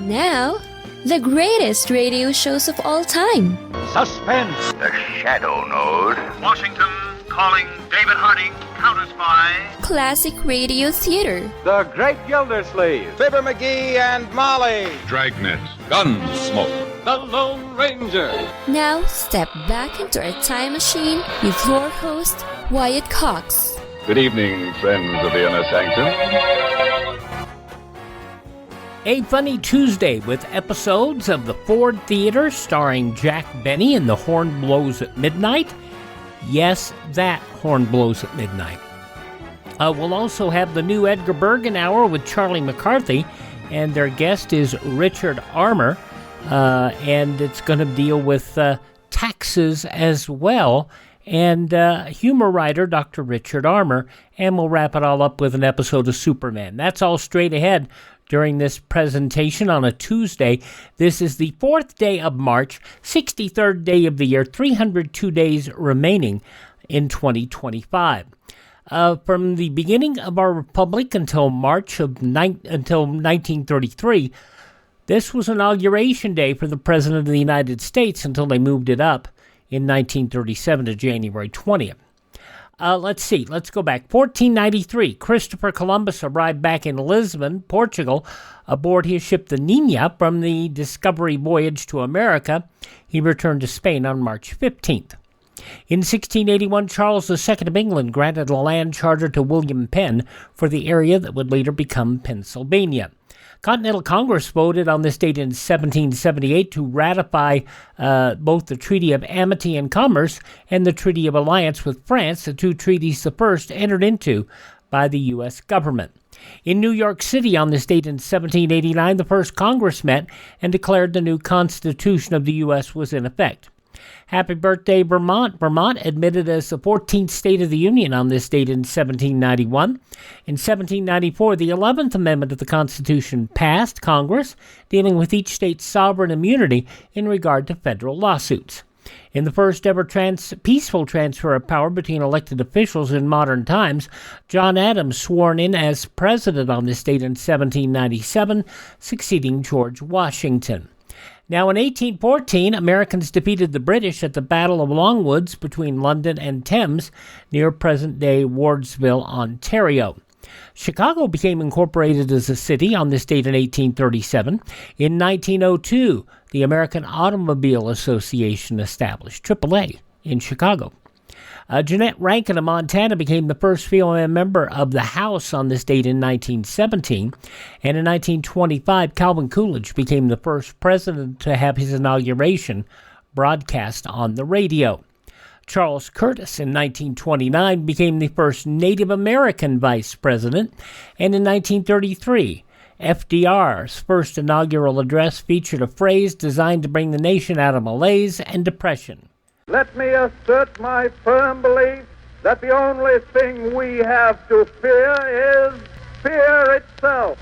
Now, the greatest radio shows of all time. Suspense. The Shadow Node. Washington calling David Harding, counter-spy. Classic radio theater. The Great Gildersleeve. Fibber McGee and Molly. Dragnet. Gunsmoke. The Lone Ranger. Now, step back into a time machine with your host, Wyatt Cox. Good evening, friends of the Inner Sanctum. A funny Tuesday with episodes of the Ford Theater starring Jack Benny and The Horn Blows at Midnight. Yes, that Horn Blows at Midnight. We'll also have the new Edgar Bergen Hour with Charlie McCarthy, and their guest is Richard Armour, and it's going to deal with taxes as well, and humor writer Dr. Richard Armour, and we'll wrap it all up with an episode of Superman. That's all straight ahead during this presentation on a Tuesday. This is the 4th day of March, 63rd day of the year, 302 days remaining in 2025. From the beginning of our republic until until 1933, this was Inauguration Day for the President of the United States until they moved it up in 1937 to January 20th. Let's see. Let's go back. 1493, Christopher Columbus arrived back in Lisbon, Portugal, aboard his ship the Nina from the discovery voyage to America. He returned to Spain on March 15th. In 1681, Charles II of England granted a land charter to William Penn for the area that would later become Pennsylvania. Continental Congress voted on this date in 1778 to ratify both the Treaty of Amity and Commerce and the Treaty of Alliance with France, the two treaties the first entered into by the U.S. government. In New York City on this date in 1789, the first Congress met and declared the new Constitution of the U.S. was in effect. Happy birthday, Vermont. Vermont admitted as the 14th state of the Union on this date in 1791. In 1794, the 11th Amendment of the Constitution passed Congress, dealing with each state's sovereign immunity in regard to federal lawsuits. In the first ever peaceful transfer of power between elected officials in modern times, John Adams sworn in as president on this date in 1797, succeeding George Washington. Now, in 1814, Americans defeated the British at the Battle of Longwoods between London and Thames near present-day Wardsville, Ontario. Chicago became incorporated as a city on this date in 1837. In 1902, the American Automobile Association established, AAA, in Chicago. Jeanette Rankin of Montana became the first female member of the House on this date in 1917, and in 1925, Calvin Coolidge became the first president to have his inauguration broadcast on the radio. Charles Curtis in 1929 became the first Native American vice president, and in 1933, FDR's first inaugural address featured a phrase designed to bring the nation out of malaise and depression. Let me assert my firm belief that the only thing we have to fear is fear itself.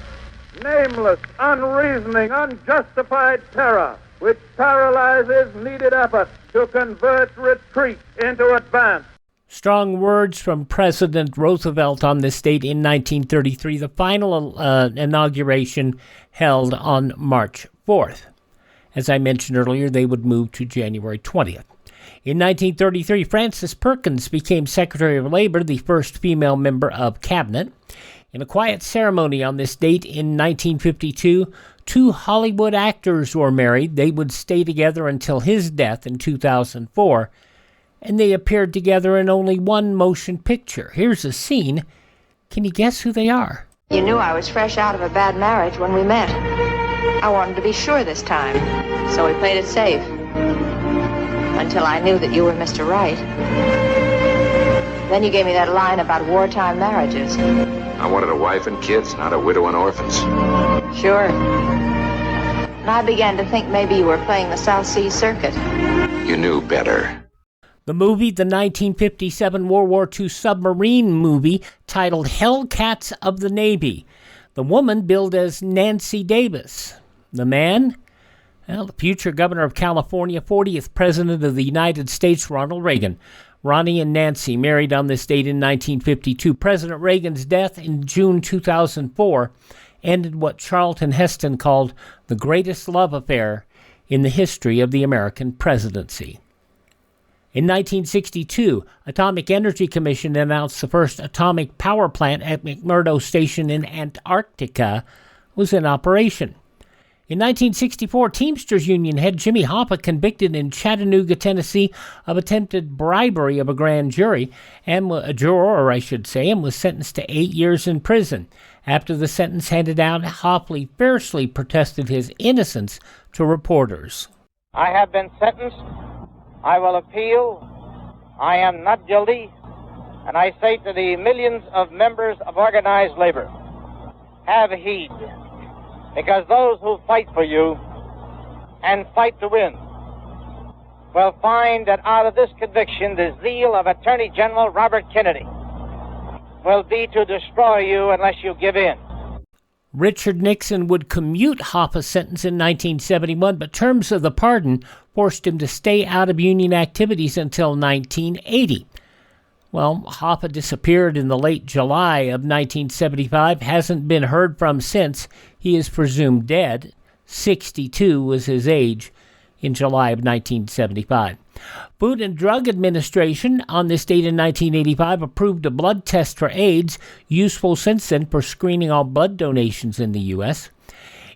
Nameless, unreasoning, unjustified terror, which paralyzes needed effort to convert retreat into advance. Strong words from President Roosevelt on this date in 1933, the final inauguration held on March 4th. As I mentioned earlier, they would move to January 20th. In 1933, Frances Perkins became Secretary of Labor, the first female member of Cabinet. In a quiet ceremony on this date in 1952, two Hollywood actors were married. They would stay together until his death in 2004, and they appeared together in only one motion picture. Here's a scene. Can you guess who they are? You knew I was fresh out of a bad marriage when we met. I wanted to be sure this time, so we played it safe. Until I knew that you were Mr. Right. Then you gave me that line about wartime marriages. I wanted a wife and kids, not a widow and orphans. Sure. And I began to think maybe you were playing the South Sea Circuit. You knew better. The movie, the 1957 World War II submarine movie titled Hellcats of the Navy. The woman billed as Nancy Davis. The man? Well, the future governor of California, 40th president of the United States, Ronald Reagan. Ronnie and Nancy married on this date in 1952. President Reagan's death in June 2004 ended what Charlton Heston called the greatest love affair in the history of the American presidency. In 1962, Atomic Energy Commission announced the first atomic power plant at McMurdo Station in Antarctica was in operation. In 1964, Teamsters Union head Jimmy Hoffa convicted in Chattanooga, Tennessee, of attempted bribery of a grand jury, and was sentenced to 8 years in prison. After the sentence handed out, Hoffa fiercely protested his innocence to reporters. I have been sentenced. I will appeal. I am not guilty. And I say to the millions of members of organized labor, have heed. Because those who fight for you and fight to win will find that out of this conviction, the zeal of Attorney General Robert Kennedy will be to destroy you unless you give in. Richard Nixon would commute Hoffa's sentence in 1971, but terms of the pardon forced him to stay out of union activities until 1980. Well, Hoffa disappeared in the late July of 1975, hasn't been heard from since. He is presumed dead. 62 was his age in July of 1975. Food and Drug Administration on this date in 1985 approved a blood test for AIDS, useful since then for screening all blood donations in the U.S.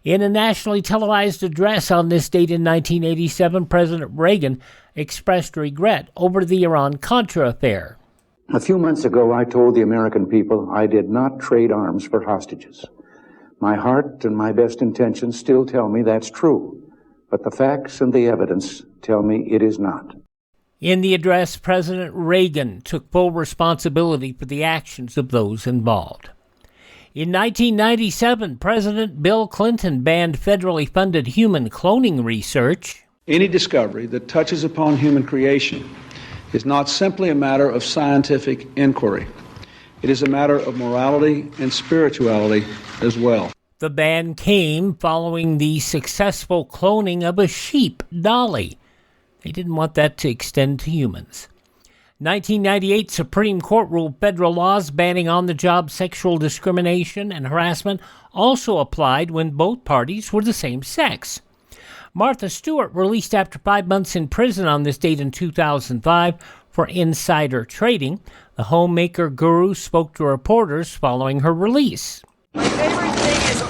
In a nationally televised address on this date in 1987, President Reagan expressed regret over the Iran-Contra affair. A few months ago, I told the American people I did not trade arms for hostages. My heart and my best intentions still tell me that's true, but the facts and the evidence tell me it is not. In the address, President Reagan took full responsibility for the actions of those involved. In 1997, President Bill Clinton banned federally funded human cloning research. Any discovery that touches upon human creation is not simply a matter of scientific inquiry. It is a matter of morality and spirituality as well. The ban came following the successful cloning of a sheep, Dolly. They didn't want that to extend to humans. 1998, Supreme Court ruled federal laws banning on-the-job sexual discrimination and harassment also applied when both parties were the same sex. Martha Stewart released after 5 months in prison on this date in 2005 for insider trading. The homemaker guru spoke to reporters following her release. My favorite thing is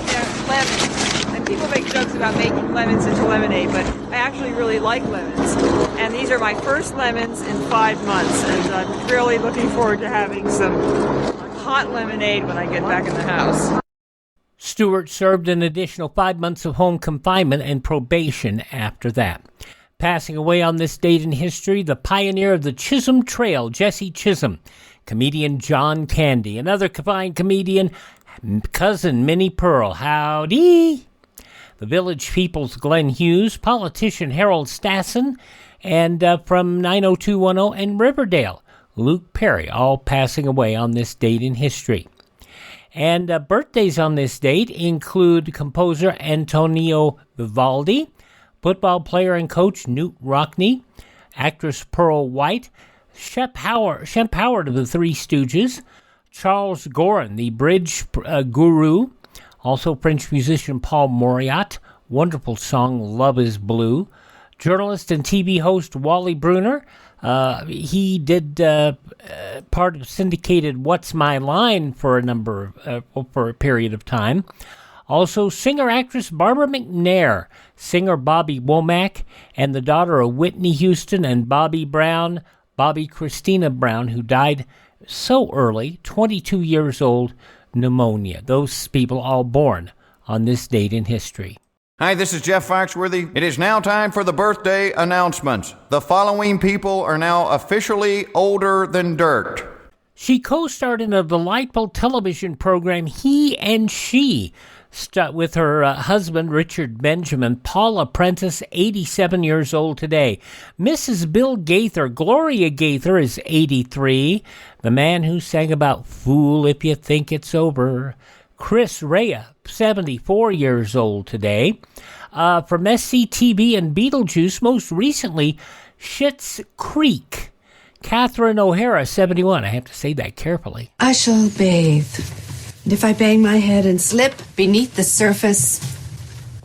lemons. And people make jokes about making lemons into lemonade, but I actually really like lemons. And these are my first lemons in 5 months, and I'm really looking forward to having some hot lemonade when I get back in the house. Stewart served an additional 5 months of home confinement and probation after that. Passing away on this date in history, the pioneer of the Chisholm Trail, Jesse Chisholm, comedian John Candy, another fine comedian, cousin Minnie Pearl, howdy, the Village People's Glenn Hughes, politician Harold Stassen, and from 90210 and Riverdale, Luke Perry, all passing away on this date in history. And birthdays on this date include composer Antonio Vivaldi, football player and coach Newt Rockne, actress Pearl White, Shemp Howard of the Three Stooges, Charles Gorin, the bridge guru, also French musician Paul Mauriat, wonderful song Love is Blue, journalist and TV host Wally Bruner. He did part of syndicated What's My Line for a period of time. Also, singer-actress Barbara McNair, singer Bobby Womack, and the daughter of Whitney Houston and Bobby Christina Brown, who died so early, 22 years old, pneumonia. Those people all born on this date in history. Hi, this is Jeff Foxworthy. It is now time for the birthday announcements. The following people are now officially older than dirt. She co-starred in a delightful television program, He and She, with her husband, Richard Benjamin. Paula Prentice, 87 years old today. Mrs. Bill Gaither, Gloria Gaither, is 83. The man who sang about Fool If You Think It's Over. Chris Rea, 74 years old today. From SCTV and Beetlejuice, most recently, Schitt's Creek. Catherine O'Hara, 71. I have to say that carefully. I shall bathe And if I bang my head and slip beneath the surface,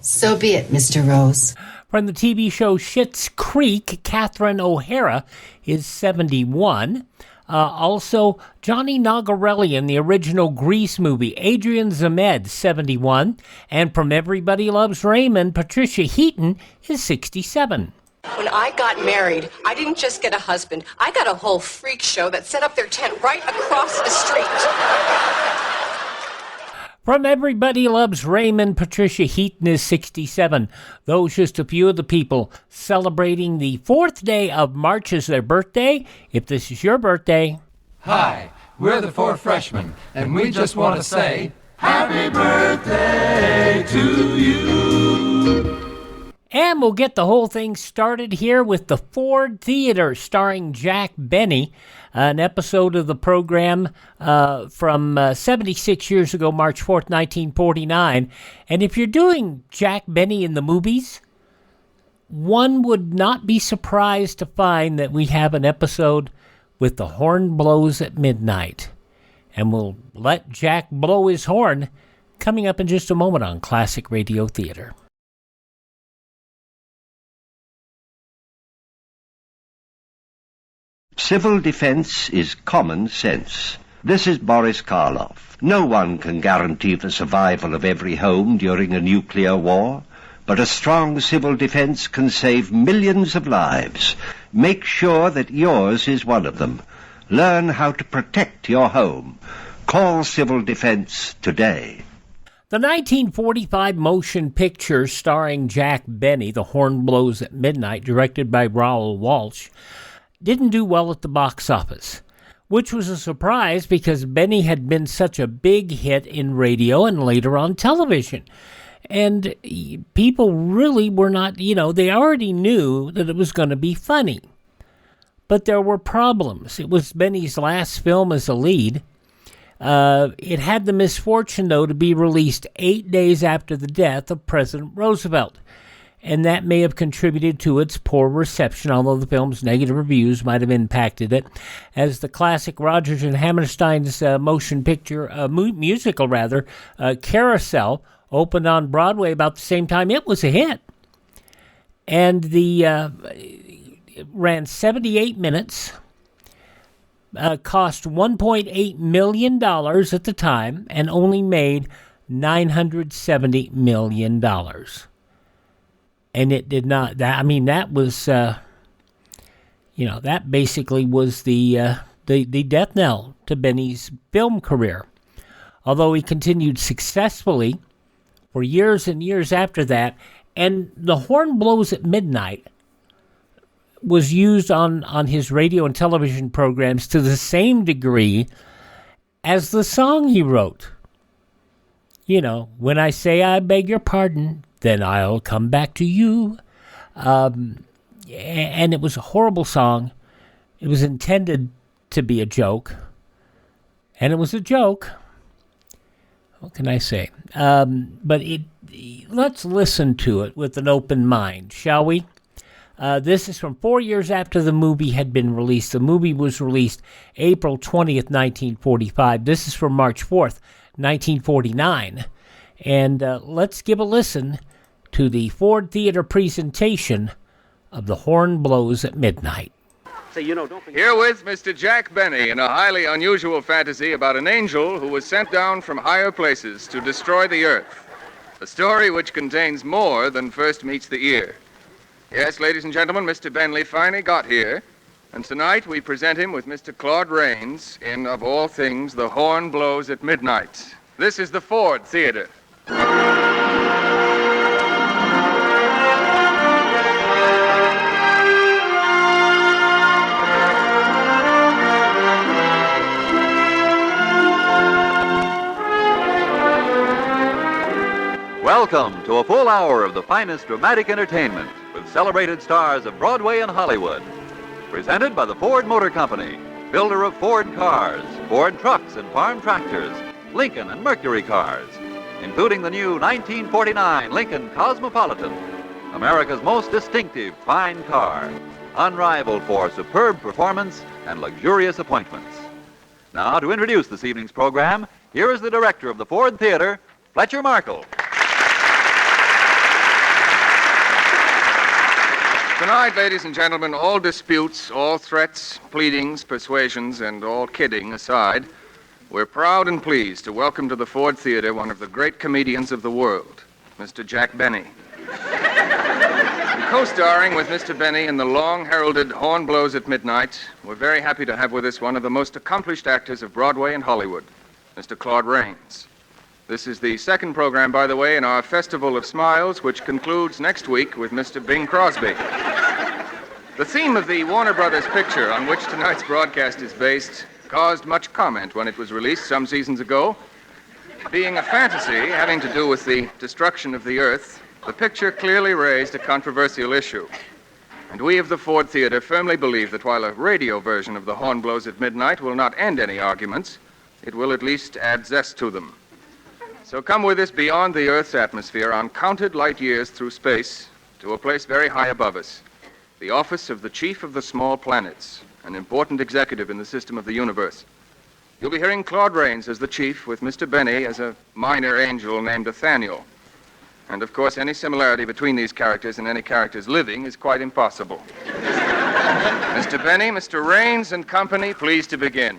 so be it, Mr. Rose. From the TV show Schitt's Creek, Catherine O'Hara is 71. Also, Johnny Nagarelli in the original Grease movie, Adrian Zemed, 71. And from Everybody Loves Raymond, Patricia Heaton is 67. When I got married, I didn't just get a husband. I got a whole freak show that set up their tent right across the street. From Everybody Loves Raymond, Patricia Heaton is 67. Those just a few of the people celebrating the 4th day of March as their birthday. If this is your birthday... Hi, we're the 4 freshmen, and we just want to say, Happy birthday to you! And we'll get the whole thing started here with the Ford Theater, starring Jack Benny, an episode of the program from 76 years ago, March 4th, 1949. And if you're doing Jack Benny in the movies, one would not be surprised to find that we have an episode with The Horn Blows at Midnight. And we'll let Jack blow his horn coming up in just a moment on Classic Radio Theater. Civil defense is common sense. This is Boris Karloff. No one can guarantee the survival of every home during a nuclear war, but a strong civil defense can save millions of lives. Make sure that yours is one of them. Learn how to protect your home. Call Civil Defense today. The 1945 motion picture starring Jack Benny, The Horn Blows at Midnight, directed by Raoul Walsh, didn't do well at the box office, which was a surprise because Benny had been such a big hit in radio and later on television. And people really were not, they already knew that it was going to be funny. But there were problems. It was Benny's last film as a lead. It had the misfortune, though, to be released 8 days after the death of President Roosevelt. And that may have contributed to its poor reception, although the film's negative reviews might have impacted it. As the classic Rodgers and Hammerstein's motion picture, musical, Carousel, opened on Broadway about the same time it was a hit. And it ran 78 minutes, cost $1.8 million at the time, and only made $970 million. And it did not. That was, that basically was the death knell to Benny's film career. Although he continued successfully for years and years after that, and The Horn Blows at Midnight was used on his radio and television programs to the same degree as the song he wrote. When I say I beg your pardon, then I'll come back to you. And it was a horrible song. It was intended to be a joke. And it was a joke. What can I say? But let's listen to it with an open mind, shall we? This is from 4 years after the movie had been released. The movie was released April 20th, 1945. This is from March 4th, 1949. And let's give a listen to the Ford Theater presentation of The Horn Blows at Midnight. Herewith, Mr. Jack Benny in a highly unusual fantasy about an angel who was sent down from higher places to destroy the earth. A story which contains more than first meets the ear. Yes, ladies and gentlemen, Mr. Bentley finally got here, and tonight we present him with Mr. Claude Rains in, of all things, The Horn Blows at Midnight. This is the Ford Theater. Welcome to a full hour of the finest dramatic entertainment with celebrated stars of Broadway and Hollywood. Presented by the Ford Motor Company, builder of Ford cars, Ford trucks and farm tractors, Lincoln and Mercury cars, including the new 1949 Lincoln Cosmopolitan, America's most distinctive fine car, unrivaled for superb performance and luxurious appointments. Now, to introduce this evening's program, here is the director of the Ford Theater, Fletcher Markle. Tonight, ladies and gentlemen, all disputes, all threats, pleadings, persuasions, and all kidding aside, we're proud and pleased to welcome to the Ford Theater one of the great comedians of the world, Mr. Jack Benny. And co-starring with Mr. Benny in the long-heralded Horn Blows at Midnight, we're very happy to have with us one of the most accomplished actors of Broadway and Hollywood, Mr. Claude Rains. This is the second program, by the way, in our Festival of Smiles, which concludes next week with Mr. Bing Crosby. The theme of the Warner Brothers picture on which tonight's broadcast is based caused much comment when it was released some seasons ago. Being a fantasy having to do with the destruction of the Earth, the picture clearly raised a controversial issue. And we of the Ford Theater firmly believe that while a radio version of The Horn Blows at Midnight will not end any arguments, it will at least add zest to them. So come with us beyond the Earth's atmosphere, uncounted light years through space, to a place very high above us, the office of the Chief of the Small Planets, an important executive in the system of the universe. You'll be hearing Claude Rains as the Chief, with Mr. Benny as a minor angel named Nathaniel. And, of course, any similarity between these characters and any characters living is quite impossible. Mr. Benny, Mr. Rains and company, please to begin.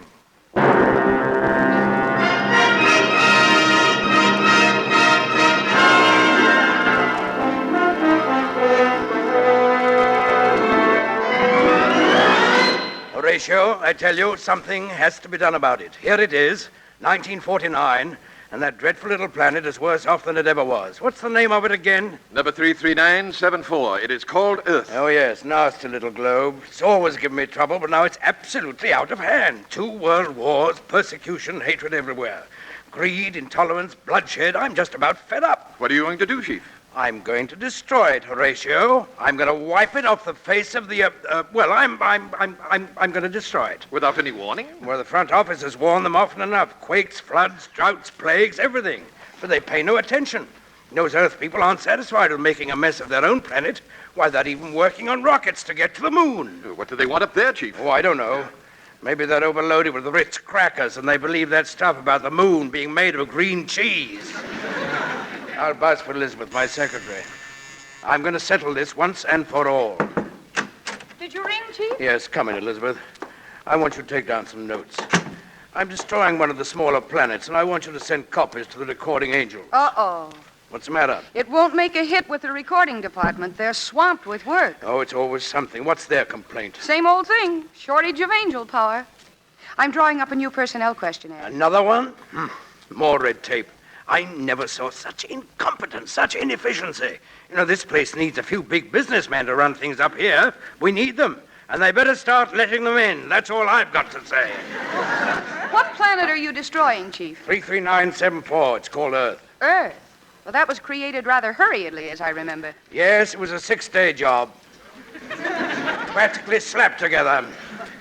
Horatio, I tell you, something has to be done about it. Here it is, 1949, and that dreadful little planet is worse off than it ever was. What's the name of it again? Number 33974. It is called Earth. Oh, yes, nasty little globe. It's always given me trouble, but now it's absolutely out of hand. 2 world wars, persecution, hatred everywhere. Greed, intolerance, bloodshed. I'm just about fed up. What are you going to do, Chief? I'm going to destroy it, Horatio. I'm going to wipe it off the face of the, I'm going to destroy it. Without any warning? Well, the front office has warned them often enough. Quakes, floods, droughts, plagues, everything. But they pay no attention. Those Earth people aren't satisfied with making a mess of their own planet. Why, they're even working on rockets to get to the moon. What do they want up there, Chief? Oh, I don't know. Maybe they're overloaded with Ritz crackers and they believe that stuff about the moon being made of green cheese. I'll buzz for Elizabeth, my secretary. I'm going to settle this once and for all. Did you ring, Chief? Yes, come in, Elizabeth. I want you to take down some notes. I'm destroying one of the smaller planets, and I want you to send copies to the recording angels. Uh-oh. What's the matter? It won't make a hit with the recording department. They're swamped with work. Oh, it's always something. What's their complaint? Same old thing. Shortage of angel power. I'm drawing up a new personnel questionnaire. Another one? More red tape. I never saw such incompetence, such inefficiency. You know, this place needs a few big businessmen to run things up here. We need them. And they better start letting them in. That's all I've got to say. What planet are you destroying, Chief? 33974. It's called Earth. Earth? Well, that was created rather hurriedly, as I remember. Yes, it was a 6-day job. Practically slapped together.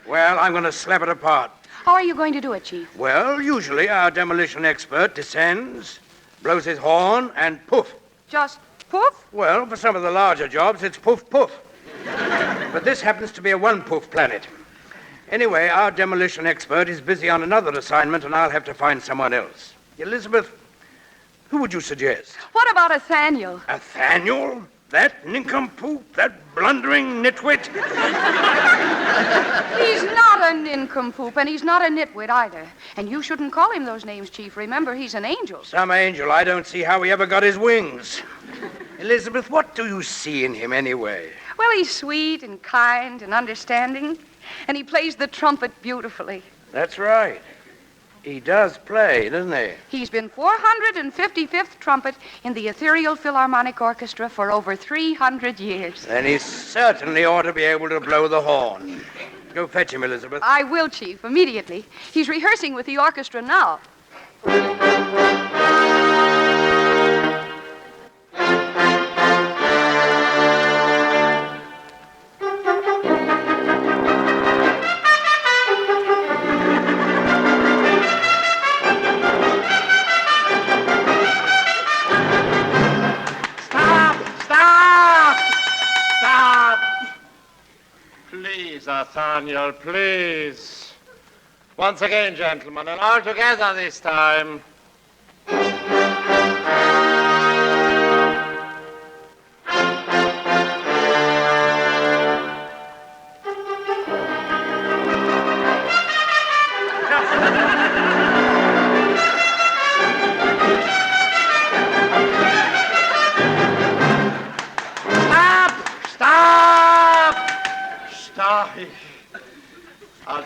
Well, I'm going to slap it apart. How are you going to do it, Chief? Well, usually our demolition expert descends, blows his horn, and poof. Just poof? Well, for some of the larger jobs, it's poof, poof. But this happens to be a one-poof planet. Anyway, our demolition expert is busy on another assignment, and I'll have to find someone else. Elizabeth, who would you suggest? What about Nathaniel? Nathaniel? That nincompoop? That blundering nitwit? He's not a nincompoop, and he's not a nitwit either. And you shouldn't call him those names, Chief. Remember, he's an angel. Some angel. I don't see how he ever got his wings. Elizabeth, what do you see in him anyway? Well, he's sweet and kind and understanding, and he plays the trumpet beautifully. That's right. He does play, doesn't he? He's been 455th trumpet in the Ethereal Philharmonic Orchestra for over 300 years. Then he certainly ought to be able to blow the horn. Go fetch him, Elizabeth. I will, Chief, immediately. He's rehearsing with the orchestra now. Please, Nathaniel, please. Once again, gentlemen, and all together this time.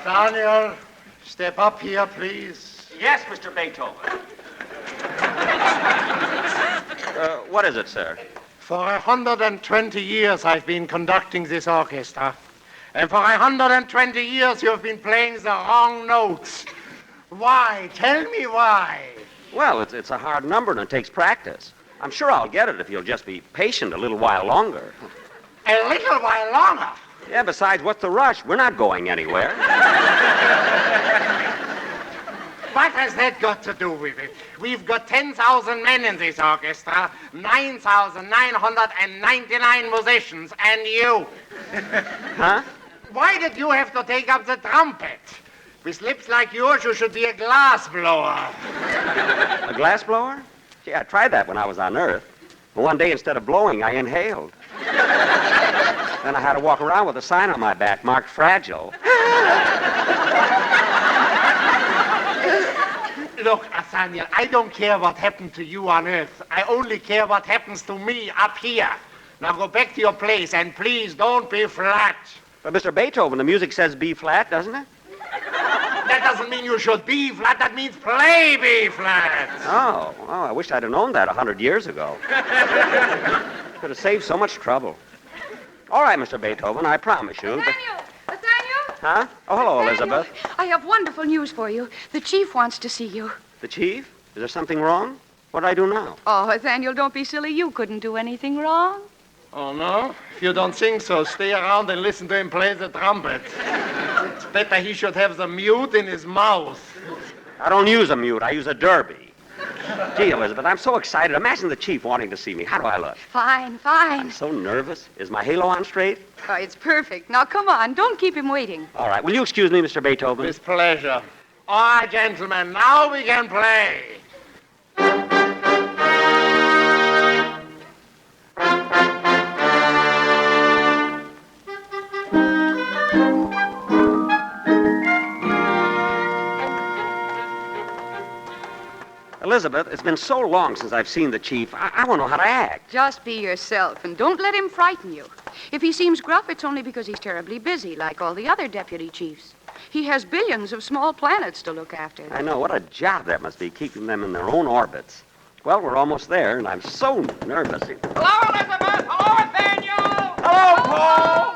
Daniel, step up here, please. Yes, Mr. Beethoven. What is it, sir? For 120 years I've been conducting this orchestra. And for 120 years you've been playing the wrong notes. Why? Tell me why. Well, it's a hard number and it takes practice. I'm sure I'll get it if you'll just be patient a little while longer. A little while longer? Yeah, besides, what's the rush? We're not going anywhere. What has that got to do with it? We've got 10,000 men in this orchestra, 9,999 musicians, and you. Huh? Why did you have to take up the trumpet? With lips like yours, you should be a glass blower. A glass blower? Gee, I tried that when I was on Earth. But one day, instead of blowing, I inhaled. Then I had to walk around with a sign on my back marked fragile. Look, Nathaniel, I don't care what happened to you on Earth. I only care what happens to me up here. Now go back to your place and please don't be flat. But Mr. Beethoven, the music says B flat, doesn't it? That doesn't mean you should be flat. That means play B flat. Oh, I wish I'd have known that 100 years ago. Could have saved so much trouble. All right, Mr. Beethoven, I promise you. Nathaniel! Huh? Oh, hello, Elizabeth. I have wonderful news for you. The chief wants to see you. The chief? Is there something wrong? What do I do now? Oh, Nathaniel, don't be silly. You couldn't do anything wrong. Oh, no? If you don't think so, stay around and listen to him play the trumpet. It's better he should have the mute in his mouth. I don't use a mute. I use a derby. Gee, Elizabeth, I'm so excited. Imagine the chief wanting to see me. How do I look? Fine. I'm so nervous. Is my halo on straight? Oh, it's perfect. Now, come on. Don't keep him waiting. All right. Will you excuse me, Mr. Beethoven? With pleasure. All right, gentlemen, now we can play. Elizabeth, it's been so long since I've seen the chief. I want to know how to act. Just be yourself, and don't let him frighten you. If he seems gruff, it's only because he's terribly busy, like all the other deputy chiefs. He has billions of small planets to look after. I know. What a job that must be, keeping them in their own orbits. Well, we're almost there, and I'm so nervous. Hello, Elizabeth! Hello, Nathaniel! Hello, Paul!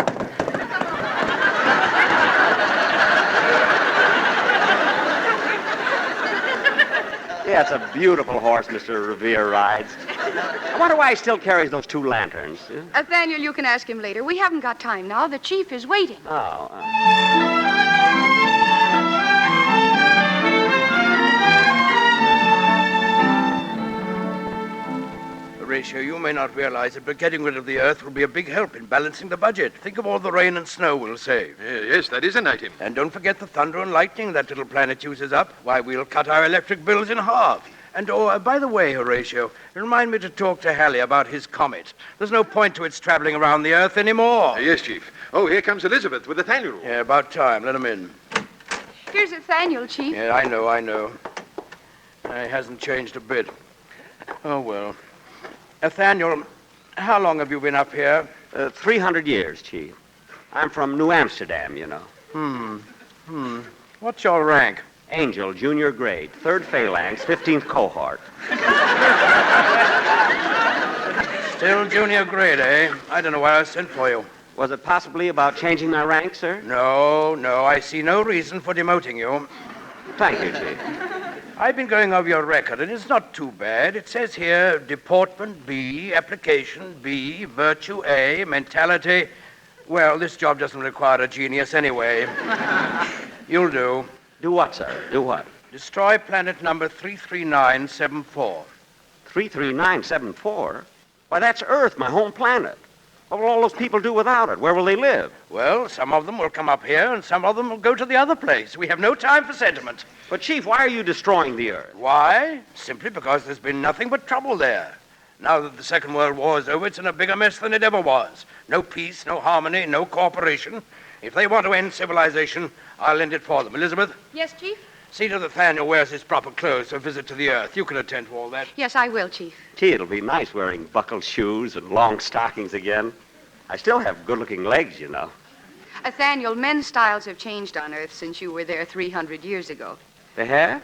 Yeah, it's a beautiful horse Mr. Revere rides. I wonder why he still carries those two lanterns. Nathaniel, you can ask him later. We haven't got time now. The chief is waiting. Oh. Horatio, you may not realize it, but getting rid of the Earth will be a big help in balancing the budget. Think of all the rain and snow we'll save. Yes, that is an item. And don't forget the thunder and lightning that little planet uses up. Why, we'll cut our electric bills in half. And, by the way, Horatio, remind me to talk to Halley about his comet. There's no point to its traveling around the Earth anymore. Yes, Chief. Oh, here comes Elizabeth with Nathaniel. Yeah, about time. Let him in. Here's Nathaniel, Chief. Yeah, I know. He hasn't changed a bit. Oh, well. Nathaniel, how long have you been up here? 300 years, Chief. I'm from New Amsterdam, you know. What's your rank? Angel, junior grade, 3rd phalanx, 15th cohort. Still junior grade, eh? I don't know why I sent for you. Was it possibly about changing my rank, sir? No, I see no reason for demoting you. Thank you, Chief. I've been going over your record, and it's not too bad. It says here, deportment B, application B, virtue A, mentality. Well, this job doesn't require a genius anyway. You'll do. Do what, sir? Do what? Destroy planet number 33974. 33974? Why, that's Earth, my home planet. What will all those people do without it? Where will they live? Well, some of them will come up here, and some of them will go to the other place. We have no time for sentiment. But, Chief, why are you destroying the Earth? Why? Simply because there's been nothing but trouble there. Now that the Second World War is over, it's in a bigger mess than it ever was. No peace, no harmony, no cooperation. If they want to end civilization, I'll end it for them. Elizabeth? Yes, Chief? See to Nathaniel wears his proper clothes for a visit to the Earth. You can attend to all that. Yes, I will, Chief. Gee, it'll be nice wearing buckled shoes and long stockings again. I still have good-looking legs, you know. Nathaniel, men's styles have changed on Earth since you were there 300 years ago. They have?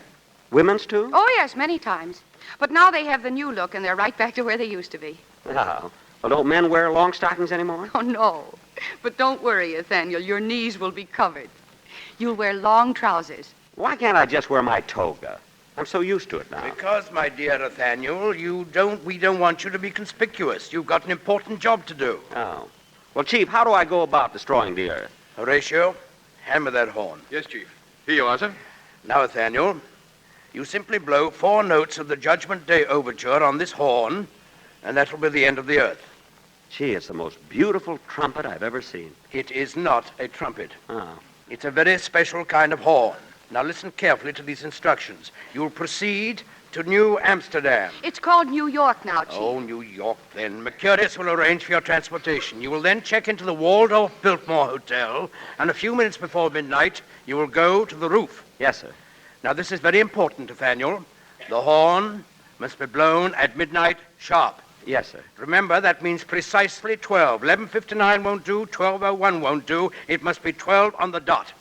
Women's, too? Oh, yes, many times. But now they have the new look, and they're right back to where they used to be. Oh. Well, don't men wear long stockings anymore? Oh, no. But don't worry, Nathaniel. Your knees will be covered. You'll wear long trousers. Why can't I just wear my toga? I'm so used to it now. Because, my dear Nathaniel, we don't want you to be conspicuous. You've got an important job to do. Oh. Well, Chief, how do I go about destroying the Earth? Horatio, hand me that horn. Yes, Chief. Here you are, sir. Now, Nathaniel, you simply blow 4 notes of the Judgment Day Overture on this horn, and that'll be the end of the Earth. Gee, it's the most beautiful trumpet I've ever seen. It is not a trumpet. Oh. It's a very special kind of horn. Now listen carefully to these instructions. You'll proceed to New Amsterdam. It's called New York now, Chief. Oh, New York, then. Mercurius will arrange for your transportation. You will then check into the Waldorf Biltmore Hotel, and a few minutes before midnight, you will go to the roof. Yes, sir. Now, this is very important, Nathaniel. The horn must be blown at midnight sharp. Yes, sir. Remember, that means precisely 12. 11:59 won't do, 12:01 won't do. It must be 12 on the dot.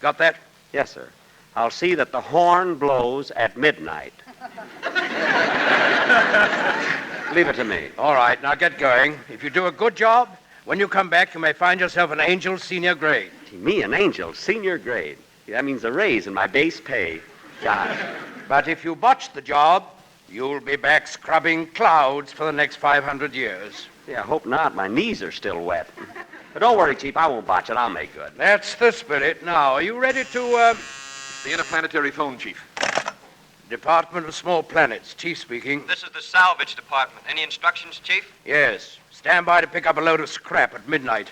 Got that? Yes, sir. I'll see that the horn blows at midnight. Leave it to me. All right, now get going. If you do a good job, when you come back, you may find yourself an angel senior grade. Me, an angel senior grade? That means a raise in my base pay. God. But if you botch the job, you'll be back scrubbing clouds for the next 500 years. Yeah, I hope not. My knees are still wet. But don't worry, Chief. I won't botch it. I'll make good. That's the spirit. Now, are you ready to, The interplanetary phone, Chief. Department of Small Planets. Chief speaking. This is the salvage department. Any instructions, Chief? Yes. Stand by to pick up a load of scrap at midnight.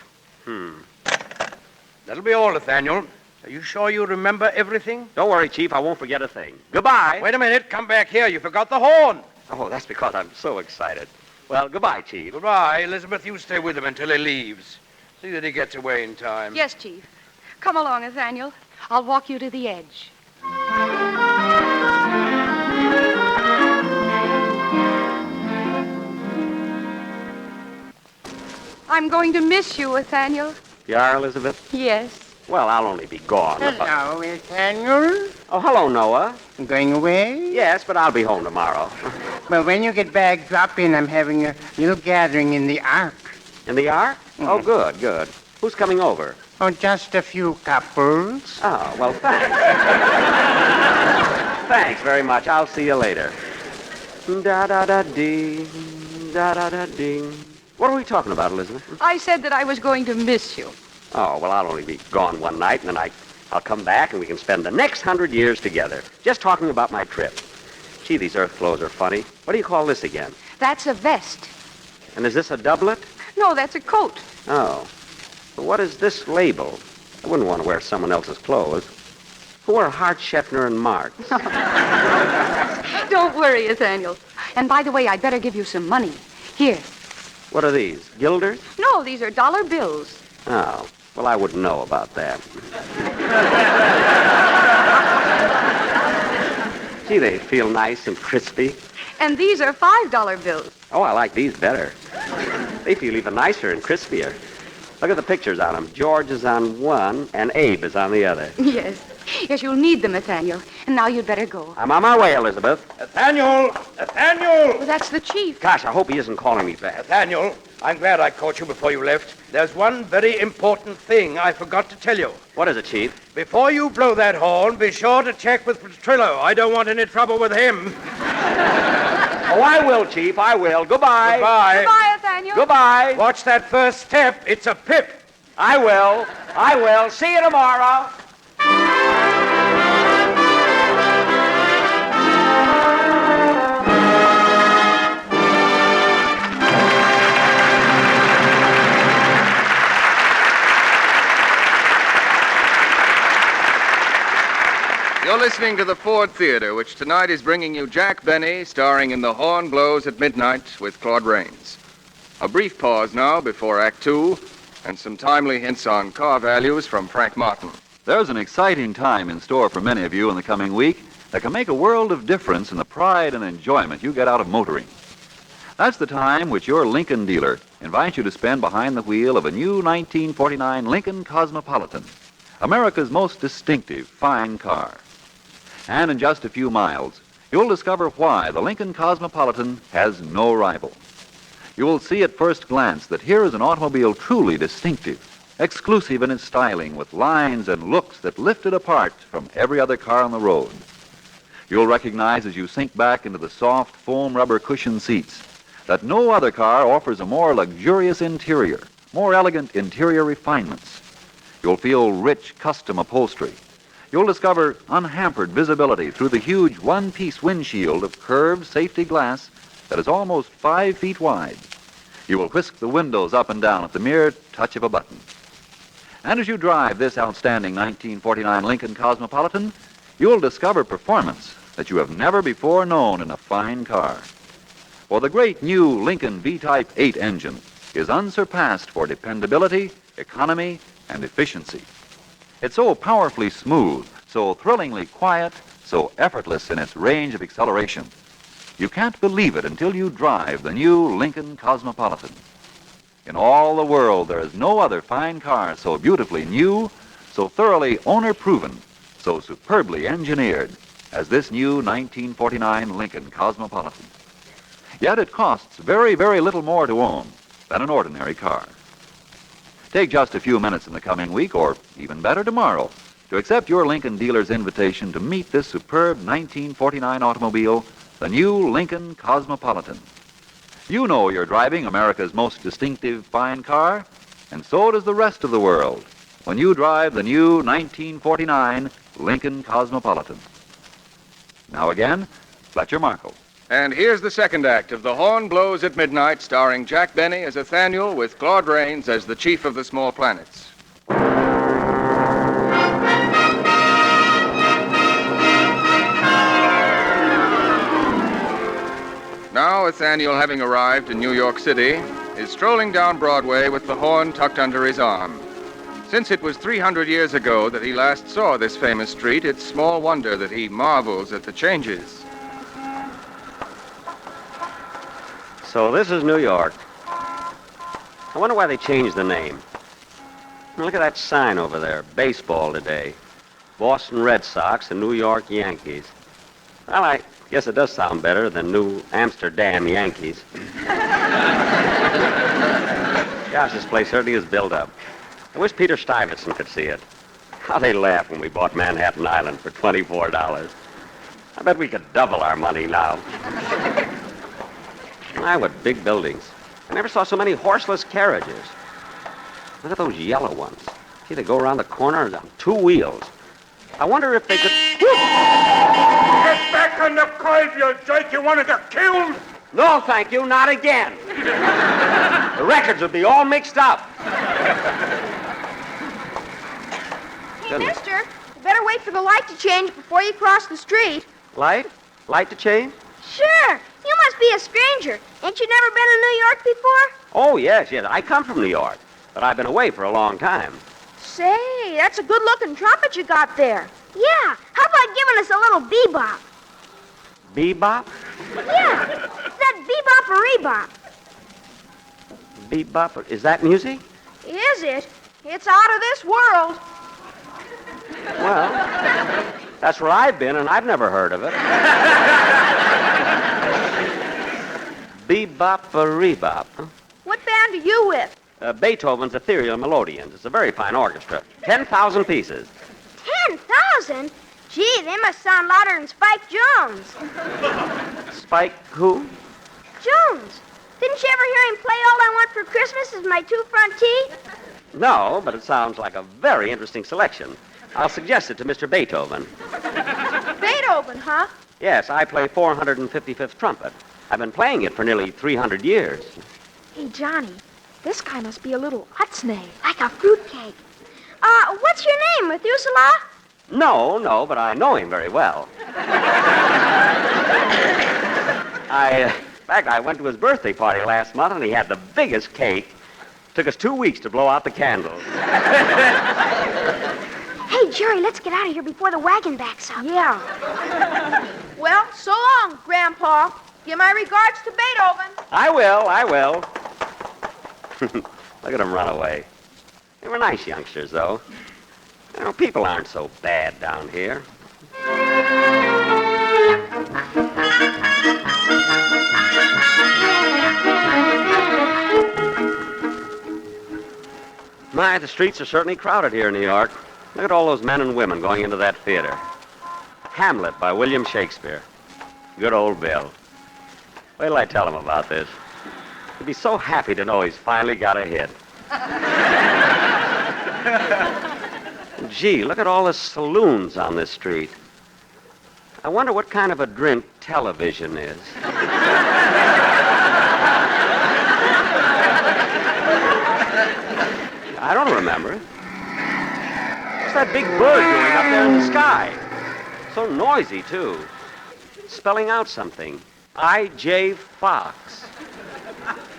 That'll be all, Nathaniel. Are you sure you remember everything? Don't worry, Chief. I won't forget a thing. Goodbye. Wait a minute. Come back here. You forgot the horn. Oh, that's because I'm so excited. Well, goodbye, Chief. Goodbye. Elizabeth, you stay with him until he leaves. See that he gets away in time. Yes, Chief. Come along, Nathaniel. I'll walk you to the edge. I'm going to miss you, Nathaniel. You are, Elizabeth? Yes. Well, I'll only be gone. Hello, Nathaniel. Oh, hello, Noah. Going away? Yes, but I'll be home tomorrow. Well, when you get back, drop in. I'm having a little gathering in the Ark. In the Ark? Oh, good, good. Who's coming over? Oh, just a few couples. Oh, well, thanks. Thanks very much. I'll see you later. Da-da-da-ding, da-da-da-ding. What are we talking about, Elizabeth? I said that I was going to miss you. Oh, well, I'll only be gone one night, and then I'll come back, and we can spend the next 100 years together, just talking about my trip. Gee, these earth clothes are funny. What do you call this again? That's a vest. And is this a doublet? No, that's a coat. Oh. Well, what is this label? I wouldn't want to wear someone else's clothes. Who are Hart, Scheffner, and Marx? Don't worry, Nathaniel. And by the way, I'd better give you some money. Here. What are these? Guilders? No, these are dollar bills. Oh. Well, I wouldn't know about that. Gee, they feel nice and crispy. And these are $5 bills. Oh, I like these better. They feel even nicer and crispier. Look at the pictures on them. George is on one, and Abe is on the other. Yes. Yes, you'll need them, Nathaniel. And now you'd better go. I'm on my way, Elizabeth. Nathaniel! Nathaniel! Well, that's the chief. Gosh, I hope he isn't calling me back. Nathaniel, I'm glad I caught you before you left. There's one very important thing I forgot to tell you. What is it, Chief? Before you blow that horn, be sure to check with Petrillo. I don't want any trouble with him. Oh, I will, Chief. I will. Goodbye. Goodbye. Goodbye, Nathaniel. Goodbye. Watch that first step. It's a pip. I will. I will. See you tomorrow. You're listening to the Ford Theater, which tonight is bringing you Jack Benny, starring in The Horn Blows at Midnight with Claude Rains. A brief pause now before Act Two, and some timely hints on car values from Frank Martin. There's an exciting time in store for many of you in the coming week that can make a world of difference in the pride and enjoyment you get out of motoring. That's the time which your Lincoln dealer invites you to spend behind the wheel of a new 1949 Lincoln Cosmopolitan, America's most distinctive fine car. And in just a few miles, you'll discover why the Lincoln Cosmopolitan has no rival. You will see at first glance that here is an automobile truly distinctive, exclusive in its styling, with lines and looks that lift it apart from every other car on the road. You'll recognize as you sink back into the soft foam rubber cushion seats that no other car offers a more luxurious interior, more elegant interior refinements. You'll feel rich custom upholstery. You'll discover unhampered visibility through the huge one-piece windshield of curved safety glass that is almost 5 feet wide. You will whisk the windows up and down at the mere touch of a button. And as you drive this outstanding 1949 Lincoln Cosmopolitan, you'll discover performance that you have never before known in a fine car. For the great new Lincoln V-Type 8 engine is unsurpassed for dependability, economy, and efficiency. It's so powerfully smooth, so thrillingly quiet, so effortless in its range of acceleration. You can't believe it until you drive the new Lincoln Cosmopolitan. In all the world, there is no other fine car so beautifully new, so thoroughly owner-proven, so superbly engineered as this new 1949 Lincoln Cosmopolitan. Yet it costs very, very little more to own than an ordinary car. Take just a few minutes in the coming week, or even better, tomorrow, to accept your Lincoln dealer's invitation to meet this superb 1949 automobile, the new Lincoln Cosmopolitan. You know you're driving America's most distinctive fine car, and so does the rest of the world when you drive the new 1949 Lincoln Cosmopolitan. Now again, Fletcher Markle. And here's the second act of The Horn Blows at Midnight, starring Jack Benny as Nathaniel with Claude Rains as the Chief of the Small Planets. Now, Nathaniel, having arrived in New York City, is strolling down Broadway with the horn tucked under his arm. Since it was 300 years ago that he last saw this famous street, it's small wonder that he marvels at the changes. So this is New York. I wonder why they changed the name. Look at that sign over there. Baseball today. Boston Red Sox and New York Yankees. Well, I guess it does sound better than New Amsterdam Yankees. Gosh, this place certainly is built up. I wish Peter Stuyvesant could see it. How they laughed when we bought Manhattan Island for $24. I bet we could double our money now. My, what big buildings. I never saw so many horseless carriages. Look at those yellow ones. See, they go around the corner on 2 wheels. I wonder if they could... Get back on the curve, you jerk! You want to get killed? No, thank you, not again. The records would be all mixed up. Hey, mister, you better wait for the light to change before you cross the street. Light? Light to change? Sure. You must be a stranger. Ain't you never been to New York before? Oh, yes. I come from New York, but I've been away for a long time. Say, that's a good-looking trumpet you got there. Yeah. How about giving us a little bebop? Bebop? Yeah. That bebop-a-rebop. Bebop? Is that music? Is it? It's out of this world. Well, that's where I've been, and I've never heard of it. Bebop-a-rebop. Huh? What band are you with? Beethoven's Ethereal Melodians. It's a very fine orchestra. 10,000 pieces. 10,000? Gee, they must sound louder than Spike Jones. Spike who? Jones. Didn't you ever hear him play All I Want for Christmas Is My Two Front Teeth? No, but it sounds like a very interesting selection. I'll suggest it to Mr. Beethoven. Beethoven, huh? Yes, I play 455th trumpet. I've been playing it for nearly 300 years. Hey, Johnny, this guy must be a little utsnay, like a fruitcake. What's your name, Methuselah? No, but I know him very well. In fact, I went to his birthday party last month, and he had the biggest cake. Took us 2 weeks to blow out the candles. Hey, Jerry, let's get out of here before the wagon backs up. Yeah. Well, so long, Grandpa. Give my regards to Beethoven. I will. Look at them run away. They were nice youngsters, though. You know, people aren't so bad down here. My, the streets are certainly crowded here in New York. Look at all those men and women going into that theater. Hamlet by William Shakespeare. Good old Bill. Wait till I tell him about this. He'd be so happy to know he's finally got a hit. Gee, look at all the saloons on this street. I wonder what kind of a drink television is. I don't remember. What's that big bird doing up there in the sky? So noisy, too. Spelling out something. I.J. Fox.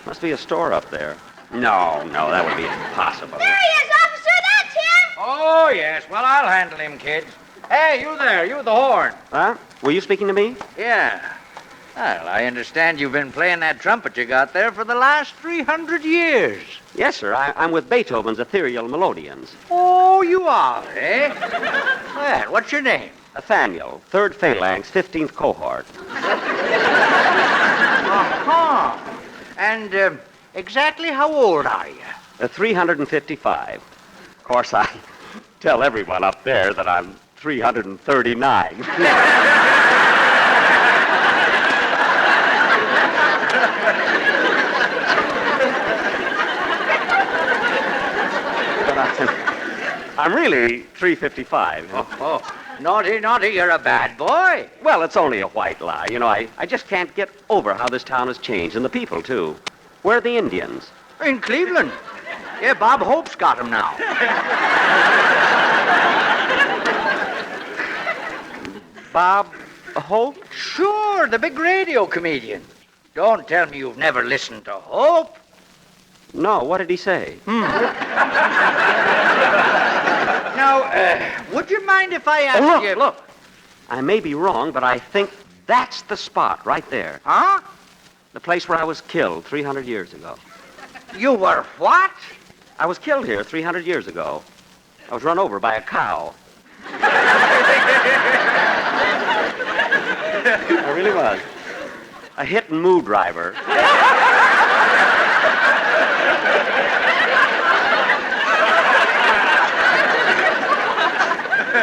Must be a store up there. No, that would be impossible. There he is, officer. That's him. Oh, yes. Well, I'll handle him, kids. Hey, you there. You with the horn. Huh? Were you speaking to me? Yeah. Well, I understand you've been playing that trumpet you got there for the last 300 years. Yes, sir. I'm with Beethoven's Ethereal Melodians. Oh, you are, eh? Well, what's your name? Nathaniel, 3rd Phalanx, 15th Cohort. Uh-huh. And exactly how old are you? 355. Of course, I tell everyone up there that I'm 339. I'm really 355. Oh, naughty, you're a bad boy. Well, it's only a white lie. You know, I just can't get over how this town has changed, and the people, too. Where are the Indians? In Cleveland. Yeah, Bob Hope's got them now. Bob Hope? Sure, the big radio comedian. Don't tell me you've never listened to Hope. No, what did he say? Now, would you mind if I ask you... Look. I may be wrong, but I think that's the spot right there. Huh? The place where I was killed 300 years ago. You were what? I was killed here 300 years ago. I was run over by a cow. I really was. A hit-and-moo driver.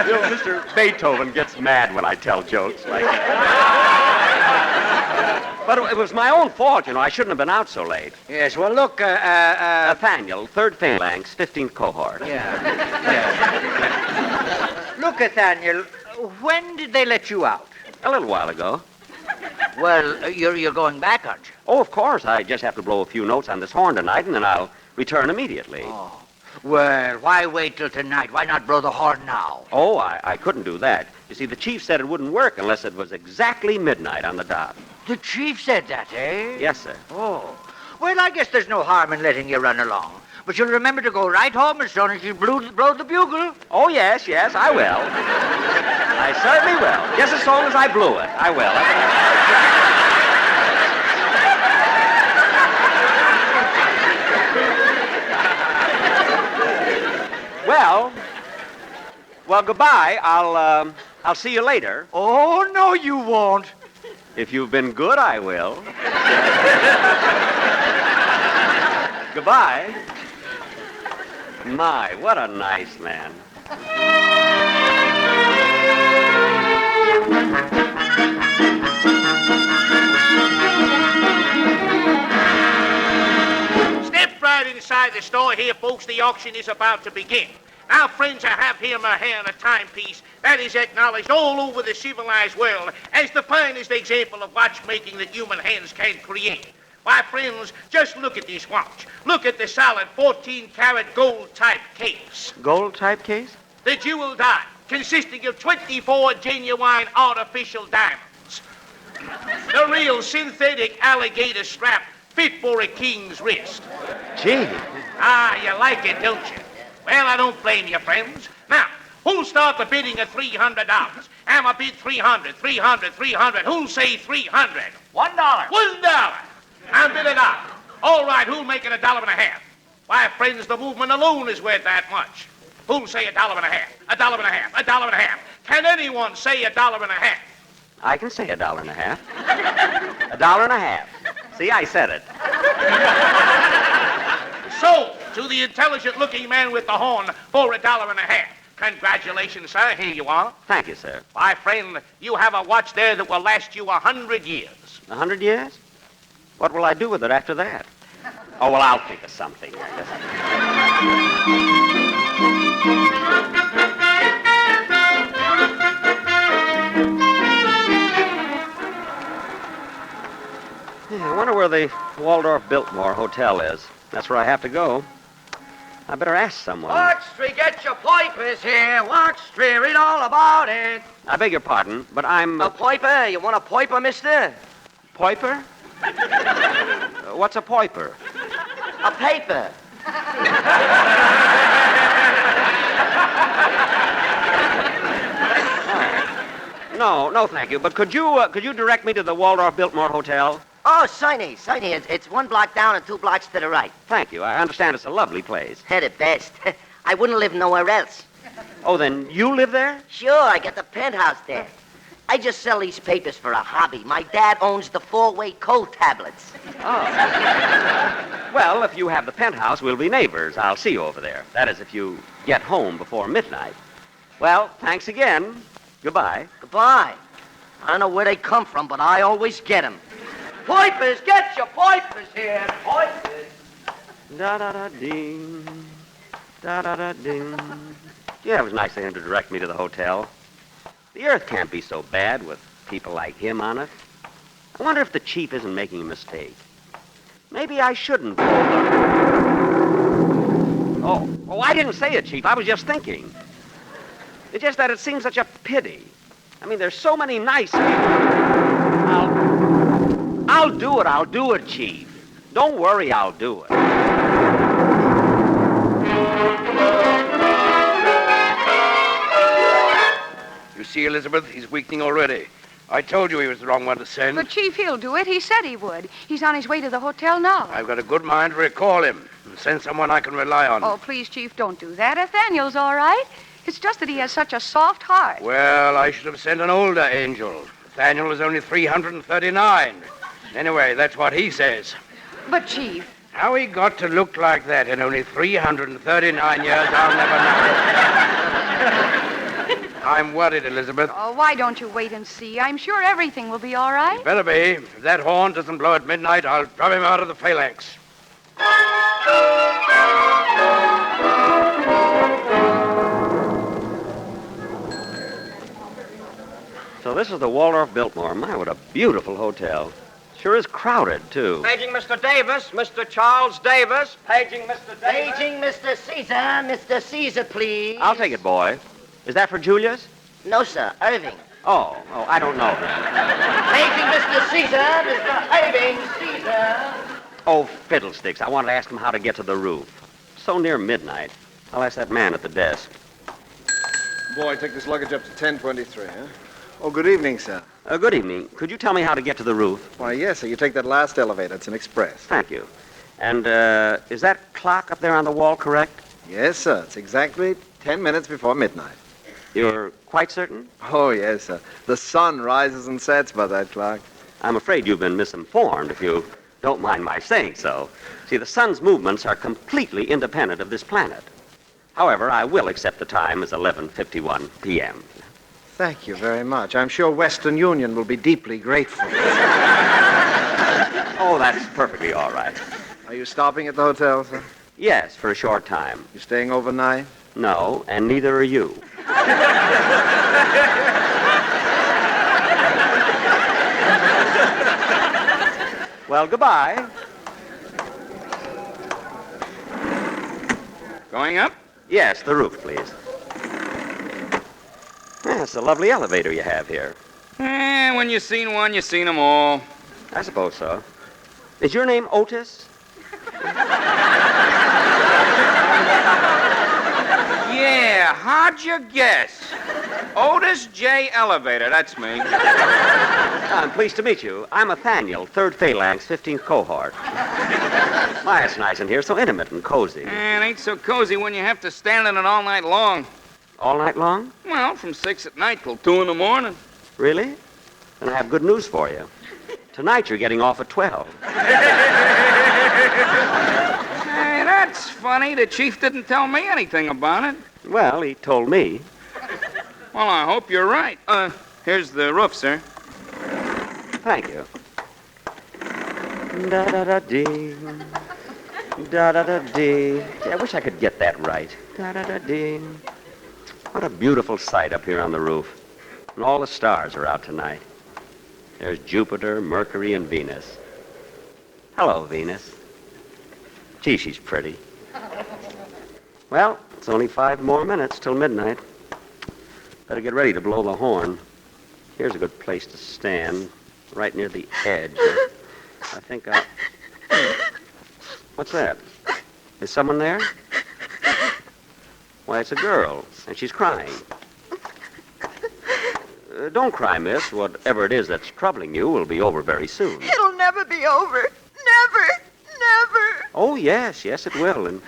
You know, Mr. Beethoven gets mad when I tell jokes like that. But it was my own fault, you know. I shouldn't have been out so late. Yes, well, look, Nathaniel, 3rd Phalanx, 15th Cohort. Yeah. Look, Nathaniel, when did they let you out? A little while ago. Well, you're going back, aren't you? Oh, of course. I just have to blow a few notes on this horn tonight, and then I'll return immediately. Oh. Well, why wait till tonight? Why not blow the horn now? Oh, I couldn't do that. You see, the chief said it wouldn't work unless it was exactly midnight on the dot. The chief said that, eh? Yes, sir. Oh. Well, I guess there's no harm in letting you run along. But you'll remember to go right home as soon as you blow the bugle. Oh, yes, I will. I certainly will. Just as soon as I blew it, I will. Well, goodbye. I'll see you later. Oh, no, you won't. If you've been good, I will. Goodbye. My, what a nice man. Step right inside the store here, folks. The auction is about to begin. Now, friends, I have here in my hand a timepiece that is acknowledged all over the civilized world as the finest example of watchmaking that human hands can create. Why, friends, just look at this watch. Look at the solid 14-karat gold-type case. Gold-type case? The jewel dial, consisting of 24 genuine artificial diamonds. The real synthetic alligator strap fit for a king's wrist. Gee. Ah, you like it, don't you? Well, I don't blame you, friends. Now, who'll start the bidding at $300? I'ma bid 300, 300, 300. Who'll say 300? $1. $1. I'm bidding up. All right, who'll make it $1.50? Why, friends, the movement alone is worth that much. Who'll say $1.50? $1.50? $1.50? Can anyone say $1.50? I can say $1.50. $1.50. See, I said it. So, to the intelligent-looking man with the horn for $1.50. Congratulations, sir. Here you are. Thank you, sir. My friend, you have a watch there that will last you 100 years. 100 years? What will I do with it after that? Oh, well, I'll think of something, I guess. I wonder where the Waldorf-Biltmore Hotel is. That's where I have to go. I better ask someone. Watchtree, get your pipers here. Watchtree, read all about it. I beg your pardon, but I'm... A piper? You want a piper, mister? Piper? What's a piper? A paper. No, thank you. But could you direct me to the Waldorf-Biltmore Hotel? Oh, Siney. It's 1 block down and 2 blocks to the right. Thank you. I understand it's a lovely place. The best. I wouldn't live nowhere else. Oh, then you live there? Sure, I got the penthouse there. I just sell these papers for a hobby. My dad owns the 4-way cold tablets. Oh. Well, if you have the penthouse, we'll be neighbors. I'll see you over there. That is, if you get home before midnight. Well, thanks again. Goodbye. Goodbye. I don't know where they come from, but I always get them. Pipers, get your pipers here. Pipers. Da-da-da-ding. Da-da-da-ding. Yeah, it was nice of him to direct me to the hotel. The earth can't be so bad with people like him on it. I wonder if the chief isn't making a mistake. Maybe I shouldn't pull the... Oh, I didn't say it, Chief. I was just thinking. It's just that it seems such a pity. I mean, there's so many nice people. I'll do it, Chief. Don't worry, I'll do it. You see, Elizabeth, he's weakening already. I told you he was the wrong one to send. But, Chief, he'll do it. He said he would. He's on his way to the hotel now. I've got a good mind to recall him and send someone I can rely on. Oh, please, Chief, don't do that. Nathaniel's all right. It's just that he has such a soft heart. Well, I should have sent an older angel. Nathaniel is only 339. Anyway, that's what he says. But, Chief... How he got to look like that in only 339 years, I'll never know. I'm worried, Elizabeth. Oh, why don't you wait and see? I'm sure everything will be all right. Better be. If that horn doesn't blow at midnight, I'll drop him out of the phalanx. So this is the Waldorf-Biltmore. My, what a beautiful hotel. Sure is crowded, too. Paging Mr. Davis, Mr. Charles Davis. Paging Mr. Davis. Paging Mr. Caesar. Mr. Caesar, please. I'll take it, boy. Is that for Julius? No, sir. Irving. Oh, I don't know him. Paging Mr. Caesar. Mr. Irving Caesar. Oh, fiddlesticks. I wanted to ask him how to get to the roof. So near midnight. I'll ask that man at the desk. Boy, take this luggage up to 1023, huh? Oh, good evening, sir. Good evening. Could you tell me how to get to the roof? Why, yes, sir. You take that last elevator. It's an express. Thank you. And, is that clock up there on the wall correct? Yes, sir. It's exactly 10 minutes before midnight. You're quite certain? Oh, yes, sir. The sun rises and sets by that clock. I'm afraid you've been misinformed, if you don't mind my saying so. See, the sun's movements are completely independent of this planet. However, I will accept the time as 11:51 p.m. Thank you very much. I'm sure Western Union will be deeply grateful. Oh, that's perfectly all right. Are you stopping at the hotel, sir? Yes, for a short time. You staying overnight? No, and neither are you. Well, goodbye. Going up? Yes, the roof, please. it's a lovely elevator you have here. When you've seen one, you've seen them all. I suppose so. Is your name Otis? Yeah, how'd you guess? Otis J. Elevator, that's me. I'm pleased to meet you. I'm Nathaniel, 3rd Phalanx, 15th Cohort. My, it's nice in here, so intimate and cozy. It ain't so cozy when you have to stand in it all night long. All night long? Well, from 6 at night till 2 in the morning. Really? Then I have good news for you. Tonight you're getting off at 12. Hey, that's funny. The chief didn't tell me anything about it. Well, he told me. Well, I hope you're right. Here's the roof, sir. Thank you. Da-da-da-dee. Da-da-da-dee. I wish I could get that right. Da-da-da-dee. What a beautiful sight up here on the roof. And all the stars are out tonight. There's Jupiter, Mercury, and Venus. Hello, Venus. Gee, she's pretty. Well, it's only 5 more minutes till midnight. Better get ready to blow the horn. Here's a good place to stand, right near the edge. I think I'll... What's that? Is someone there? Why, it's a girl, and she's crying. Don't cry, miss. Whatever it is that's troubling you will be over very soon. It'll never be over. Never. Never. Oh, yes, it will, in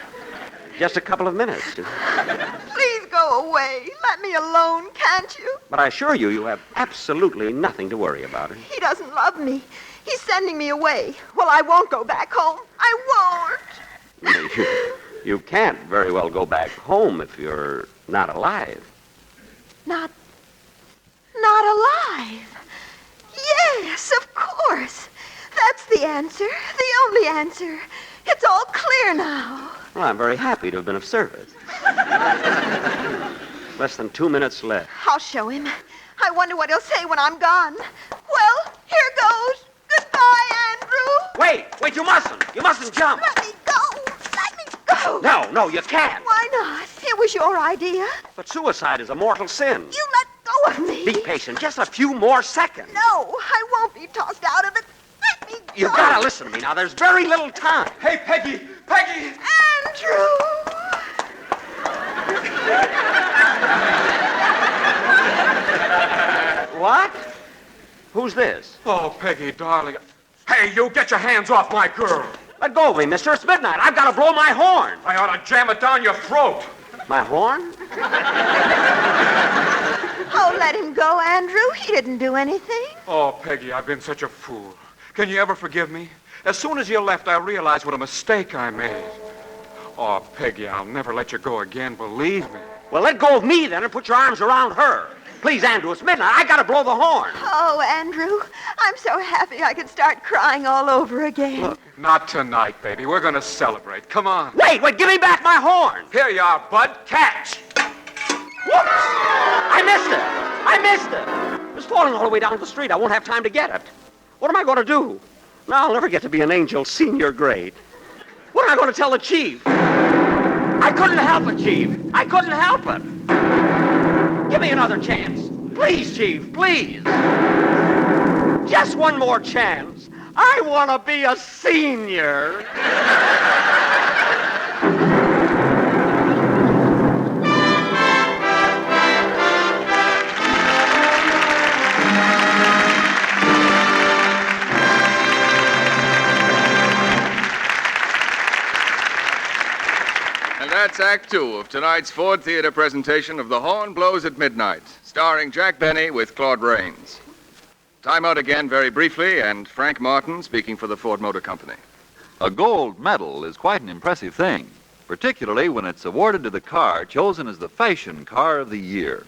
just a couple of minutes. Please go away. Let me alone, can't you? But I assure you, you have absolutely nothing to worry about. He doesn't love me. He's sending me away. Well, I won't go back home. I won't. You can't very well go back home if you're not alive. Not alive. Yes, of course. That's the answer. The only answer. It's all clear now. Well, I'm very happy to have been of service. Less than 2 minutes left. I'll show him. I wonder what he'll say when I'm gone. Well, here goes. Goodbye, Andrew. Wait, you mustn't. You mustn't jump. Let me go. Let me go. No, you can't. Why not? It was your idea. But suicide is a mortal sin. You let go of me. Be patient. Just a few more seconds. No, I won't be tossed out of it. Let me go. You've got to listen to me now. There's very little time. Hey, Peggy! Peggy! Andrew! What? Who's this? Oh, Peggy, darling. Hey, you get your hands off my girl. Let go of me, mister. It's midnight. I've got to blow my horn. I ought to jam it down your throat. My horn? Oh, let him go, Andrew. He didn't do anything. Oh, Peggy, I've been such a fool. Can you ever forgive me? As soon as you left, I realized what a mistake I made. Oh, Peggy, I'll never let you go again, believe me. Well, let go of me, then, and put your arms around her. Please, Andrew, it's midnight. I got to blow the horn. Oh, Andrew, I'm so happy I could start crying all over again. Look, not tonight, baby. We're going to celebrate. Come on. Wait, give me back my horn. Here you are, Bud. Catch. Whoops! I missed it. It's falling all the way down the street. I won't have time to get it. What am I going to do? Now, I'll never get to be an angel senior grade. What am I going to tell the chief? I couldn't help it, Chief. I couldn't help it. Give me another chance. Please, Chief, please. Just one more chance. I want to be a senior. And that's Act 2 of tonight's Ford Theater presentation of The Horn Blows at Midnight, starring Jack Benny with Claude Rains. Time out again very briefly, and Frank Martin speaking for the Ford Motor Company. A gold medal is quite an impressive thing, particularly when it's awarded to the car chosen as the fashion car of the year.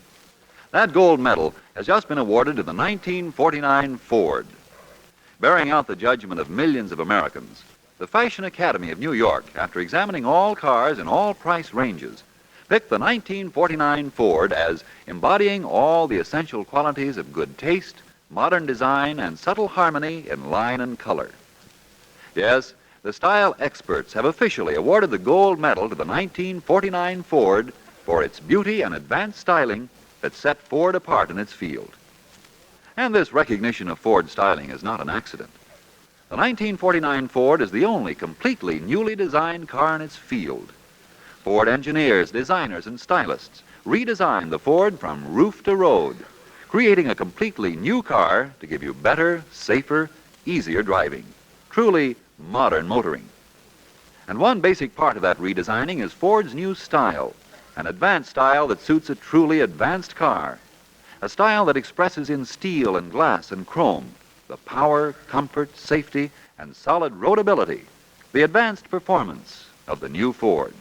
That gold medal has just been awarded to the 1949 Ford. Bearing out the judgment of millions of Americans, the Fashion Academy of New York, after examining all cars in all price ranges, picked the 1949 Ford as embodying all the essential qualities of good taste, modern design, and subtle harmony in line and color. Yes, the style experts have officially awarded the gold medal to the 1949 Ford for its beauty and advanced styling that set Ford apart in its field. And this recognition of Ford styling is not an accident. The 1949 Ford is the only completely newly designed car in its field. Ford engineers, designers, and stylists redesigned the Ford from roof to road, creating a completely new car to give you better, safer, easier driving. Truly modern motoring. And one basic part of that redesigning is Ford's new style, an advanced style that suits a truly advanced car, a style that expresses in steel and glass and chrome the power, comfort, safety, and solid roadability, the advanced performance of the new Ford.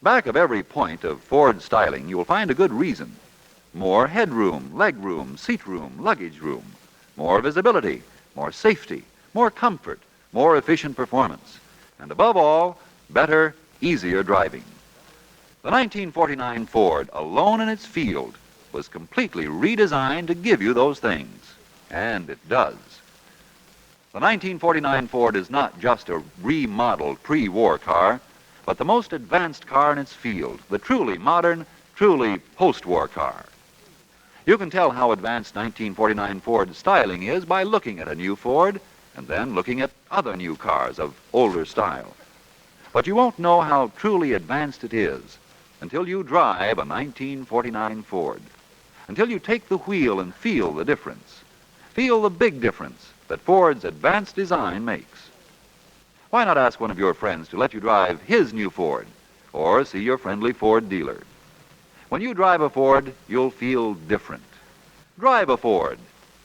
Back of every point of Ford styling, you'll find a good reason. More headroom, legroom, seat room, luggage room, more visibility, more safety, more comfort, more efficient performance, and above all, better, easier driving. The 1949 Ford, alone in its field, was completely redesigned to give you those things. And it does. The 1949 Ford is not just a remodeled pre-war car, but the most advanced car in its field, the truly modern, truly post-war car. You can tell how advanced 1949 Ford styling is by looking at a new Ford and then looking at other new cars of older style. But you won't know how truly advanced it is until you drive a 1949 Ford, until you take the wheel and feel the difference. Feel the big difference that Ford's advanced design makes. Why not ask one of your friends to let you drive his new Ford, or see your friendly Ford dealer? When you drive a Ford, you'll feel different. Drive a Ford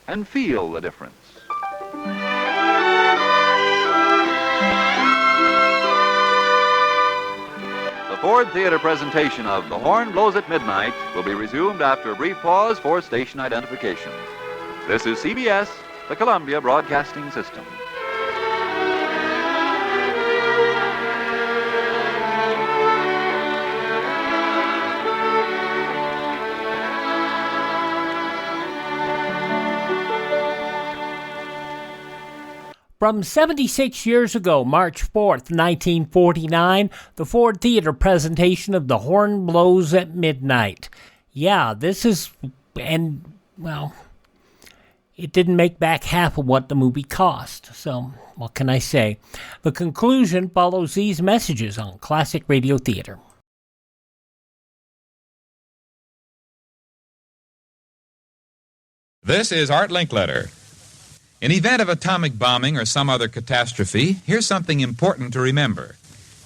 and feel the difference. The Ford Theater presentation of The Horn Blows at Midnight will be resumed after a brief pause for station identification. This is CBS, the Columbia Broadcasting System. From 76 years ago, March 4th, 1949, the Ford Theater presentation of The Horn Blows at Midnight. Yeah, this is, and, well, it didn't make back half of what the movie cost. So, what can I say? The conclusion follows these messages on Classic Radio Theater. This is Art Linkletter. In event of atomic bombing or some other catastrophe, here's something important to remember.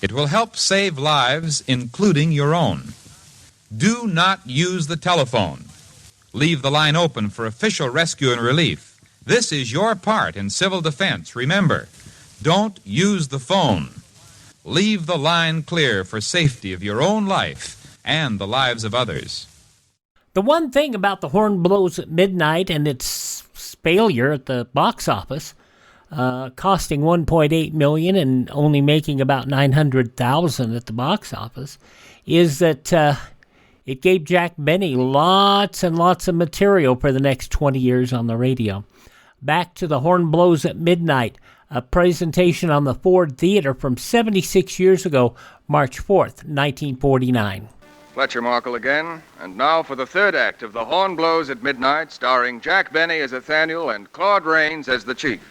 It will help save lives, including your own. Do not use the telephone. Leave the line open for official rescue and relief. This is your part in civil defense. Remember, don't use the phone. Leave the line clear for safety of your own life and the lives of others. The one thing about The Horn Blows at Midnight and its failure at the box office, costing $1.8 million and only making about $900,000 at the box office, is that it gave Jack Benny lots and lots of material for the next 20 years on the radio. Back to The Horn Blows at Midnight, a presentation on the Ford Theater from 76 years ago, March 4th, 1949. Fletcher Markle again. And now for the third act of The Horn Blows at Midnight, starring Jack Benny as Nathaniel and Claude Rains as the Chief.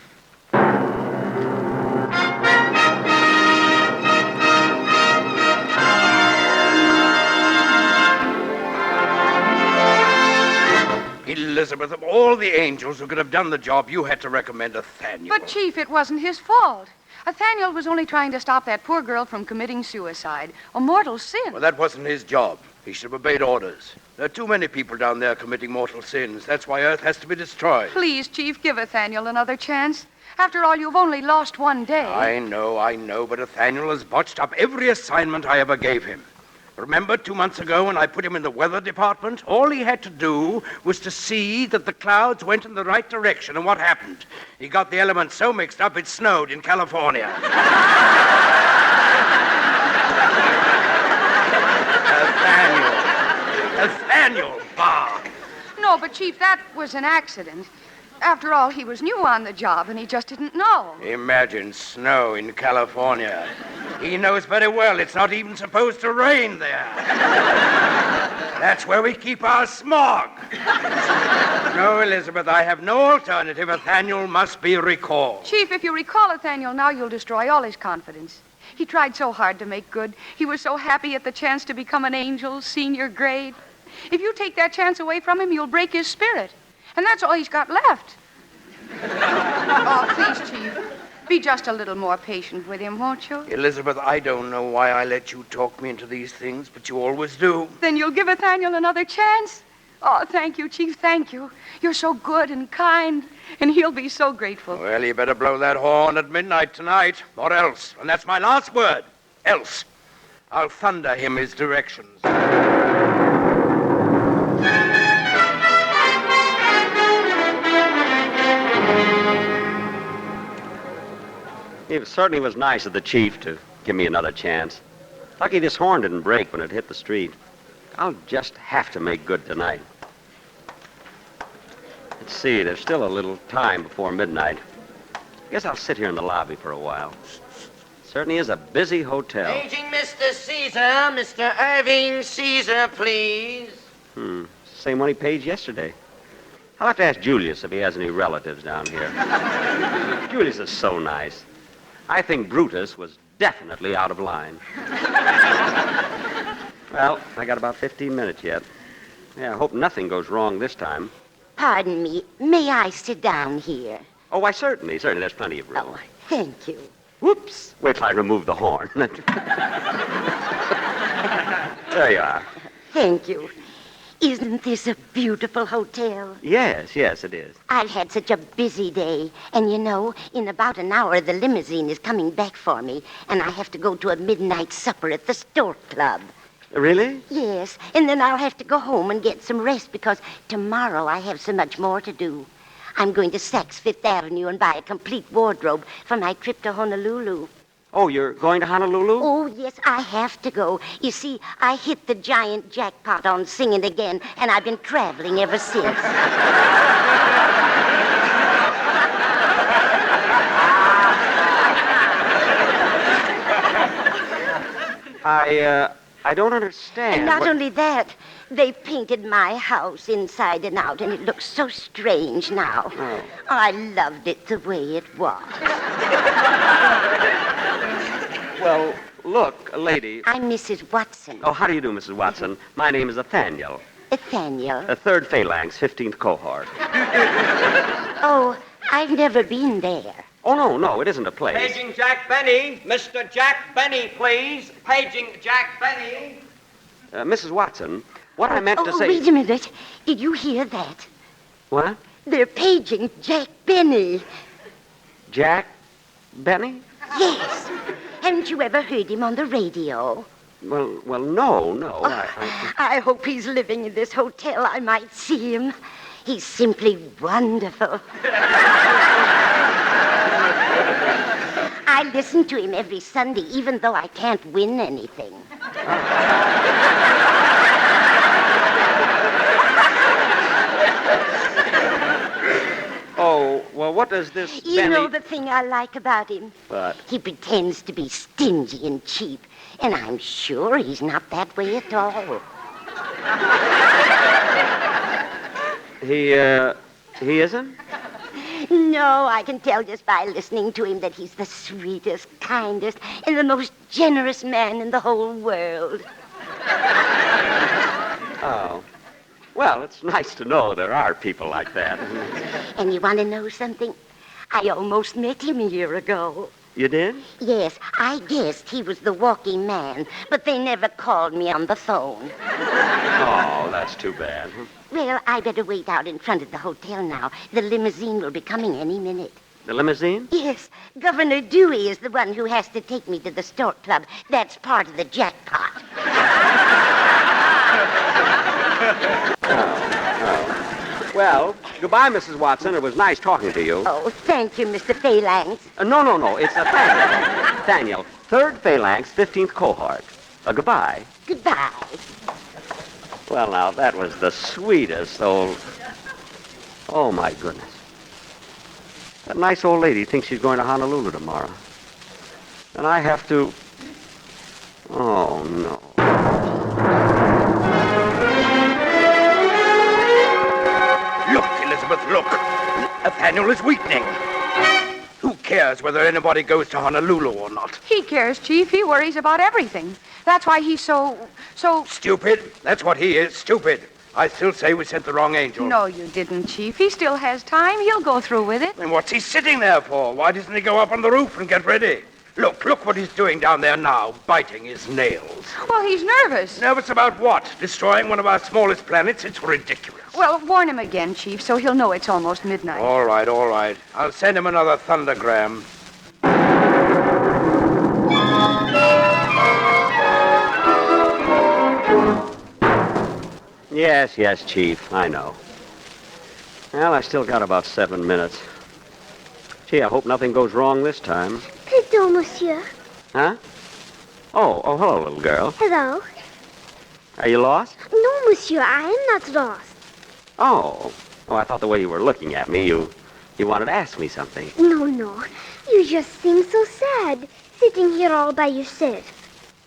Elizabeth, of all the angels who could have done the job, you had to recommend Nathaniel. But, Chief, it wasn't his fault. Nathaniel was only trying to stop that poor girl from committing suicide, a mortal sin. Well, that wasn't his job. He should have obeyed orders. There are too many people down there committing mortal sins. That's why Earth has to be destroyed. Please, Chief, give Nathaniel another chance. After all, you've only lost one day. I know, but Nathaniel has botched up every assignment I ever gave him. Remember 2 months ago when I put him in the weather department? All he had to do was to see that the clouds went in the right direction, and what happened? He got the elements so mixed up it snowed in California. Nathaniel, bah! No, but, Chief, that was an accident. After all, he was new on the job, and he just didn't know. Imagine snow in California. He knows very well it's not even supposed to rain there. That's where we keep our smog. No, Elizabeth, I have no alternative. Nathaniel must be recalled. Chief, if you recall Nathaniel now, you'll destroy all his confidence. He tried so hard to make good. He was so happy at the chance to become an angel, senior grade. If you take that chance away from him, you'll break his spirit. And that's all he's got left. Oh, please, Chief. Be just a little more patient with him, won't you? Elizabeth, I don't know why I let you talk me into these things, but you always do. Then you'll give Nathaniel another chance? Oh, thank you, Chief, thank you. You're so good and kind, and he'll be so grateful. Well, you better blow that horn at midnight tonight, or else, and that's my last word, else, I'll thunder him his directions. It certainly was nice of the chief to give me another chance. Lucky this horn didn't break when it hit the street. I'll just have to make good tonight. Let's see, there's still a little time before midnight. Guess I'll sit here in the lobby for a while. Certainly is a busy hotel. Paging Mr. Caesar, Mr. Irving Caesar, please. Same one he paged yesterday. I'll have to ask Julius if he has any relatives down here. Julius is so nice. I think Brutus was definitely out of line. Well, I got about 15 minutes yet. Yeah, I hope nothing goes wrong this time. Pardon me. May I sit down here? Oh, why, certainly. Certainly, there's plenty of room. Oh, thank you. Whoops. Wait till I remove the horn. There you are. Thank you. Isn't this a beautiful hotel? Yes, it is. I've had such a busy day. And you know, in about an hour, the limousine is coming back for me. And I have to go to a midnight supper at the Stork Club. Really? Yes. And then I'll have to go home and get some rest because tomorrow I have so much more to do. I'm going to Saks Fifth Avenue and buy a complete wardrobe for my trip to Honolulu. Oh, you're going to Honolulu? Oh, yes, I have to go. You see, I hit the giant jackpot on Singing Again, and I've been traveling ever since. I don't understand. And not only that, they painted my house inside and out, and it looks so strange now. Oh. I loved it the way it was. Well, look, lady. I'm Mrs. Watson. Oh, how do you do, Mrs. Watson? My name is Nathaniel. Nathaniel? The 3rd Phalanx, 15th Cohort. Oh, I've never been there. Oh, no, it isn't a place. Paging Jack Benny. Mr. Jack Benny, please. Paging Jack Benny. Mrs. Watson, what I meant to say... Wait a minute. Did you hear that? What? They're paging Jack Benny. Jack Benny? Yes. Haven't you ever heard him on the radio? Well, no. I hope he's living in this hotel. I might see him. He's simply wonderful. I listen to him every Sunday, even though I can't win anything. Oh, well, what does this You know the thing I like about him? What? He pretends to be stingy and cheap, and I'm sure he's not that way at all. He isn't? No, I can tell just by listening to him that he's the sweetest, kindest, and the most generous man in the whole world. Oh. Well, it's nice to know there are people like that. And you want to know something? I almost met him a year ago. You did? Yes, I guessed he was the walking man, but they never called me on the phone. Oh, that's too bad. Well, I better wait out in front of the hotel now. The limousine will be coming any minute. The limousine? Yes, Governor Dewey is the one who has to take me to the Stork Club. That's part of the jackpot. Well, goodbye, Mrs. Watson. It was nice talking to you. Oh, thank you, Mr. Phalanx. No. It's Nathaniel. Nathaniel, 3rd Phalanx, 15th Cohort. Goodbye. Goodbye. Well, now, that was the sweetest old... Oh, my goodness. That nice old lady thinks she's going to Honolulu tomorrow. And I have to... Oh, no. Nathaniel is weakening. Who cares whether anybody goes to Honolulu or not? He cares, Chief. He worries about everything. That's why he's so... Stupid. That's what he is, stupid. I still say we sent the wrong angel. No, you didn't, Chief. He still has time. He'll go through with it. Then what's he sitting there for? Why doesn't he go up on the roof and get ready? Look what he's doing down there now, biting his nails. Well, he's nervous. Nervous about what? Destroying one of our smallest planets? It's ridiculous. Well, warn him again, Chief, so he'll know it's almost midnight. All right. I'll send him another thundergram. Yes, Chief, I know. Well, I still got about 7 minutes. Gee, I hope nothing goes wrong this time. Pardon, monsieur. Huh? Oh, hello, little girl. Hello. Are you lost? No, monsieur, I am not lost. Oh, I thought the way you were looking at me, you wanted to ask me something. No. You just seem so sad, sitting here all by yourself.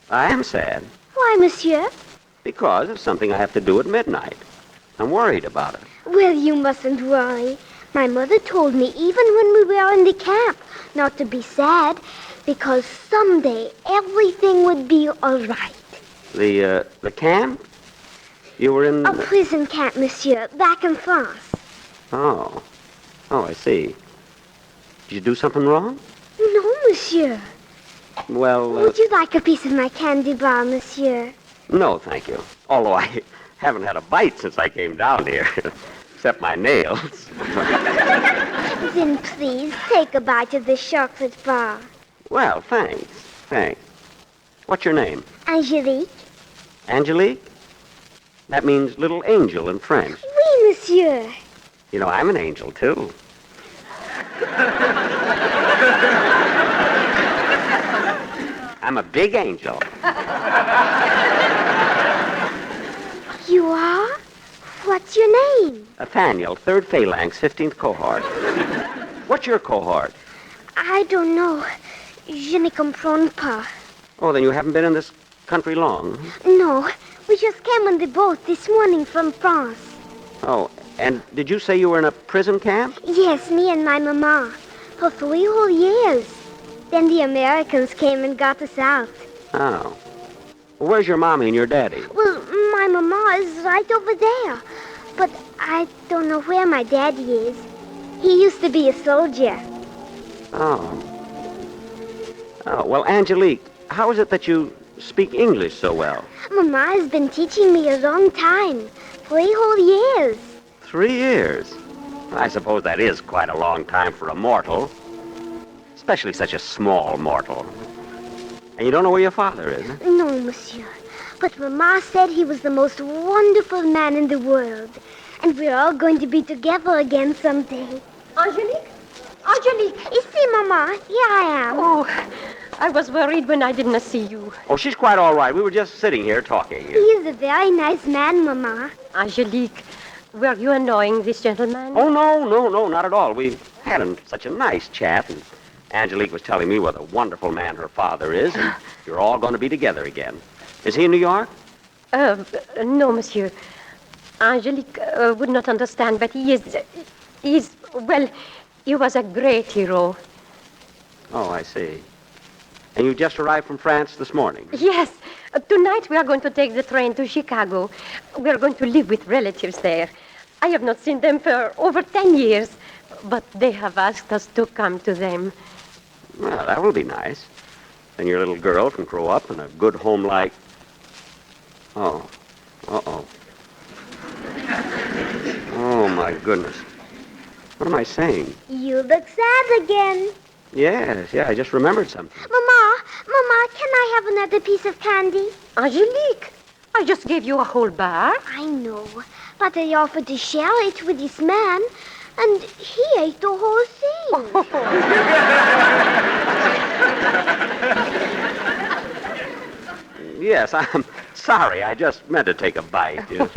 I am sad. Why, monsieur? Because of something I have to do at midnight. I'm worried about it. Well, you mustn't worry. My mother told me even when we were in the camp not to be sad, because someday everything would be all right. The camp? You were in... A prison camp, monsieur, back in France. Oh, I see. Did you do something wrong? No, monsieur. Well, Would you like a piece of my candy bar, monsieur? No, thank you. Although I haven't had a bite since I came down here, except my nails. Then please take a bite of this chocolate bar. Well, thanks. What's your name? Angelique. Angelique? That means little angel in French. Oui, monsieur. You know, I'm an angel, too. I'm a big angel. You are? What's your name? Nathaniel, 3rd Phalanx, 15th Cohort. What's your cohort? I don't know. Je ne comprends pas. Oh, then you haven't been in this country long? No, we just came on the boat this morning from France. Oh, and did you say you were in a prison camp? Yes, me and my mama. For 3 whole years. Then the Americans came and got us out. Oh. Well, where's your mommy and your daddy? Well, my mama is right over there. But I don't know where my daddy is. He used to be a soldier. Oh, well, Angelique, how is it that you speak English so well? Mama has been teaching me a long time. 3 whole years. 3 years? I suppose that is quite a long time for a mortal. Especially such a small mortal. And you don't know where your father is, huh? No, monsieur. But Mama said he was the most wonderful man in the world. And we're all going to be together again someday. Angelique? Angelique! Ici, Mama. Here I am. Oh, I was worried when I didn't see you. Oh, she's quite all right. We were just sitting here talking. He is a very nice man, Mama. Angelique, were you annoying this gentleman? Oh, no, not at all. We had such a nice chat, and Angelique was telling me what a wonderful man her father is, and you're all going to be together again. Is he in New York? No, monsieur. Angelique would not understand, but he was a great hero. Oh, I see. And you just arrived from France this morning? Yes. Tonight we are going to take the train to Chicago. We are going to live with relatives there. I have not seen them for over 10 years, but they have asked us to come to them. Well, that will be nice. Then your little girl can grow up in a good home like... Oh. Uh-oh. Oh, my goodness. What am I saying? You look sad again. Yes, I just remembered something. Mama, can I have another piece of candy? Angelique, I just gave you a whole bar. I know, but I offered to share it with this man, and he ate the whole thing. Yes, I'm sorry. I just meant to take a bite. Well,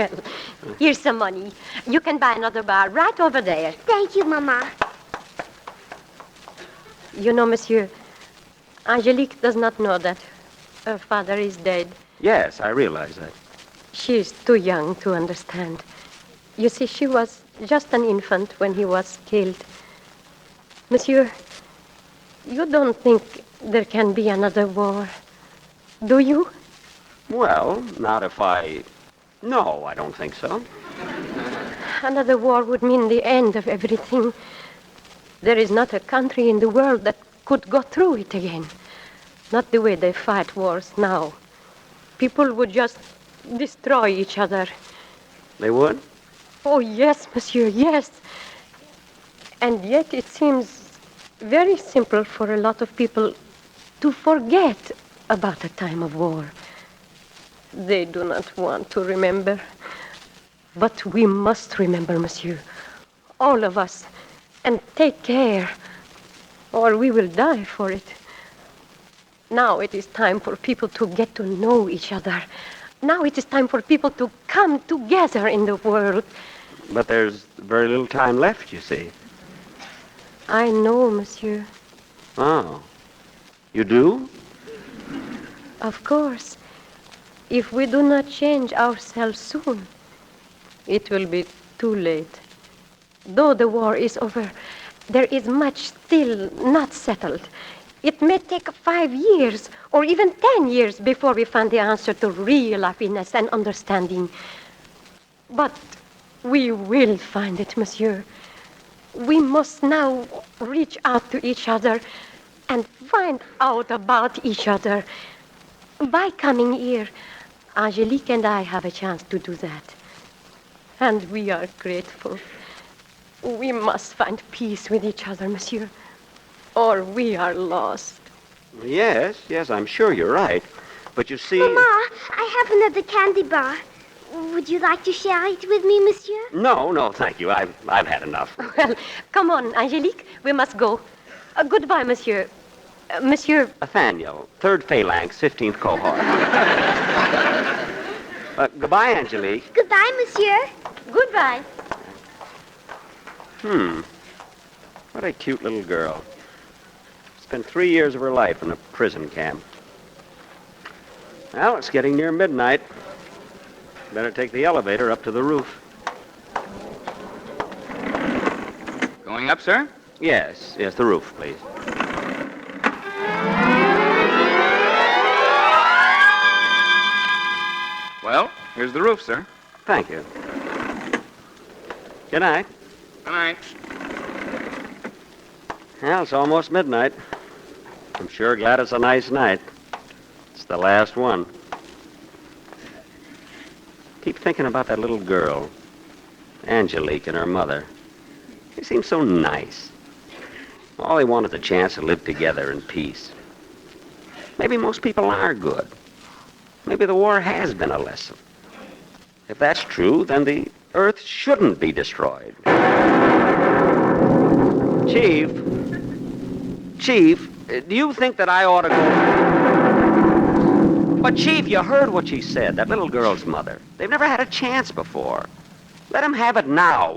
here's some money. You can buy another bar right over there. Thank you, Mama. You know, monsieur, Angelique does not know that her father is dead. Yes, I realize that. She is too young to understand. You see, she was just an infant when he was killed. Monsieur, you don't think there can be another war, do you? Well, not if I... No, I don't think so. Another war would mean the end of everything. There is not a country in the world that could go through it again. Not the way they fight wars now. People would just destroy each other. They would? Oh, yes, monsieur, yes. And yet it seems very simple for a lot of people to forget about a time of war. They do not want to remember. But we must remember, monsieur, all of us, and take care, or we will die for it. Now it is time for people to get to know each other. Now it is time for people to come together in the world. But there's very little time left, you see. I know, monsieur. Oh. You do? Of course. If we do not change ourselves soon, it will be too late. Though the war is over, there is much still not settled. It may take 5 years or even 10 years before we find the answer to real happiness and understanding. But we will find it, monsieur. We must now reach out to each other and find out about each other. By coming here, Angelique and I have a chance to do that. And we are grateful. We must find peace with each other, monsieur, or we are lost. Yes, I'm sure you're right. But you see... Mama, I have another candy bar. Would you like to share it with me, monsieur? No, thank you. I've had enough. Well, come on, Angelique. We must go. Goodbye, monsieur. Monsieur... Nathaniel, 3rd Phalanx, 15th Cohort. Goodbye, Angelique. Goodbye, monsieur. Goodbye. What a cute little girl. Spent 3 years of her life in a prison camp. Well, it's getting near midnight. Better take the elevator up to the roof. Going up, sir? Yes, the roof, please. Well, here's the roof, sir. Thank you. Good night. Good night. Well, it's almost midnight. I'm sure glad it's a nice night. It's the last one. Keep thinking about that little girl, Angelique, and her mother. They seem so nice. All they want is a chance to live together in peace. Maybe most people are good. Maybe the war has been a lesson. If that's true, then the Earth shouldn't be destroyed. Chief, do you think that I ought to go... But, Chief, you heard what she said, that little girl's mother. They've never had a chance before. Let them have it now.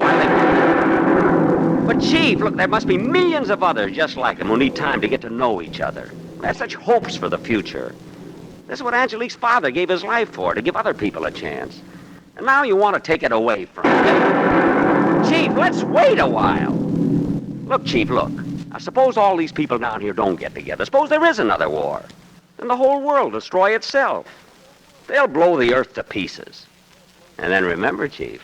But, Chief, look, there must be millions of others just like them who need time to get to know each other. They have such hopes for the future. This is what Angelique's father gave his life for, to give other people a chance. And now you want to take it away from them. Chief, let's wait a while. Look, Chief, look. Now, suppose all these people down here don't get together. Suppose there is another war. Then the whole world will destroy itself. They'll blow the Earth to pieces. And then remember, Chief,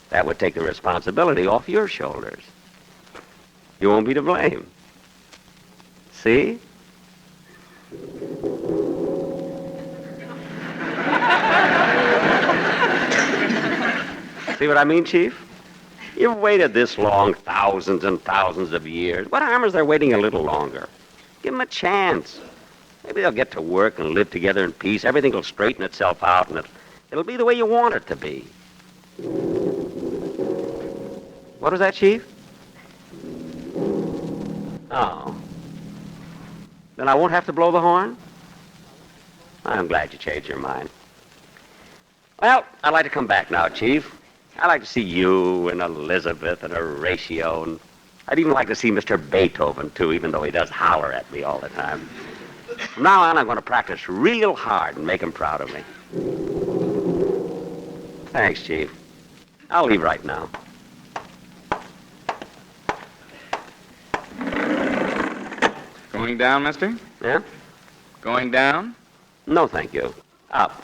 that would take the responsibility off your shoulders. You won't be to blame. See? See what I mean, Chief? You've waited this long, thousands and thousands of years. What harm is there waiting a little longer? Give them a chance. Maybe they'll get to work and live together in peace. Everything will straighten itself out, and it'll be the way you want it to be. What was that, Chief? Oh. Then I won't have to blow the horn? I'm glad you changed your mind. Well, I'd like to come back now, Chief. I'd like to see you and Elizabeth and Horatio, and I'd even like to see Mr. Beethoven, too, even though he does holler at me all the time. From now on, I'm going to practice real hard and make him proud of me. Thanks, Chief. I'll leave right now. Going down, mister? Yeah? Going down? No, thank you. Up.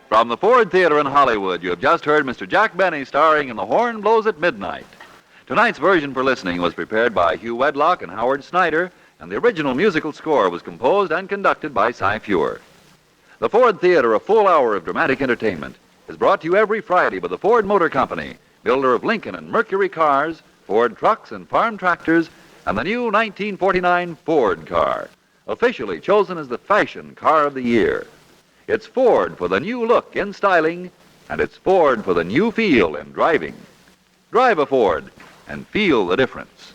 From the Ford Theater in Hollywood, you have just heard Mr. Jack Benny starring in The Horn Blows at Midnight. Tonight's version for listening was prepared by Hugh Wedlock and Howard Snyder, and the original musical score was composed and conducted by Cy Feuer. The Ford Theater, a full hour of dramatic entertainment, is brought to you every Friday by the Ford Motor Company, builder of Lincoln and Mercury cars, Ford trucks and farm tractors, and the new 1949 Ford car, officially chosen as the fashion car of the year. It's Ford for the new look in styling, and it's Ford for the new feel in driving. Drive a Ford and feel the difference.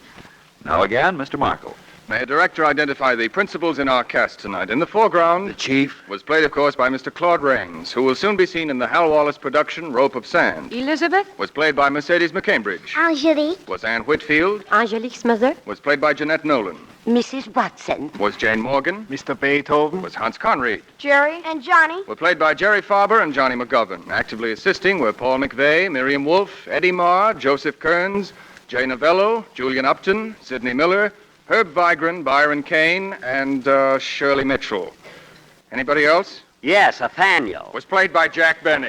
Now again, Mr. Markle. May a director identify the principals in our cast tonight? In the foreground, the chief was played, of course, by Mr. Claude Rains, who will soon be seen in the Hal Wallace production, Rope of Sand. Elizabeth? Was played by Mercedes McCambridge. Angelique. Was Anne Whitfield. Angelique's mother. Was played by Jeanette Nolan. Mrs. Watson. Was Jane Morgan. Mr. Beethoven. Was Hans Conried. Jerry. And Johnny. Were played by Jerry Farber and Johnny McGovern. Actively assisting were Paul McVeigh, Miriam Wolfe, Eddie Marr, Joseph Kearns, Jay Novello, Julian Upton, Sidney Miller, Herb Vigran, Byron Kane, and Shirley Mitchell. Anybody else? Yes, Nathaniel. Was played by Jack Benny.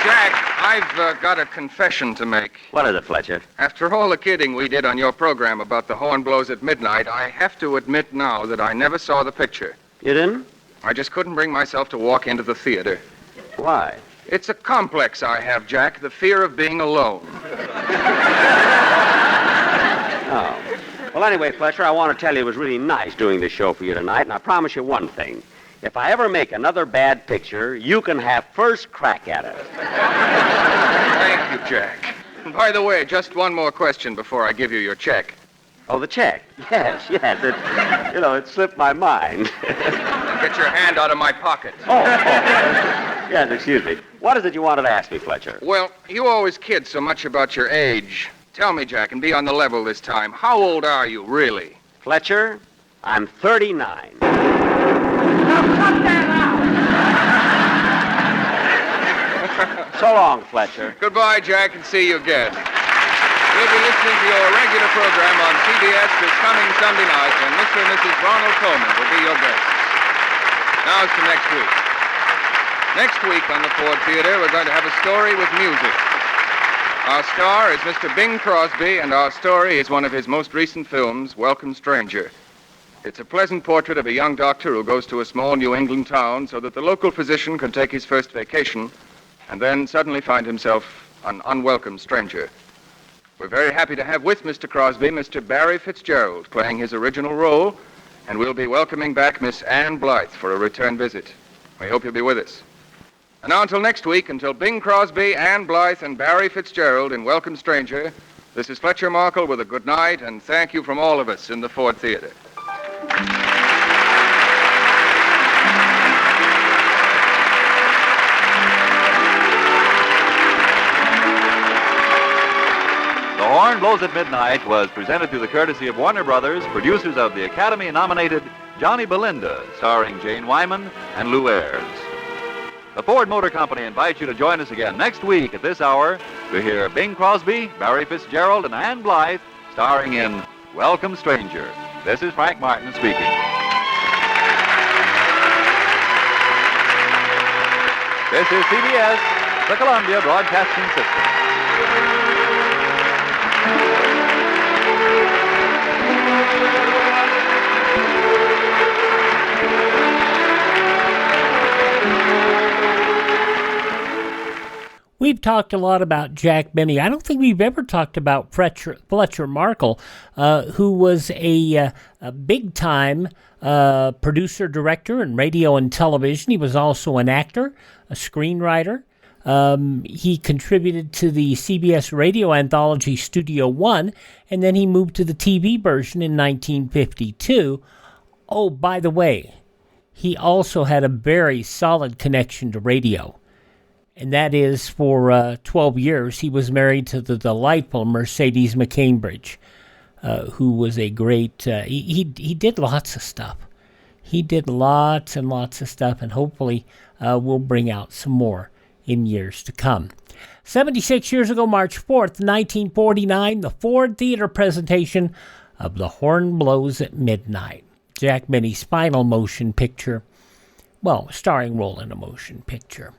Jack, I've got a confession to make. What is it, Fletcher? After all the kidding we did on your program about The Horn Blows at Midnight, I have to admit now that I never saw the picture. You didn't? I just couldn't bring myself to walk into the theater. Why? It's a complex I have, Jack, the fear of being alone. Oh. Well, anyway, Fletcher, I want to tell you it was really nice doing this show for you tonight, and I promise you one thing. If I ever make another bad picture, you can have first crack at it. Thank you, Jack. And by the way, just one more question before I give you your check. Oh, the check? Yes. It slipped my mind. Get your hand out of my pocket. Oh. Yes, excuse me. What is it you wanted to ask me, Fletcher? Well, you always kid so much about your age. Tell me, Jack, and be on the level this time. How old are you, really? Fletcher, I'm 39. So long, Fletcher. Goodbye, Jack, and see you again. We'll be listening to your regular program on CBS this coming Sunday night when Mr. and Mrs. Ronald Coleman will be your guests. Now to next week. Next week on the Ford Theater, we're going to have a story with music. Our star is Mr. Bing Crosby, and our story is one of his most recent films, Welcome Stranger. It's a pleasant portrait of a young doctor who goes to a small New England town so that the local physician can take his first vacation and then suddenly find himself an unwelcome stranger. We're very happy to have with Mr. Crosby Mr. Barry Fitzgerald playing his original role, and we'll be welcoming back Miss Anne Blythe for a return visit. We hope you'll be with us. And now until next week, until Bing Crosby, Anne Blythe, and Barry Fitzgerald in Welcome Stranger, this is Fletcher Markle with a good night and thank you from all of us in the Ford Theater. The Horn Blows at Midnight was presented through the courtesy of Warner Brothers, producers of the Academy-nominated Johnny Belinda, starring Jane Wyman and Lou Ayres. The Ford Motor Company invites you to join us again next week at this hour to hear Bing Crosby, Barry Fitzgerald, and Anne Blythe starring in Welcome Stranger. This is Frank Martin speaking. This is CBS, the Columbia Broadcasting System. We've talked a lot about Jack Benny. I don't think we've ever talked about Fletcher Markle, who was a big-time producer, director in radio and television. He was also an actor, a screenwriter. He contributed to the CBS radio anthology Studio One, and then he moved to the TV version in 1952. Oh, by the way, he also had a very solid connection to radio. And that is, for 12 years, he was married to the delightful Mercedes McCambridge, who was a great... he did lots of stuff. He did lots and lots of stuff, and hopefully we'll bring out some more in years to come. 76 years ago, March 4th, 1949, the Ford Theater presentation of The Horn Blows at Midnight. Jack Benny's final motion picture, well, starring role in a motion picture.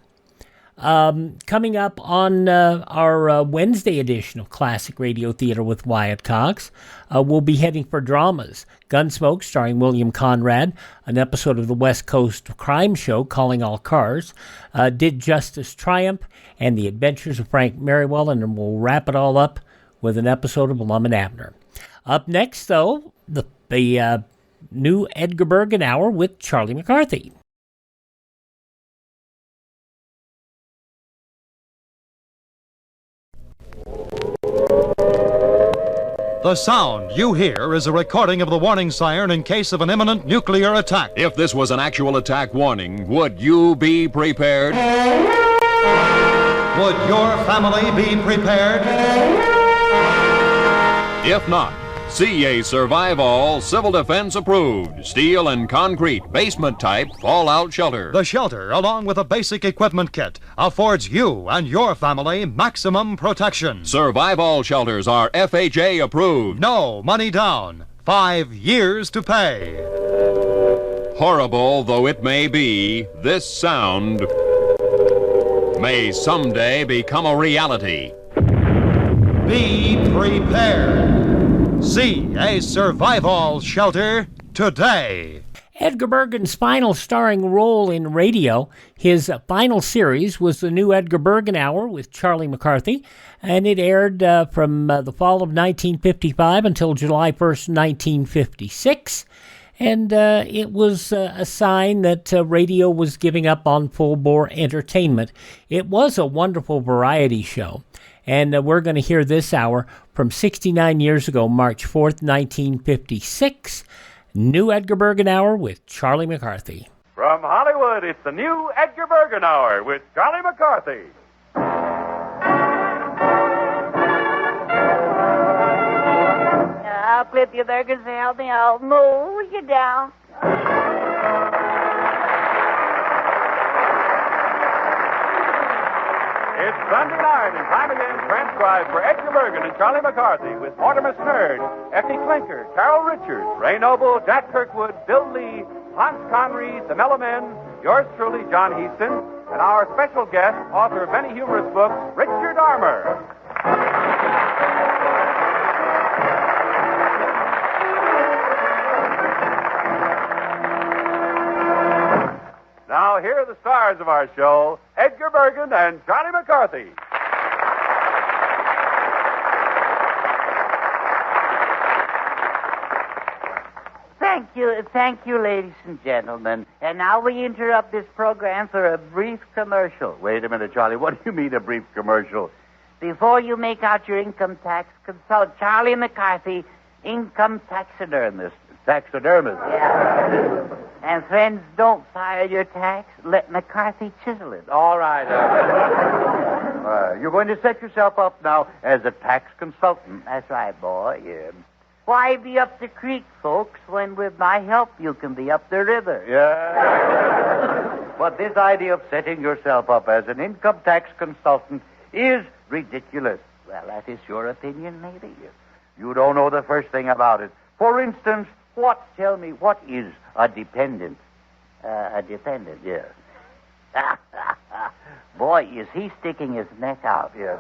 Coming up on our Wednesday edition of Classic Radio Theater with Wyatt Cox, we'll be heading for dramas. Gunsmoke, starring William Conrad, an episode of the West Coast crime show, Calling All Cars, Did Justice Triumph, and The Adventures of Frank Merriwell, and then we'll wrap it all up with an episode of Lum and Abner. Up next, though, the new Edgar Bergen Hour with Charlie McCarthy. The sound you hear is a recording of the warning siren in case of an imminent nuclear attack. If this was an actual attack warning, would you be prepared? Would your family be prepared? If not, CA Survive All Civil Defense approved steel and concrete basement type fallout shelter. The shelter, along with a basic equipment kit, affords you and your family maximum protection. Survive All shelters are FHA approved. No money down. 5 years to pay. Horrible though it may be, this sound may someday become a reality. Be prepared. See a survival shelter today. Edgar Bergen's final starring role in radio, his final series, was the new Edgar Bergen Hour with Charlie McCarthy, and it aired from the fall of 1955 until July 1st, 1956. And it was a sign that radio was giving up on full-bore entertainment. It was a wonderful variety show. And we're going to hear this hour from 69 years ago, March 4th, 1956. New Edgar Bergen Hour with Charlie McCarthy. From Hollywood, it's the new Edgar Bergen Hour with Charlie McCarthy. I'll clip your burgers and help me. I'll mow you down. It's Sunday night, and time again transcribed for Edgar Bergen and Charlie McCarthy with Mortimer Snerd, Effie Clinker, Carol Richards, Ray Noble, Jack Kirkwood, Bill Lee, Hans Conried, the Mellow Men, yours truly, John Heaston, and our special guest, author of many humorous books, Richard Armour. Now, here are the stars of our show, Edgar Bergen and Charlie McCarthy. Thank you, ladies and gentlemen. And now we interrupt this program for a brief commercial. Wait a minute, Charlie. What do you mean, a brief commercial? Before you make out your income tax, consult Charlie McCarthy, income taxidermist. Taxidermist? Yeah. And friends, don't file your tax. Let McCarthy chisel it. All right. You're going to set yourself up now as a tax consultant. That's right, boy. Yeah. Why be up the creek, folks, when with my help you can be up the river? Yeah. But this idea of setting yourself up as an income tax consultant is ridiculous. Well, that is your opinion, maybe. You don't know the first thing about it. For instance, what is a dependent? A dependent? Yes. Boy, is he sticking his neck out. Yes.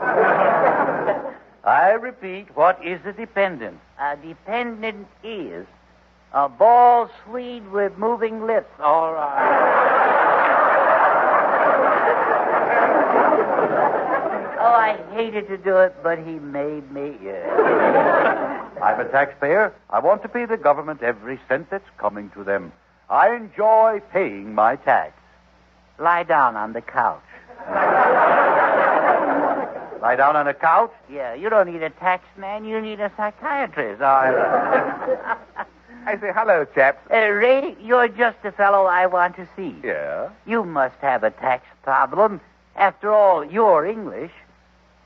I repeat, what is a dependent? A dependent is a ball Swede with moving lips. All right. Oh, I hated to do it, but he made me. I'm a taxpayer. I want to pay the government every cent that's coming to them. I enjoy paying my tax. Lie down on the couch. Lie down on a couch? Yeah, you don't need a tax man. You need a psychiatrist. I say, hello, chaps. Ray, you're just the fellow I want to see. Yeah? You must have a tax problem. After all, you're English.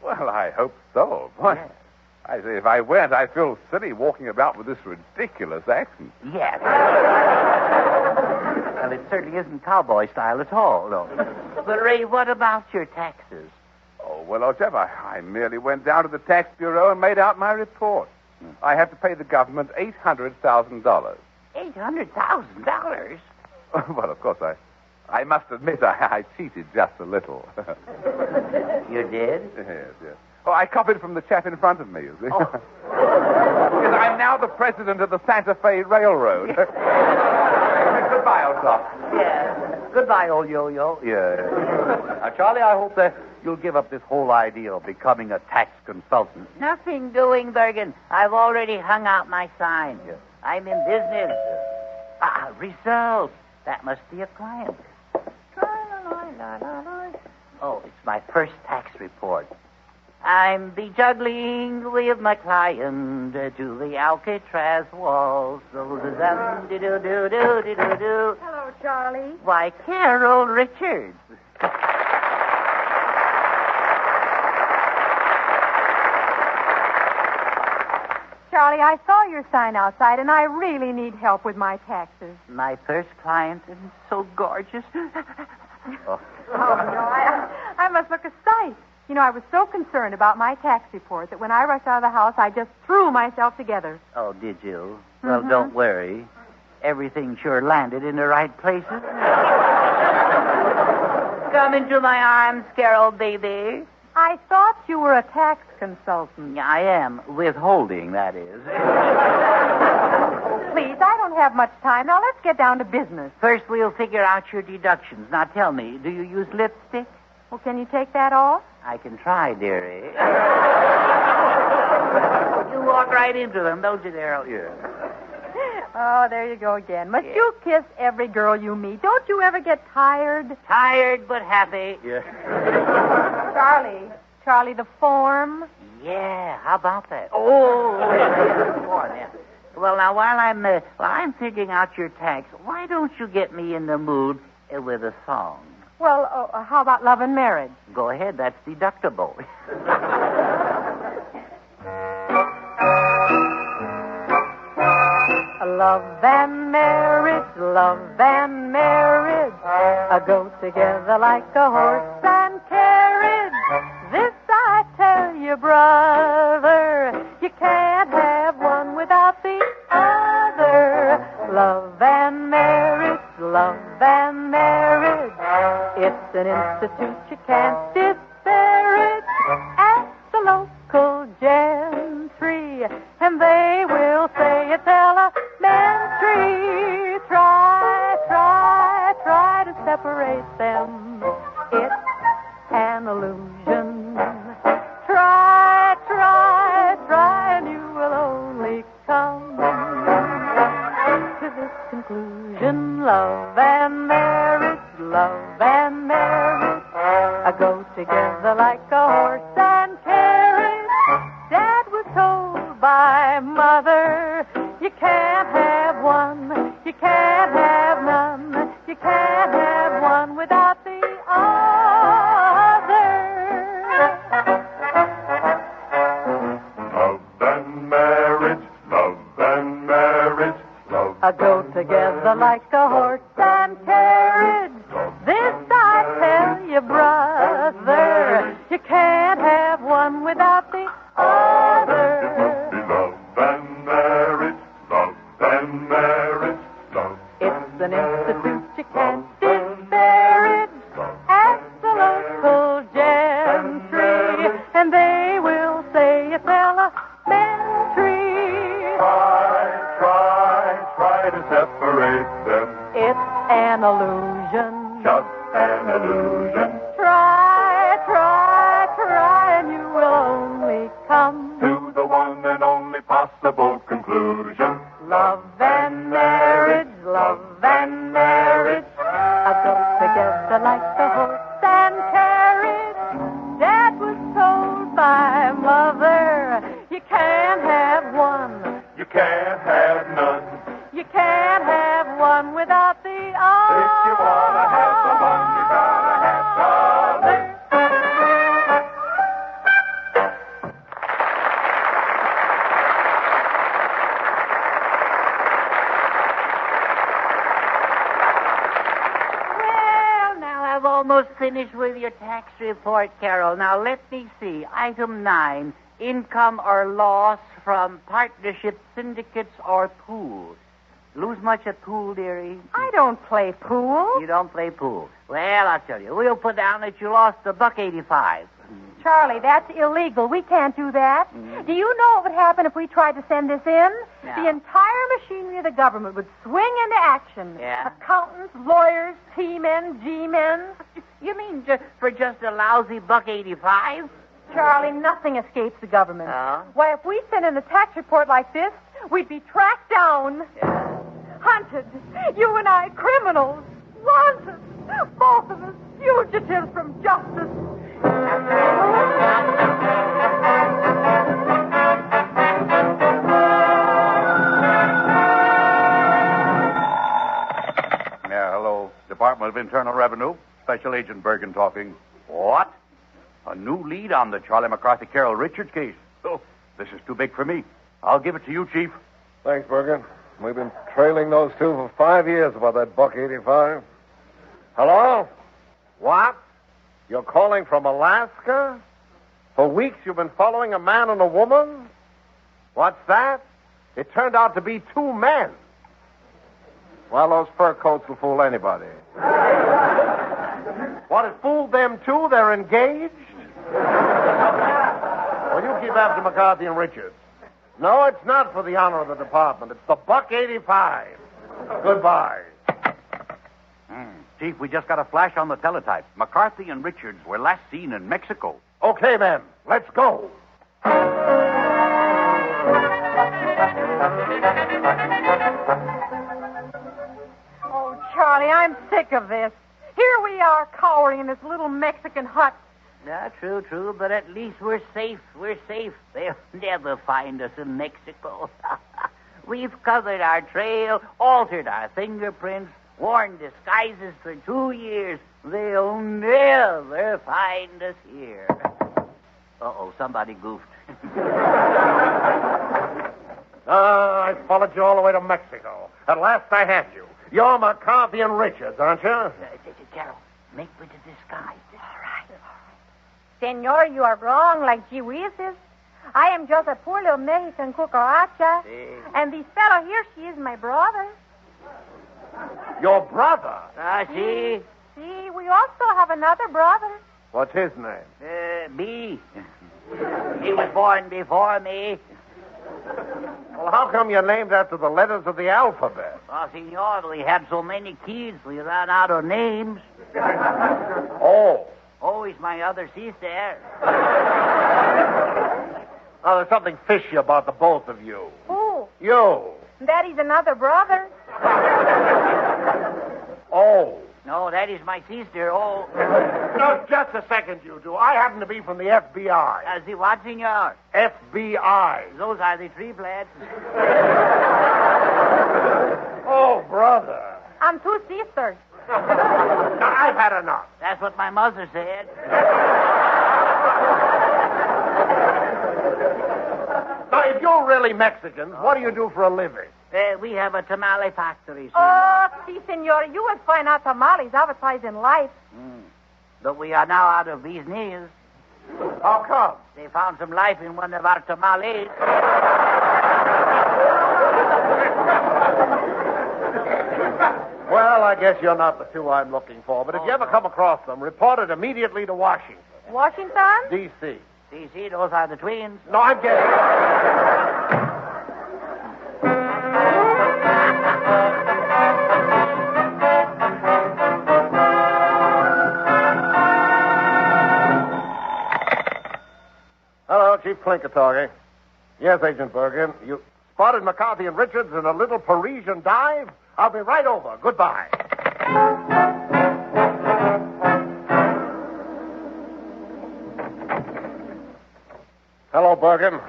Well, I hope so. Boy, I say, if I weren't, I'd feel silly walking about with this ridiculous accent. Yes. Well, it certainly isn't cowboy style at all, no. But, Ray, what about your taxes? Oh, well, old chap, I merely went down to the tax bureau and made out my report. I have to pay the government $800,000. $800,000? Well, of course, I must admit I cheated just a little. You did? Yes. Oh, I copied from the chap in front of me, you see. Oh. Yes, I'm now the president of the Santa Fe Railroad. Goodbye, old top. Yeah. Goodbye, old yo-yo. Yeah. Now, Charlie, I hope that you'll give up this whole idea of becoming a tax consultant. Nothing doing, Bergen. I've already hung out my sign. I'm in business. Results. That must be a client. Oh, it's my first tax report. I'm be juggling with my client to the Alcatraz walls. Hello, Charlie. Why, Carol Richards. Charlie, I saw your sign outside, and I really need help with my taxes. My first client, and so gorgeous. Oh, no, I must look a sight. You know, I was so concerned about my tax report that when I rushed out of the house, I just threw myself together. Oh, did you? Well, don't worry. Everything sure landed in the right places. Come into my arms, Carol, baby. I thought you were a tax consultant. I am. Withholding, that is. Please, I don't have much time. Now, let's get down to business. First, we'll figure out your deductions. Now, tell me, do you use lipstick? Well, can you take that off? I can try, dearie. You walk right into them, don't you, Daryl? Yeah. Oh, there you go again. Must you kiss every girl you meet? Don't you ever get tired? Tired but happy. Yeah. Charlie, the form. Yeah, how about that? Oh, form, yeah. Well, now, while I'm figuring out your tax, why don't you get me in the mood with a song? Well, how about love and marriage? Go ahead, that's deductible. Love and marriage, go together like a horse and carriage. This I tell you, brother, you can't have one without the other. Love and marriage, it's an institute you can't disparage. Ask the local gentry, and they will say it's elementary. Try to separate them. It's an illusion. Try, and you will only come to this conclusion. Love and marriage, go together like a horse and carriage. Dad was told by Mother, you can't have one, you can't have none, you can't have one without the other. Love and marriage, Go together like a horse and carriage. This I tell you, brother, you can't have one without the other. Love and marriage, It's an institute you can't disparage. Ask the local gentry, and they will say it's elementary. Try to separate them. It's an illusion. Just an illusion. Try, and you will only come To the one and only possible conclusion. Love and marriage, go together like the horse and carriage. Dad was told by Mother, you can't have one, You can't have none. almost finished with your tax report, Carol. Now, let me see. Item 9, income or loss from partnerships, syndicates, or pools. Lose much at pool, dearie? I don't play pool. You don't play pool. Well, I'll tell you. We'll put down that you lost $1.85. Charlie, that's illegal. We can't do that. Do you know what would happen if we tried to send this in? No. The entire machinery of the government would swing into action. Yeah. Accountants, lawyers, T-men, G-men. You mean for just a lousy $1.85? Charlie, nothing escapes the government. Oh? Why, if we sent in a tax report like this, we'd be tracked down. Yeah. Hunted. You and I, criminals. Wanted. Both of us, fugitives from justice. Yeah, hello. Department of Internal Revenue. Special Agent Bergen talking. What? A new lead on the Charlie McCarthy Carol Richards case? Oh, this is too big for me. I'll give it to you, Chief. Thanks, Bergen. We've been trailing those two for 5 years about that $1.85. Hello? What? You're calling from Alaska? For weeks you've been following a man and a woman? What's that? It turned out to be two men. Well, those fur coats will fool anybody. What, it fooled them too? They're engaged? Well, you keep after McCarthy and Richards. No, it's not for the honor of the department. It's the $1.85. Goodbye. Chief, we just got a flash on the teletype. McCarthy and Richards were last seen in Mexico. Okay, men. Let's go. Oh, Charlie, I'm sick of this. Here we are cowering in this little Mexican hut. Yeah, true, but at least we're safe. We're safe. They'll never find us in Mexico. We've covered our trail, altered our fingerprints, worn disguises for 2 years. They'll never find us here. Uh-oh, somebody goofed. I followed you all the way to Mexico. At last I had you. You're McCarthy and Richards, aren't you? Carol, make with the disguise. All right. Senor, you are wrong, like gee whizzes. I am just a poor little Mexican cucaracha. And this fellow here, she is my brother. Your brother? See? See, we also have another brother. What's his name? Me. He was born before me. Well, how come you're named after the letters of the alphabet? Oh, senor, we had so many kids, we ran out of names. Oh. Oh, he's my other sister. Now, there's something fishy about the both of you. Who? You. That is another brother. Oh. No, that is my sister. Oh. No, just a second, you two. I happen to be from the FBI. See what, senor? FBI. Those are the triplets. Oh, brother. I'm two sisters. Now, I've had enough. That's what my mother said. Now, if you're really Mexicans, what do you do for a living? We have a tamale factory, senor. Oh, si, senor, you will find out tamales advertised in Life. But we are now out of business. How come? They found some life in one of our tamales. Well, I guess you're not the two I'm looking for, but if you ever come across them, report it immediately to Washington. Washington? D.C. D.C., those are the twins. No, I'm getting... Hello, Chief Clinker talking. Yes, Agent Bergen. You spotted McCarthy and Richards in a little Parisian dive? I'll be right over. Goodbye. Hello, Bergen.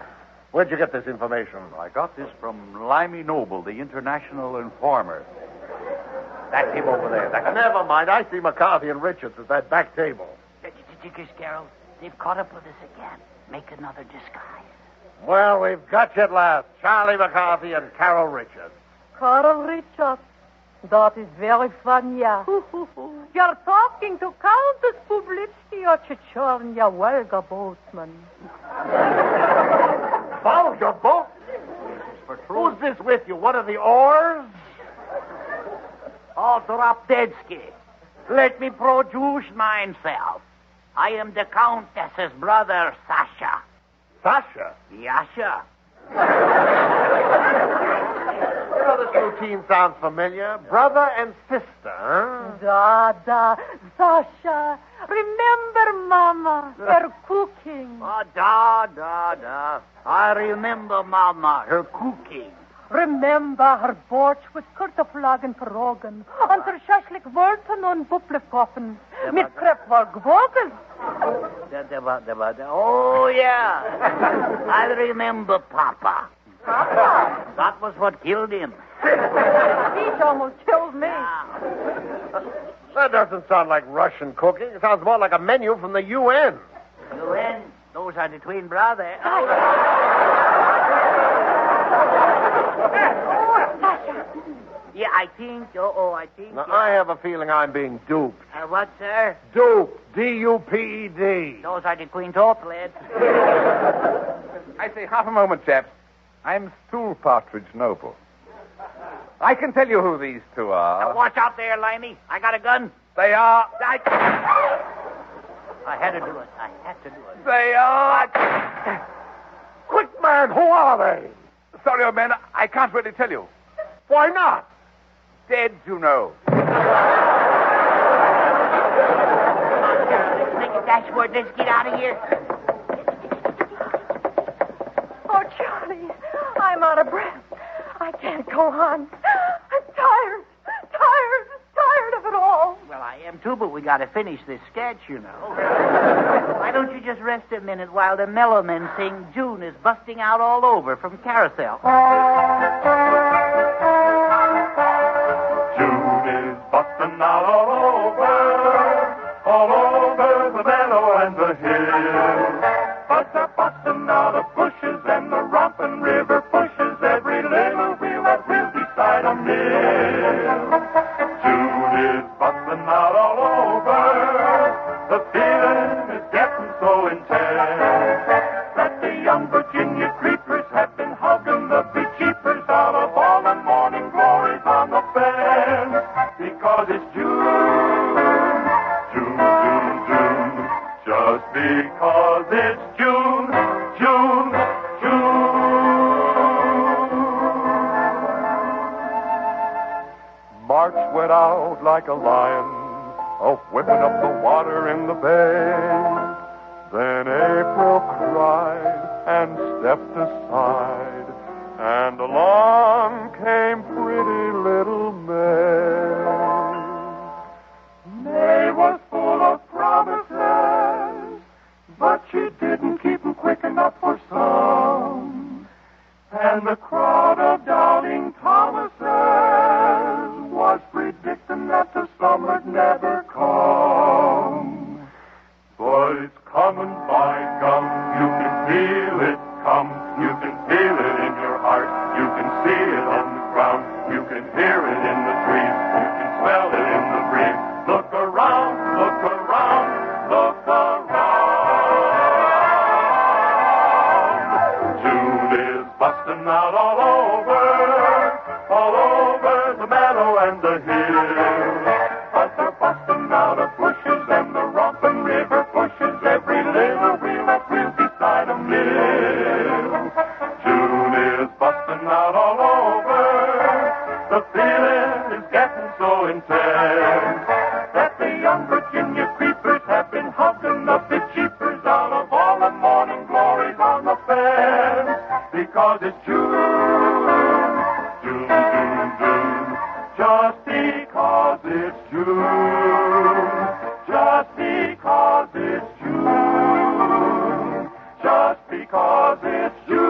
Where'd you get this information? I got this from Limey Noble, the international informer. That's him over there. Never mind. I see McCarthy and Richards at that back table. Jiggers, Carol, they've caught up with us again. Make another disguise. Well, we've got you at last. Charlie McCarthy and Carol Richards. Carol Richards. That is very funny. You're talking to Countess Publitsky or Chichornia Welga boatman. Volga boat? Who's this with you? One of the oars? Oh, Drobdetsky, let me produce myself. I am the Countess's brother, Sasha. Sasha? Yasha. You know, this routine sounds familiar. Brother and sister, huh? Da, Sasha, remember Mama, her cooking. Oh, da. I remember Mama, her cooking. Remember her borsch with Kurtoflag and Pierogen, und her Shashlik Wurten und Bupplekoffen, mit Krepwalk Vogel. Oh, yeah. I remember Papa. Papa? That was what killed him. He almost killed me. That doesn't sound like Russian cooking. It sounds more like a menu from the UN. UN? Those are the twin brothers. Yeah, I think. I think. Now, I have a feeling I'm being duped. What, sir? Duped. D-U-P-E-D. Those are the quintuplets. I say, half a moment, chaps. I'm Stool Partridge Noble. I can tell you who these two are. Now, watch out there, Limey. I got a gun. They are... I had to do it. They are... Quick, man, who are they? Sorry, old man, I can't really tell you. Why not? Dead, you know. Let's make a dash for it. Let's get out of here. Oh, Charlie, I'm out of breath. I can't go on. I'm tired of it all. Well, I am too, but we got to finish this sketch, you know. Why don't you just rest a minute while the mellow men sing June is busting out all over from Carousel. June is busting out all over the meadow and the hill. But they're busting out of bushes and the romping river pushes every little wheel that wheels beside a mill. June is busting out all over. The feeling is getting so intense that the young Virginia creepers have been hugging the big cheapers out of all the morning glories on the fence. Because it's June, just because it's June. March went out like a lion, whipping up the water in the bay. Then April cried and stepped aside, and along came pretty little May. May was full of promises, but she didn't keep them quick enough for some. And the crowd of doubting Thomases was predicting that the summer'd never come. But it's coming, by gum, you can feel it come. You can feel it in your heart, you can see it on the ground. You can hear it in the trees, you can smell it in the breeze. Look around, look around, look around. June is busting out all over the meadow and the hill. But they're busting out of bushes and the romping river pushes every little wheel that wheels beside a mill. June is busting out all over. The feeling is getting so intense that the young Virginia creepers have been hugging up the cheapers out of all the morning glories on the fence. Because it's June, just because it's June, just because it's June, just because it's June.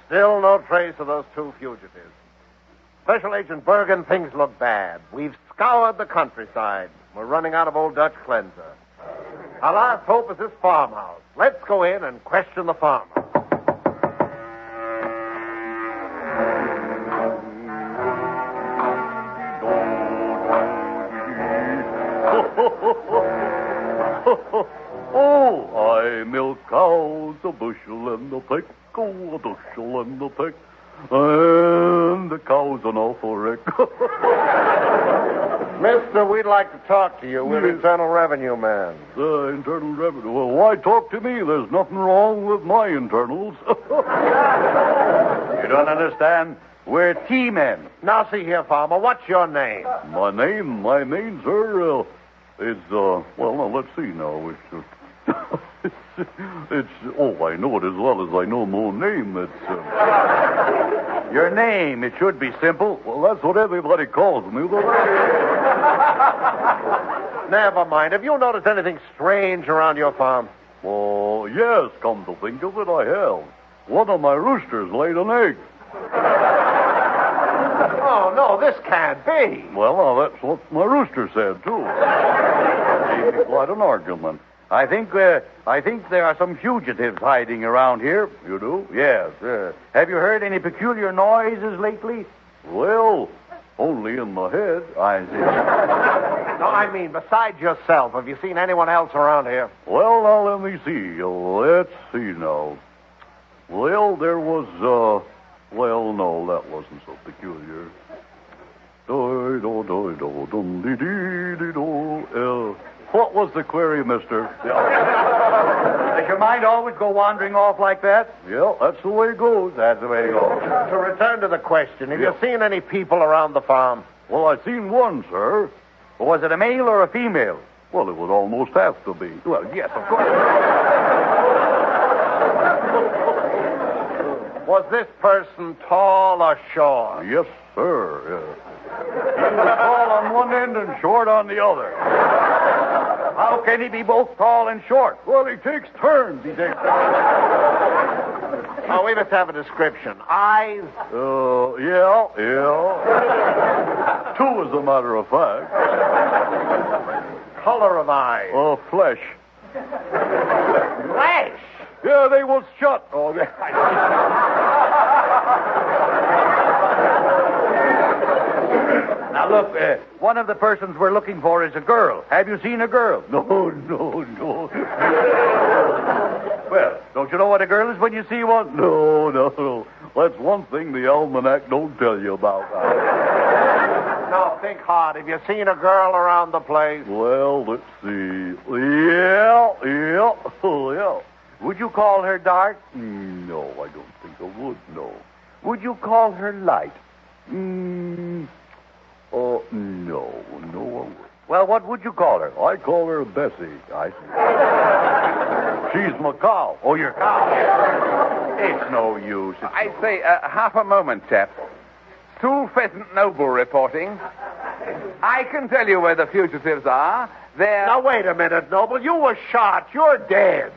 Still no trace of those two fugitives. Special Agent Bergen, things look bad. We've scoured the countryside. We're running out of old Dutch cleanser. Our last hope is this farmhouse. Let's go in and question the farmer. Oh, I milk cows a bushel and a peck, oh, a bushel and a peck, and the cow's an awful wreck. Mister, we'd like to talk to you. We're Internal Revenue man. Internal Revenue. Well, why talk to me? There's nothing wrong with my internals. You don't understand? We're T-men. Now, see here, farmer, what's your name? My name, sir, is, well, now, let's see now. I know it as well as I know my own name. Your name, it should be simple. Well, that's what everybody calls me. Never mind. Have you noticed anything strange around your farm? Oh, yes, come to think of it, I have. One of my roosters laid an egg. Oh, no, this can't be. Well, now, that's what my rooster said, too. Gave me quite an argument. I think there are some fugitives hiding around here. You do? Yes. Have you heard any peculiar noises lately? Well, only in my head. I see. No, I mean, besides yourself, have you seen anyone else around here? Well, now, let me see. Let's see now. Well, there was, well, no, that wasn't so peculiar. What was the query, mister? Does your mind always go wandering off like that? Yeah, that's the way it goes. That's the way it goes. To return to the question, have you seen any people around the farm? Well, I seen one, sir. Was it a male or a female? Well, it would almost have to be. Well, yes, of course. Was this person tall or short? Yes, sir. Yes. He was tall on one end and short on the other. How can he be both tall and short? Well, he takes turns. Oh, we must have a description. Eyes? Yeah. Two, as a matter of fact. Color of eyes? Flesh. Flesh? Yeah, they was shut. Oh, Now, look, one of the persons we're looking for is a girl. Have you seen a girl? No. Well, don't you know what a girl is when you see one? No. That's one thing the almanac don't tell you about. Now, think hard. Have you seen a girl around the place? Well, let's see. Yeah. Would you call her dark? No, I don't think I would, no. Would you call her light? No, I wouldn't. Well, what would you call her? I call her Bessie. I see. She's my cow. Oh, your cow? It's no use. I say, half a moment, chap. Stool Pheasant Noble reporting. I can tell you where the fugitives are. They're... Now, wait a minute, Noble. You were shot. You're dead.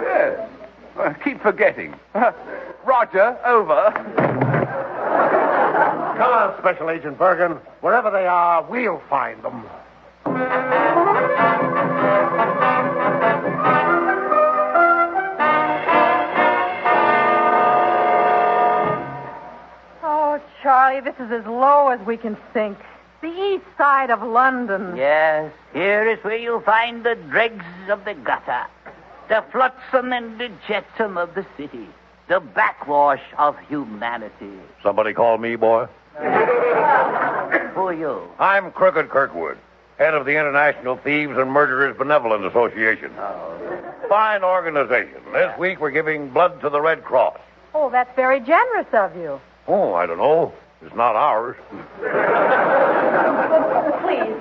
Yes. Keep forgetting. Roger, over. Come on, Special Agent Bergen. Wherever they are, we'll find them. Oh, Charlie, this is as low as we can sink. The east side of London. Yes, here is where you'll find the dregs of the gutter, the flotsam and the jetsam of the city, the backwash of humanity. Somebody call me, boy? Who are you? I'm Crooked Kirkwood, head of the International Thieves and Murderers Benevolent Association. Fine organization. This week we're giving blood to the Red Cross. Oh, that's very generous of you. Oh, I don't know. It's not ours.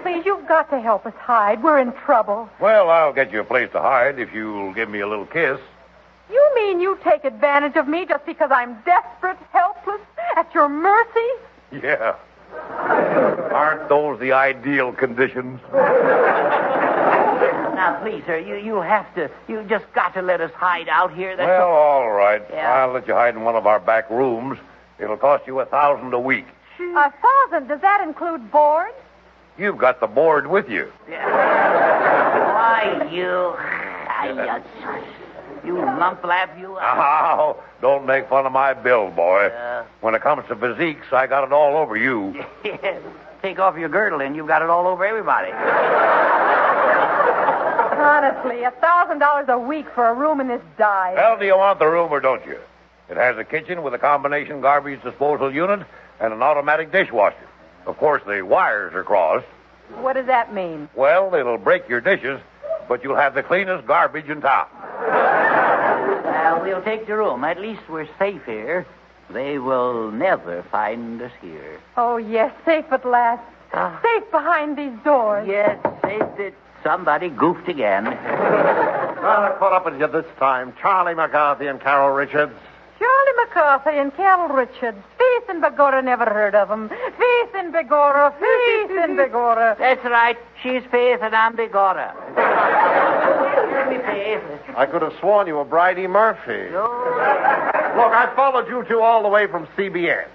Please, you've got to help us hide. We're in trouble. Well, I'll get you a place to hide if you'll give me a little kiss. You mean you take advantage of me just because I'm desperate, helpless, at your mercy? Yeah. Aren't those the ideal conditions? Now, please, sir, you have to. You just got to let us hide out here. That's Well, all right. Yeah. I'll let you hide in one of our back rooms. It'll cost you $1,000 a week. 1,000? Does that include board? You've got the board with you. Why, you lump-lap, you. Oh, don't make fun of my build, boy. When it comes to physiques, I got it all over you. Take off your girdle and you've got it all over everybody. Honestly, $1,000 a week for a room in this dive. Well, do you want the room or don't you? It has a kitchen with a combination garbage disposal unit and an automatic dishwasher. Of course, the wires are crossed. What does that mean? Well, it'll break your dishes, but you'll have the cleanest garbage in town. We'll take the room. At least we're safe here. They will never find us here. Oh, yes, safe at last. Safe behind these doors. Yes, safe that somebody goofed again. Well, I caught up with you this time. Charlie McCarthy and Carol Richards. Charlie McCarthy and Carol Richards. Faith and Begorra, never heard of them. Faith and Begorra, Faith and Begorra. That's right. She's Faith and I'm Begorra. Hear me, Faith. I could have sworn you were Bridie Murphy. Look, I followed you two all the way from CBS.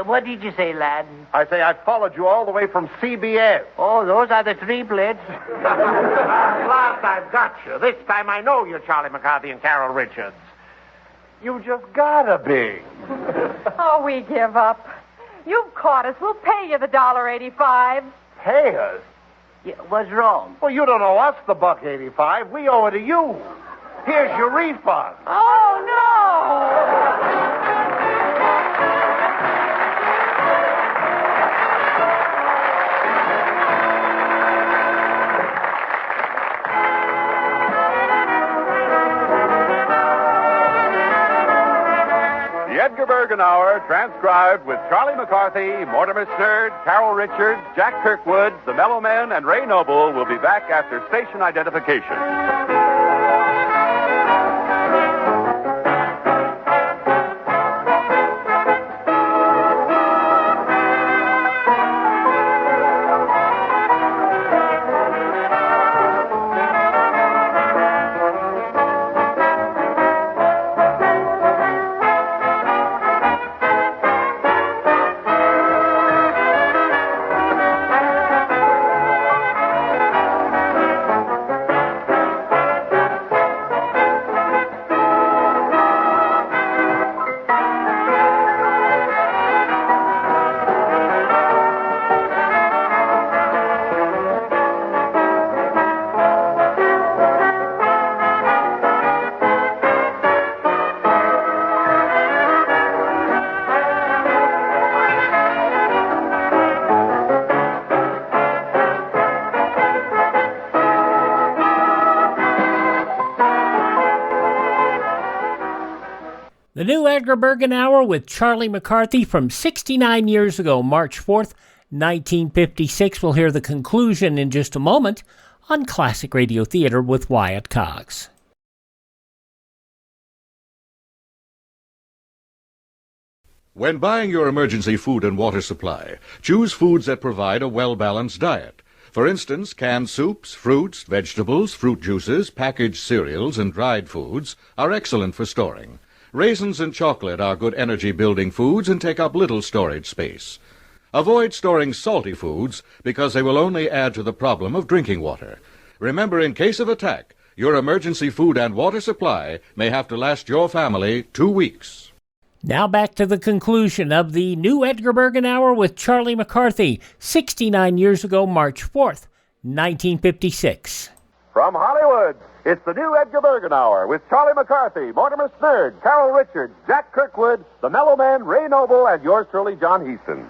What did you say, lad? I say I followed you all the way from CBS. Oh, those are the triplets. At last I've got you. This time I know you're Charlie McCarthy and Carol Richards. You just gotta be. Oh, we give up. You've caught us. We'll pay you the $1.85. Pay us? Yeah, what's wrong? Well, you don't owe us the $1.85. We owe it to you. Here's your refund. Oh, no! The Edgar Bergen Hour, transcribed with Charlie McCarthy, Mortimer Snerd, Carol Richards, Jack Kirkwood, the Mellow Men, and Ray Noble will be back after station identification. The new Edgar Bergen Hour with Charlie McCarthy from 69 years ago, March 4th, 1956. We'll hear the conclusion in just a moment on Classic Radio Theater with Wyatt Cox. When buying your emergency food and water supply, choose foods that provide a well-balanced diet. For instance, canned soups, fruits, vegetables, fruit juices, packaged cereals, and dried foods are excellent for storing. Raisins and chocolate are good energy-building foods and take up little storage space. Avoid storing salty foods because they will only add to the problem of drinking water. Remember, in case of attack, your emergency food and water supply may have to last your family 2 weeks. Now back to the conclusion of the new Edgar Bergen Hour with Charlie McCarthy, 69 years ago, March 4th, 1956. From Hollywood, it's the new Edgar Bergen Hour with Charlie McCarthy, Mortimer Snerd, Carol Richards, Jack Kirkwood, the Mellow Men, Ray Noble, and yours truly, John Heaston.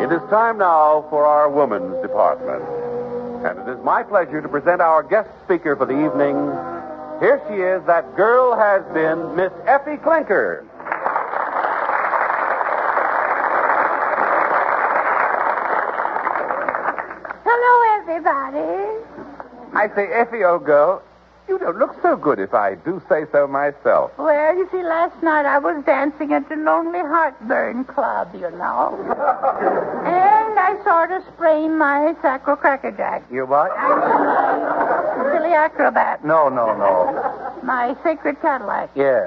It is time now for our women's department. And it is my pleasure to present our guest speaker for the evening. Here she is, that girl has been, Miss Effie Clinker. Hello, I say, Effie, old girl, you don't look so good if I do say so myself. Well, you see, last night I was dancing at the Lonely Heartburn Club, you know. And I sort of sprained my sacro-crackerjack. You what? Silly acrobat. No. My sacred Cadillac. Yes.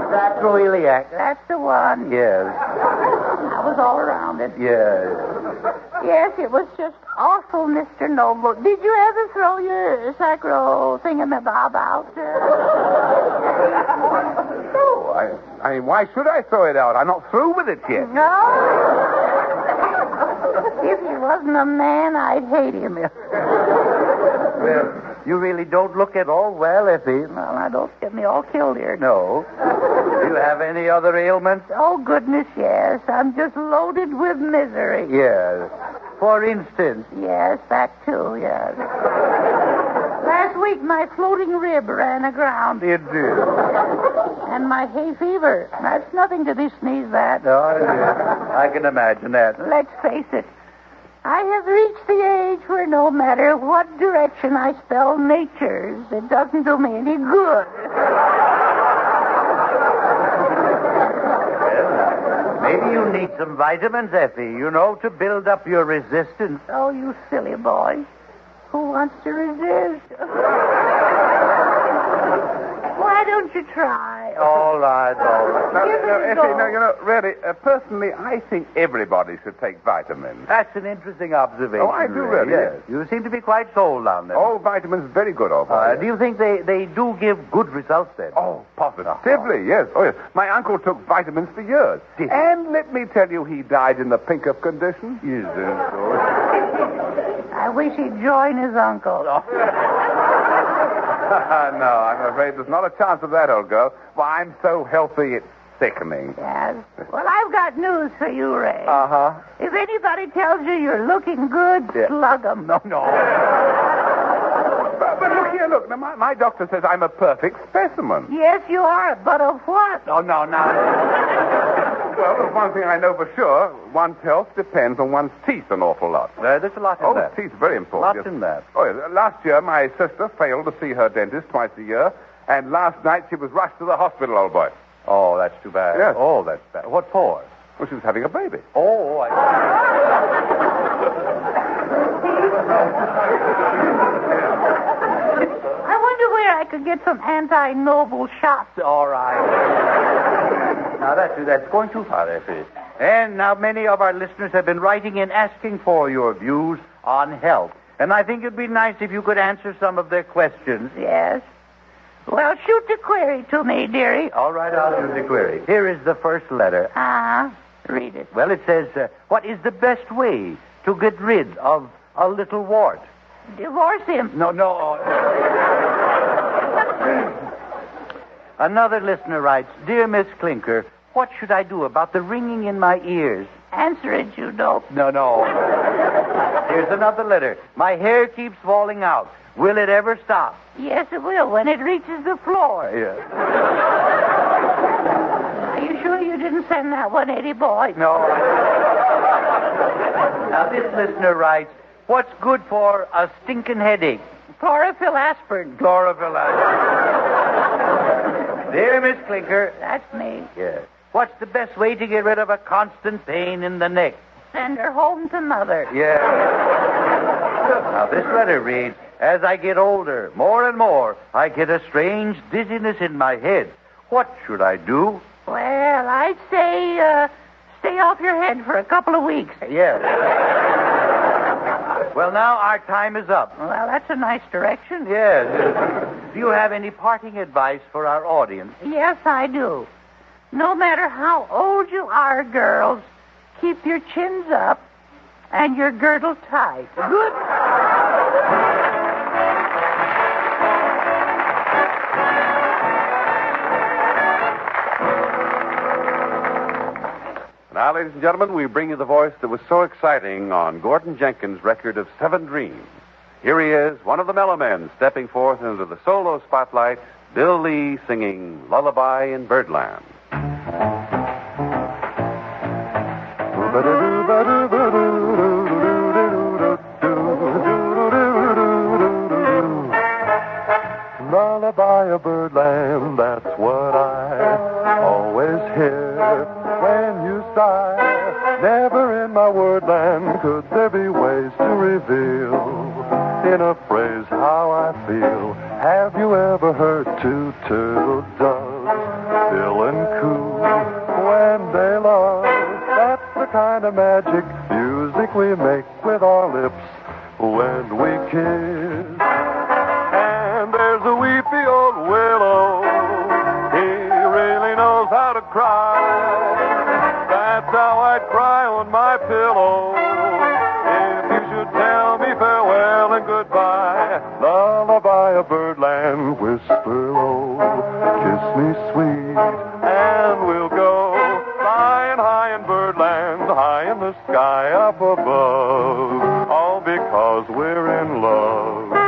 Sacroiliac. That's the one. Yes. I was all around it. Yes. Yes, it was just awful, Mr. Noble. Did you ever throw your sacro thingamabob out? No, I mean, why should I throw it out? I'm not through with it yet. No. If he wasn't a man, I'd hate him. Well, you really don't look at all well, Effie. Well, now, don't get me all killed here. No. Do you have any other ailments? Oh, goodness, yes. I'm just loaded with misery. Yes. For instance? Yes, that too, yes. Last week, my floating rib ran aground. It did. And my hay fever. That's nothing to be sneezed at. No, I can imagine that. Let's face it. I have reached the age where no matter what direction I spell nature's, it doesn't do me any good. Maybe you need some vitamins, Effie, you know, to build up your resistance. Oh, you silly boy. Who wants to resist? Why don't you try? All right. No, Effie, really, personally, I think everybody should take vitamins. That's an interesting observation. Oh, I do really, yes. You seem to be quite sold on them. Oh, vitamins, very good, old boy. Do you think they do give good results then? Oh, positively, yes. Oh, yes. My uncle took vitamins for years. And let me tell you, he died in the pink of condition. Yes, I wish he'd join his uncle. No, I'm afraid there's not a chance of that, old girl. Why, I'm so healthy, it's sickening. Yes. Well, I've got news for you, Ray. Uh-huh. If anybody tells you you're looking good, slug 'em. No. But look here, look. Now, my doctor says I'm a perfect specimen. Yes, you are, but of what? Oh, no. Well, there's one thing I know for sure. One's health depends on one's teeth an awful lot. There's a lot in that. Oh, teeth are very important. Lots in that. Oh, yes. Last year, my sister failed to see her dentist twice a year, and last night she was rushed to the hospital, old boy. Oh, that's too bad. Yes. Oh, that's bad. What for? Well, she was having a baby. Oh, I wonder where I could get some anti-noble shots. All right. Now, that's going too far, Effie. And now many of our listeners have been writing in asking for your views on health. And I think it'd be nice if you could answer some of their questions. Yes. Well, shoot the query to me, dearie. All right, I'll shoot the query. Here is the first letter. Read it. Well, it says, what is the best way to get rid of a little wart? Divorce him. No. Another listener writes, Dear Miss Clinker, what should I do about the ringing in my ears? Answer it, you dope. No. Here's another letter. My hair keeps falling out. Will it ever stop? Yes, it will when it reaches the floor. Yeah. Are you sure you didn't send that one, Eddie boy? No. Now, this listener writes, what's good for a stinking headache? Chlorophyll aspirin. Dear Miss Clinker. That's me. Yes. What's the best way to get rid of a constant pain in the neck? Send her home to mother. Yes. Now, this letter reads, as I get older, more and more, I get a strange dizziness in my head. What should I do? Well, I'd say stay off your head for a couple of weeks. Yes. Well, now our time is up. Well, that's a nice direction. Yes. Do you have any parting advice for our audience? Yes, I do. No matter how old you are, girls, keep your chins up and your girdle tight. Good. Now, ladies and gentlemen, we bring you the voice that was so exciting on Gordon Jenkins' record of 7 Dreams. Here he is, one of the mellow men, stepping forth into the solo spotlight, Bill Lee singing Lullaby in Birdland. lullaby of birdland, that's what I always hear when you sigh. Never in my wordland could there be ways to reveal in a phrase how I feel. Have you ever heard two turtle doves bill and coo when they love? That's the kind of magic music we make with our lips when we kiss. And there's a weepy old willow, he really knows how to cry. That's how I'd cry on my pillow if you should tell me farewell and goodbye. Lullaby of birdland, whisper low, kiss me sweet, and we'll go flying high in birdland, high in the sky up above, all because we're in love.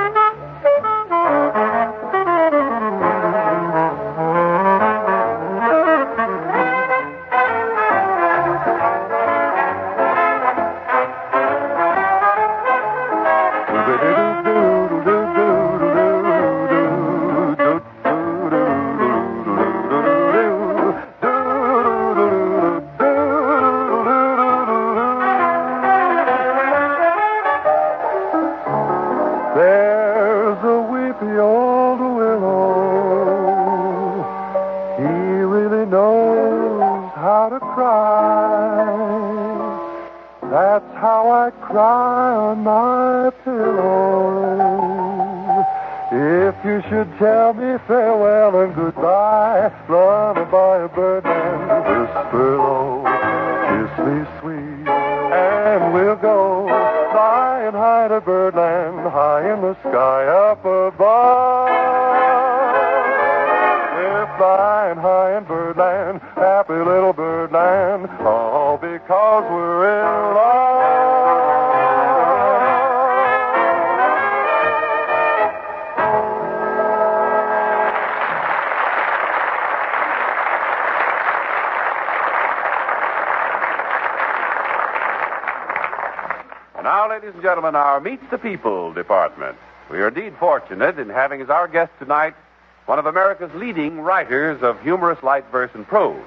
Tell me farewell and goodbye. Lullaby of birdland, whisper low, kiss me sweet, and we'll go flying high to birdland, high in the sky up above. We're flying high in birdland, happy little birdland, all because we're in love. Now, ladies and gentlemen, our Meet the People department. We are indeed fortunate in having as our guest tonight one of America's leading writers of humorous light verse and prose.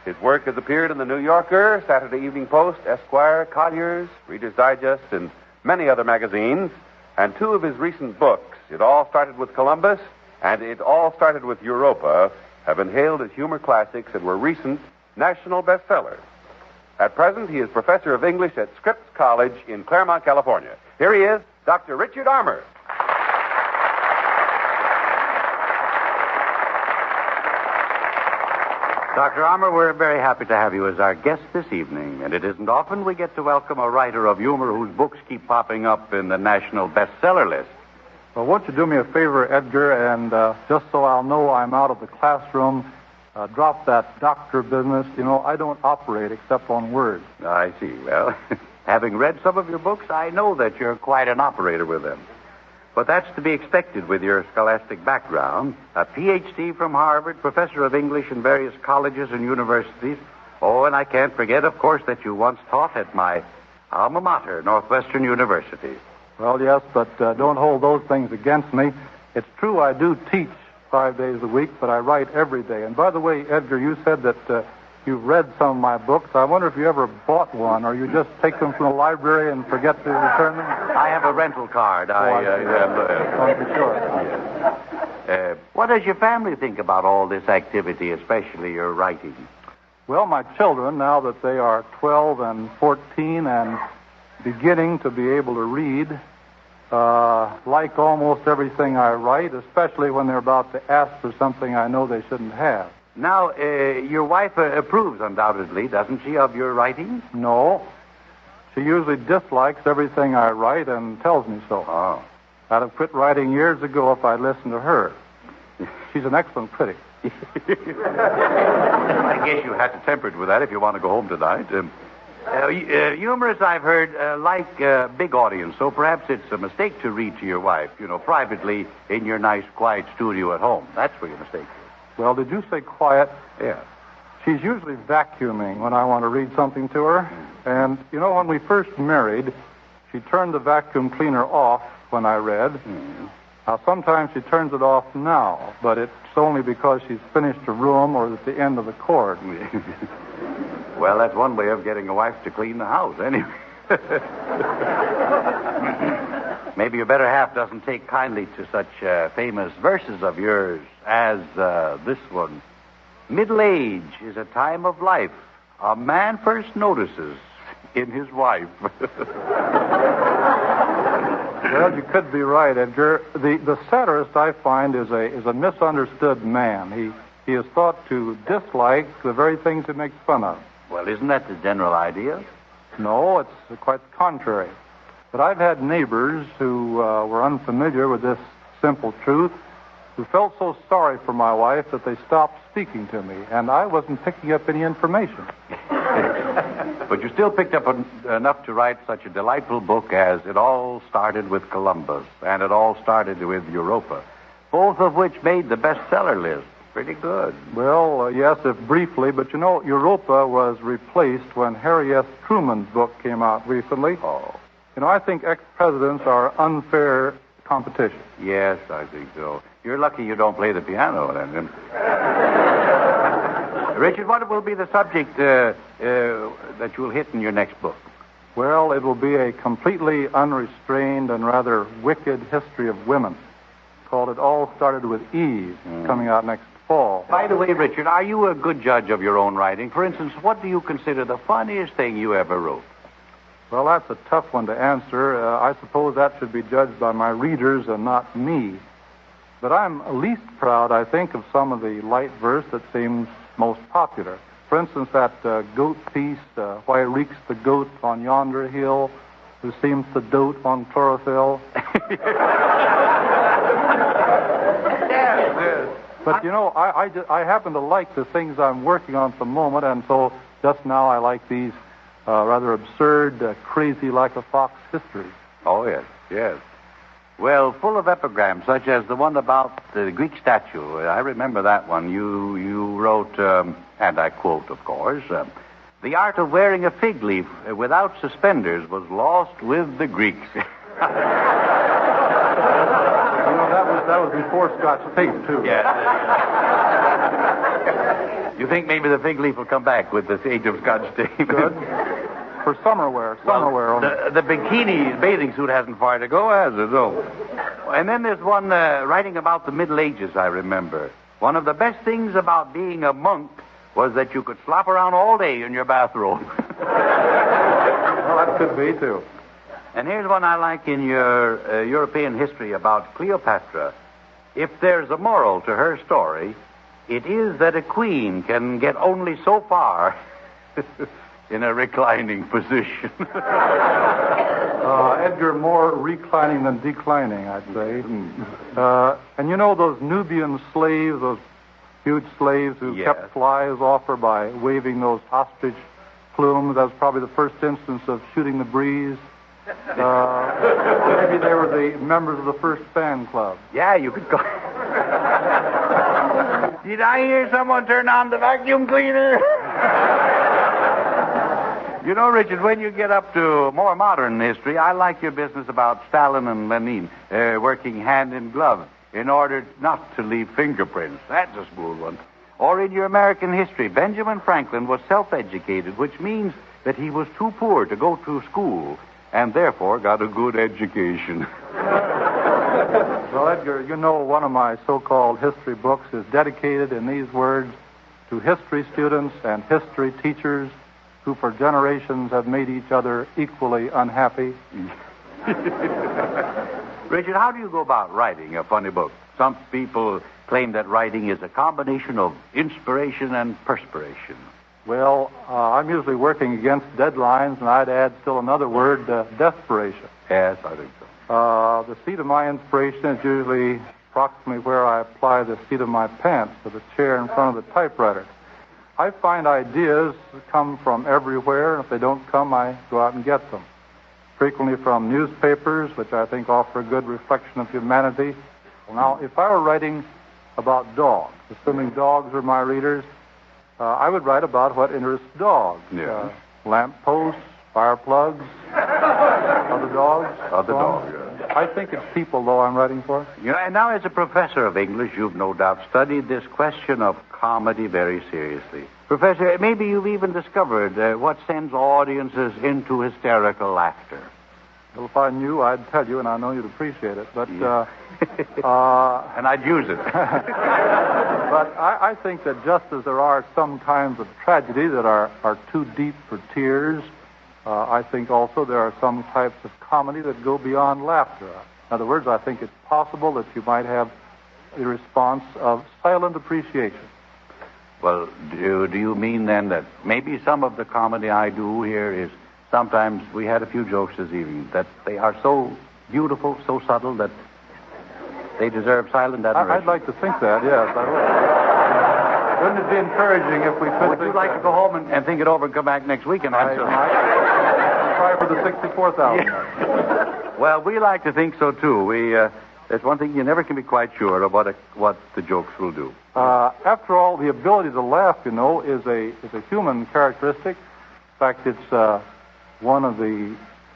His work has appeared in the New Yorker, Saturday Evening Post, Esquire, Collier's, Reader's Digest, and many other magazines. And two of his recent books, It All Started with Columbus and It All Started with Europa, have been hailed as humor classics and were recent national bestsellers. At present, he is professor of English at Scripps College in Claremont, California. Here he is, Dr. Richard Armour. Dr. Armour, we're very happy to have you as our guest this evening, and it isn't often we get to welcome a writer of humor whose books keep popping up in the national bestseller list. Well, won't you do me a favor, Edgar, and just so I'll know I'm out of the classroom, drop that doctor business. You know, I don't operate except on words. I see. Well, having read some of your books, I know that you're quite an operator with them. But that's to be expected with your scholastic background. A Ph.D. from Harvard, professor of English in various colleges and universities. Oh, and I can't forget, of course, that you once taught at my alma mater, Northwestern University. Well, yes, but don't hold those things against me. It's true I do teach 5 days a week, but I write every day. And by the way, Edgar, you said that you've read some of my books. I wonder if you ever bought one, or you just take them from the library and forget to return them? I have a rental card. Sure. What does your family think about all this activity, especially your writing? Well, my children, now that they are 12 and 14 and beginning to be able to read, like almost everything I write, especially when they're about to ask for something I know they shouldn't have. Now, your wife approves, undoubtedly, doesn't she, of your writing? No. She usually dislikes everything I write and tells me so. Oh. I'd have quit writing years ago if I'd listened to her. She's an excellent critic. I guess you had to temper it with that if you want to go home tonight. Humorous, I've heard, like big audience, so perhaps it's a mistake to read to your wife, you know, privately in your nice, quiet studio at home. That's where your mistake is. Well, did you say quiet? Yeah. She's usually vacuuming when I want to read something to her. And, you know, when we first married, she turned the vacuum cleaner off when I read. Now, sometimes she turns it off now, but it's only because she's finished a room or at the end of the cord. Well, that's one way of getting a wife to clean the house, anyway. Maybe your better half doesn't take kindly to such famous verses of yours as this one. Middle age is a time of life a man first notices in his wife. Well, you could be right, Edgar. The satirist, I find, is a misunderstood man. He is thought to dislike the very things he makes fun of. Well, isn't that the general idea? No, it's quite the contrary. But I've had neighbors who were unfamiliar with this simple truth, who felt so sorry for my wife that they stopped speaking to me, and I wasn't picking up any information. But you still picked up enough to write such a delightful book as It All Started with Columbus and It All Started with Europa, both of which made the bestseller list. Pretty good. Well, yes, if briefly, but you know, Europa was replaced when Harry S. Truman's book came out recently. Oh. You know, I think ex-presidents are unfair competition. Yes, I think so. You're lucky you don't play the piano, then. Richard, what will be the subject that you'll hit in your next book? Well, it will be a completely unrestrained and rather wicked history of women, called It All Started with Eve, coming out next fall. By the way, Richard, are you a good judge of your own writing? For instance, what do you consider the funniest thing you ever wrote? Well, that's a tough one to answer. I suppose that should be judged by my readers and not me. But I'm least proud, I think, of some of the light verse that seems most popular. For instance, that goat piece, Why Reeks the Goat on Yonder Hill, Who Seems to Dote on Chlorophyll. But, you know, I happen to like the things I'm working on at the moment, and so just now I like these rather absurd, crazy like a fox histories. Oh, yes, yes. Well, full of epigrams, such as the one about the Greek statue. I remember that one. You wrote, and I quote, of course, the art of wearing a fig leaf without suspenders was lost with the Greeks. That was before Scotch tape, too. Yeah. You think maybe the fig leaf will come back with this age of Scotch tape? Good. For summer wear. The bikini bathing suit hasn't far to go, has it? No. And then there's one writing about the Middle Ages, I remember. One of the best things about being a monk was that you could slop around all day in your bathrobe. Well, that could be, too. And here's one I like in your European history about Cleopatra. If there's a moral to her story, it is that a queen can get only so far in a reclining position. Edgar, more reclining than declining, I'd say. And you know those Nubian slaves, those huge slaves who kept flies off her by waving those ostrich plumes? That was probably the first instance of shooting the breeze. Maybe they were the members of the first fan club. Yeah, you could go. Did I hear someone turn on the vacuum cleaner? You know, Richard, when you get up to more modern history, I like your business about Stalin and Lenin working hand in glove in order not to leave fingerprints. That's a smooth one. Or in your American history, Benjamin Franklin was self-educated, which means that he was too poor to go to school and therefore got a good education. Well, Edgar, you know one of my so-called history books is dedicated in these words to history students and history teachers who for generations have made each other equally unhappy. Richard, how do you go about writing a funny book? Some people claim that writing is a combination of inspiration and perspiration. Well, I'm usually working against deadlines, and I'd add still another word, desperation. Yes, I think so. The seat of my inspiration is usually approximately where I apply the seat of my pants to the chair in front of the typewriter. I find ideas come from everywhere, and if they don't come, I go out and get them. Frequently from newspapers, which I think offer a good reflection of humanity. Well, now, if I were writing about dogs, assuming dogs are my readers, I would write about what interests dogs. Lamp posts, fire plugs, other dogs. Other dogs, yeah. I think it's people, though, I'm writing for. And now, as a professor of English, you've no doubt studied this question of comedy very seriously. Professor, maybe you've even discovered what sends audiences into hysterical laughter. Well, if I knew, I'd tell you, and I know you'd appreciate it. But, and I'd use it. But I think that just as there are some kinds of tragedy that are too deep for tears, I think also there are some types of comedy that go beyond laughter. In other words, I think it's possible that you might have a response of silent appreciation. Well, do you mean then that maybe some of the comedy I do here is sometimes we had a few jokes this evening that they are so beautiful, so subtle that they deserve silent admiration? I'd like to think that, yes, I would. Wouldn't it be encouraging if we could? Would you like to go home and think it over and come back next week and answer? Try for the 64,000. Yeah. Well, we like to think so too. There's one thing you never can be quite sure of what the jokes will do. After all, the ability to laugh, you know, is a human characteristic. In fact, it's one of the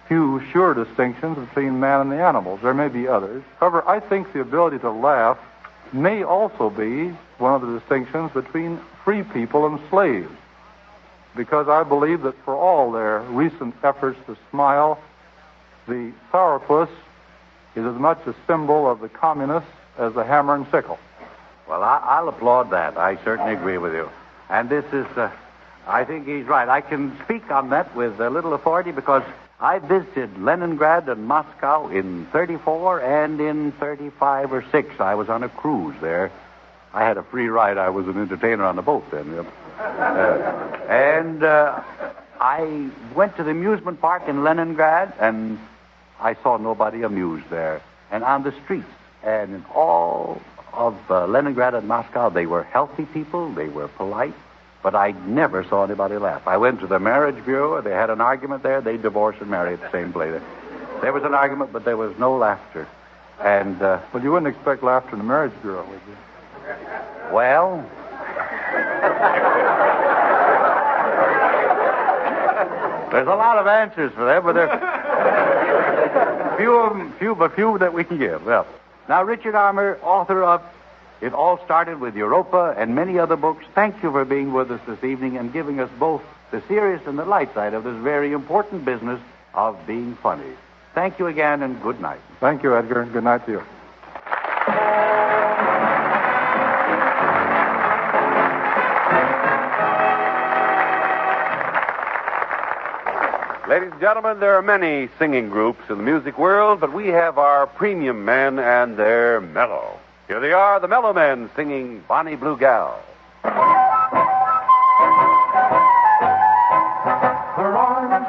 few sure distinctions between man and the animals. There may be others. However, I think the ability to laugh may also be one of the distinctions between free people and slaves, because I believe that for all their recent efforts to smile, the sourpuss is as much a symbol of the communists as the hammer and sickle. Well, I'll applaud that. I certainly agree with you. And this is, I think he's right. I can speak on that with a little authority because I visited Leningrad and Moscow in 34 and in 35 or 6. I was on a cruise there. I had a free ride. I was an entertainer on the boat then. I went to the amusement park in Leningrad, and I saw nobody amused there. And on the streets, and in all of Leningrad and Moscow, they were healthy people, they were polite, but I never saw anybody laugh. I went to the marriage bureau, they had an argument there, they divorced and married at the same place. There was an argument, but there was no laughter. And, well, you wouldn't expect laughter in the marriage bureau, would you? Well... There's a lot of answers for that, but there few that we can give. Well, now, Richard Armour, author of It All Started with Europa and many other books, thank you for being with us this evening and giving us both the serious and the light side of this very important business of being funny. Thank you again, and good night. Thank you, Edgar, and good night to you. Ladies and gentlemen, there are many singing groups in the music world, but we have our premium men, and they're mellow. Here they are, the Mellow Men, singing Bonnie Blue Gal. Her arms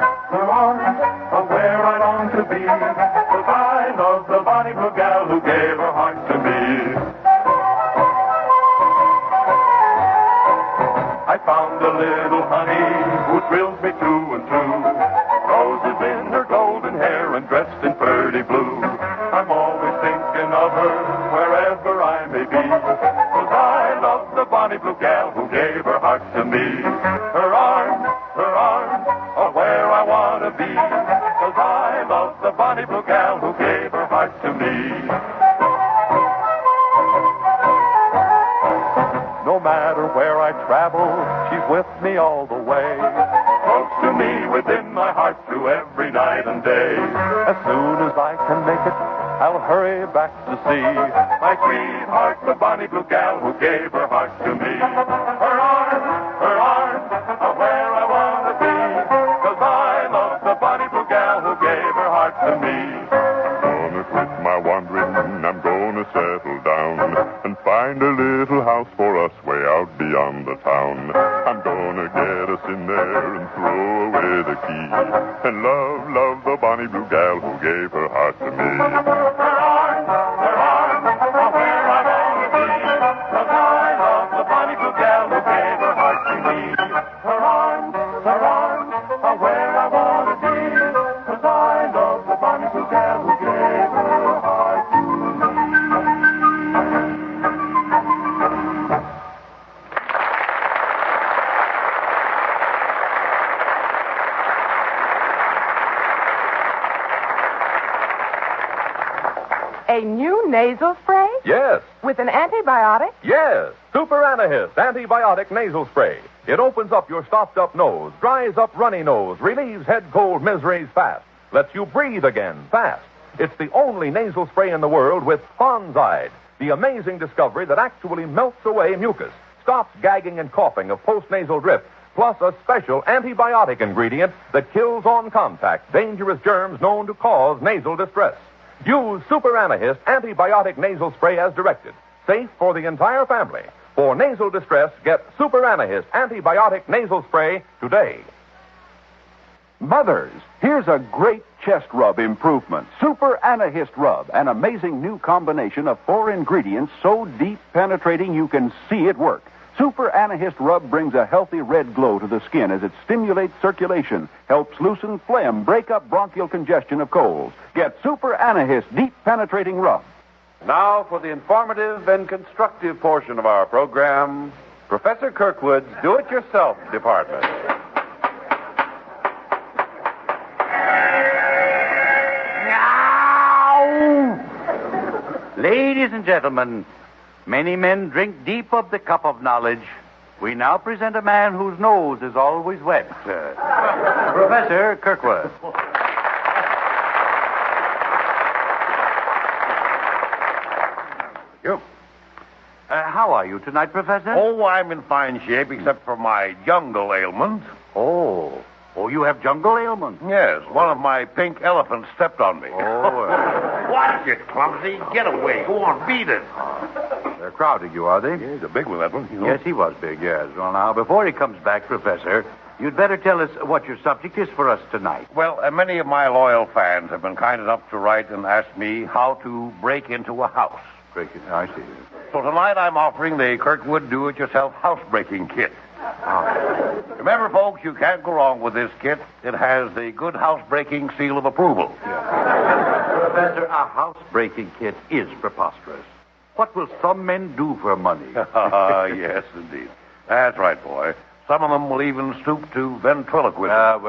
are where I long to be, 'cause I love the Bonnie Blue Gal who gave her heart to me. I found a little honey who thrills me through and through. Roses in her golden hair and dressed in pretty blue. I'm always thinking of her wherever I may be, 'cause I love the Bonnie Blue Gal who gave her heart to me. Her arms are where I want to be, 'cause I love the Bonnie Blue Gal who gave her heart to me. No matter where I travel, she's with me all the way. Close to me within my heart through every night and day. As soon as I can make it, I'll hurry back to see my sweetheart, the Bonnie Blue Gal who gave her heart to me. Her arms are where I want to be, 'cause I love the Bonnie Blue Gal who gave her heart to me. I'm gonna quit my wandering, I'm gonna settle down and find a little house for us way out beyond the town. I'm gonna get us in there and throw away the key and love the Bonnie Blue Gal who gave her heart to me. Her arms are where I want to be, 'cause I love the Bonnie Blue Gal who gave her heart to me. Her arms are where I want to be, 'cause I love the Bonnie Blue Gal who gave her heart to me. nasal spray? Yes. With an antibiotic? Yes. Super Anahist Antibiotic Nasal Spray. It opens up your stopped-up nose, dries up runny nose, relieves head cold miseries fast, lets you breathe again fast. It's the only nasal spray in the world with Fonzide, the amazing discovery that actually melts away mucus, stops gagging and coughing of postnasal drip, plus a special antibiotic ingredient that kills on contact dangerous germs known to cause nasal distress. Use Super Anahist Antibiotic Nasal Spray as directed. Safe for the entire family. For nasal distress, get Super Anahist Antibiotic Nasal Spray today. Mothers, here's a great chest rub improvement. Super Anahist Rub, an amazing new combination of 4 ingredients so deep penetrating you can see it work. Super Anahist Rub brings a healthy red glow to the skin as it stimulates circulation, helps loosen phlegm, break up bronchial congestion of colds. Get Super Anahist Deep Penetrating Rub. Now for the informative and constructive portion of our program, Professor Kirkwood's Do-It-Yourself Department. Ladies and gentlemen, many men drink deep of the cup of knowledge. We now present a man whose nose is always wet. Professor Kirkwood. You. How are you tonight, Professor? Oh, I'm in fine shape, except for my jungle ailment. Oh, you have jungle ailment? Yes, one of my pink elephants stepped on me. Oh. Watch it, clumsy. Get away. Go on, beat it. They're crowding you, are they? Yeah, he's a big one, that one. You know? Yes, he was big, yes. Well, now, before he comes back, Professor, you'd better tell us what your subject is for us tonight. Well, many of my loyal fans have been kind enough to write and ask me how to break into a house. I see. So tonight I'm offering the Kirkwood Do-It-Yourself Housebreaking Kit. Remember, folks, you can't go wrong with this kit. It has the good housebreaking seal of approval. Professor, a housebreaking kit is preposterous. What will some men do for money? Yes, indeed. That's right, boy. Some of them will even stoop to ventriloquism.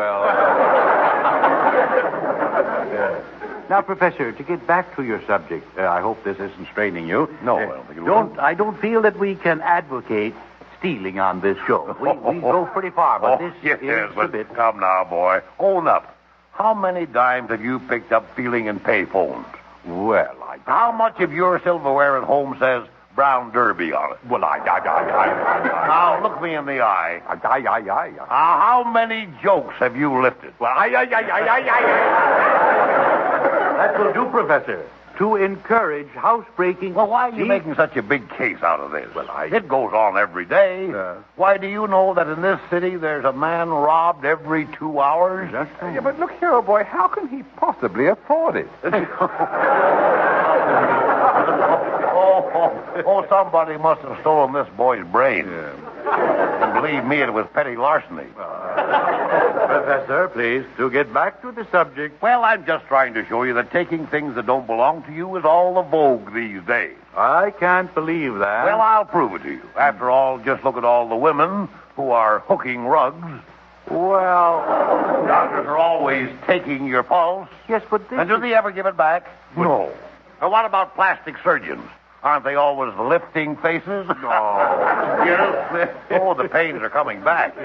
Now, Professor, to get back to your subject, I hope this isn't straining you. No, I don't think it will. I don't feel that we can advocate stealing on this show. We go pretty far, but this yes, is but a bit... Come now, boy. Own up. How many dimes have you picked up feeling in payphones? Well, How much of your silverware at home says Brown Derby on it? Well, Now, look me in the eye. How many jokes have you lifted? Well, That will do, Professor. To encourage housebreaking... Well, why are you making such a big case out of this? It goes on every day. Why, do you know that in this city there's a man robbed every 2 hours? Yeah, but look here, boy, how can he possibly afford it? Somebody must have stolen this boy's brain. And believe me, it was petty larceny. Professor, please, to get back to the subject. Well, I'm just trying to show you that taking things that don't belong to you is all the vogue these days. I can't believe that. Well, I'll prove it to you. After all, just look at all the women who are hooking rugs. Well, doctors are always taking your pulse. Yes, but And do they ever give it back? No. And what about plastic surgeons? Aren't they always lifting faces? No. The pains are coming back.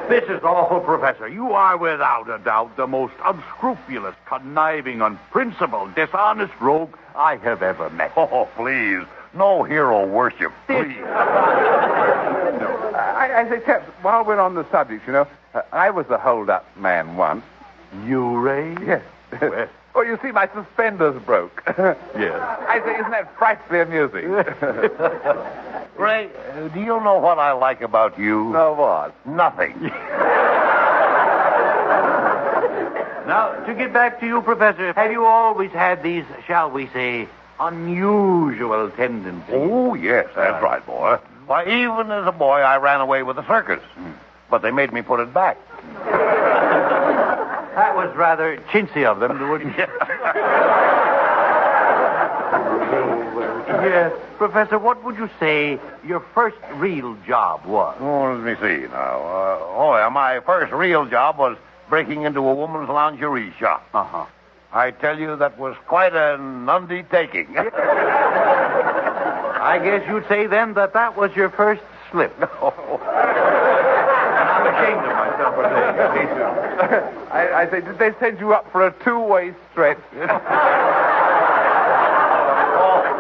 This is awful, Professor. You are without a doubt the most unscrupulous, conniving, unprincipled, dishonest rogue I have ever met. Oh, please. No hero worship, please. I say, chaps, while we're on the subject, I was a hold-up man once. You, Ray? Yes. Oh, you see, my suspenders broke. Yes. I say, isn't that frightfully amusing? Ray, do you know what I like about you? No, what? Nothing. Now, to get back to you, Professor, have you always had these, shall we say, unusual tendencies? Oh, yes, that's right, boy. Why, even as a boy, I ran away with the circus. But they made me put it back. That was rather chintzy of them, wouldn't you? Yes. Professor, what would you say your first real job was? Oh, let me see now. My first real job was breaking into a woman's lingerie shop. Uh-huh. I tell you, that was quite an undertaking. I guess you'd say then that was your first slip. And I'm ashamed of myself for saying it. Me too. I say, did they send you up for a two-way stretch?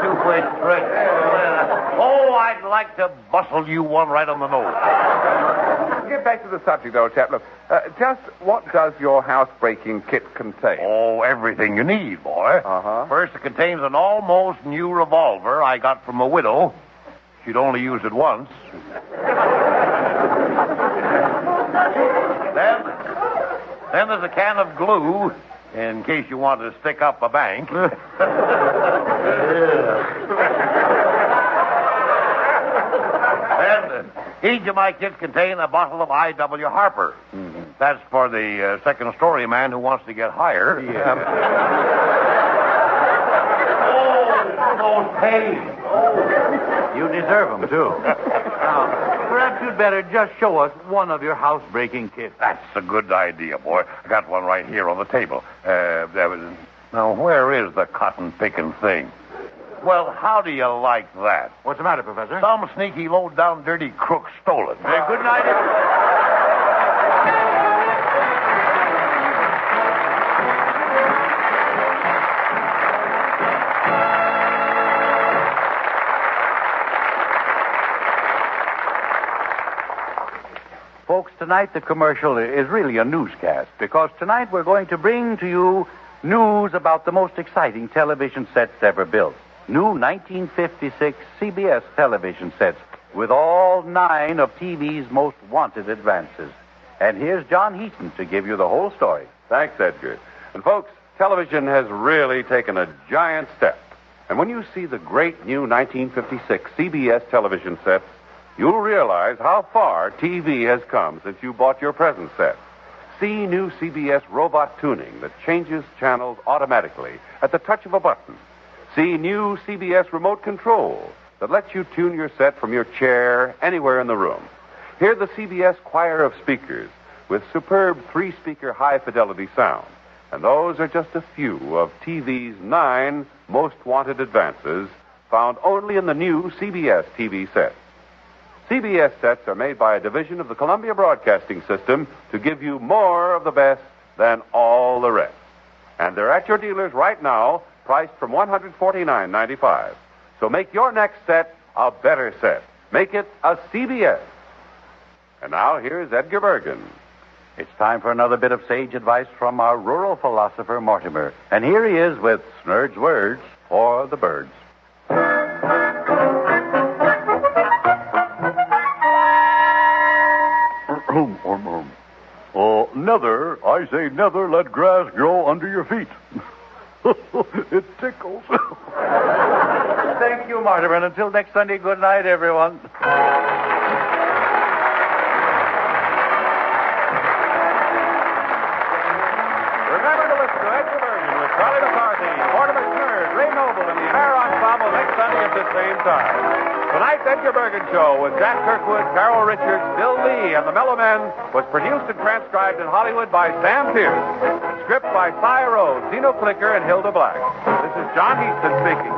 Two-way stretch. Oh, I'd like to bustle you one right on the nose. Get back to the subject, old chap. Look, just what does your housebreaking kit contain? Oh, everything you need, boy. Uh-huh. First, it contains an almost new revolver I got from a widow. She'd only used it once. Then there's a can of glue in case you want to stick up a bank. Then each of my kits contain a bottle of I.W. Harper. Mm-hmm. That's for the second-story man who wants to get higher. Yeah. Oh, those pains. Oh. You deserve them, too. Now, perhaps you'd better just show us one of your housebreaking kits. That's a good idea, boy. I got one right here on the table. Now, where is the cotton-picking thing? Well, how do you like that? What's the matter, Professor? Some sneaky, low-down, dirty crook stole it. Good night, Folks, tonight the commercial is really a newscast because tonight we're going to bring to you news about the most exciting television sets ever built. New 1956 CBS television sets with all 9 of TV's most wanted advances. And here's John Heaton to give you the whole story. Thanks, Edgar. And folks, television has really taken a giant step. And when you see the great new 1956 CBS television sets, you'll realize how far TV has come since you bought your present set. See new CBS robot tuning that changes channels automatically at the touch of a button. See new CBS remote control that lets you tune your set from your chair anywhere in the room. Hear the CBS choir of speakers with superb 3-speaker high-fidelity sound. And those are just a few of TV's 9 most wanted advances found only in the new CBS TV sets. CBS sets are made by a division of the Columbia Broadcasting System to give you more of the best than all the rest. And they're at your dealers right now, priced from $149.95. So make your next set a better set. Make it a CBS. And now here's Edgar Bergen. It's time for another bit of sage advice from our rural philosopher, Mortimer. And here he is with Snurg's words for the birds. Nether, I say nether, let grass grow under your feet. It tickles. Thank you, Mortimer. And until next Sunday, good night, everyone. Remember to listen to Edgar Bergen with Charlie McCarthy, Mortimer Snurd, Ray Noble, and the Air Ensemble next Sunday at the same time. Tonight's Edgar Bergen Show with Jack Kirkwood, Carol Richards, Bill Lee, and the Mellow Men was produced and transcribed in Hollywood by Sam Pierce. Script by Cy Rose, Zeno Clinker, and Hilda Black. This is John Heaton speaking.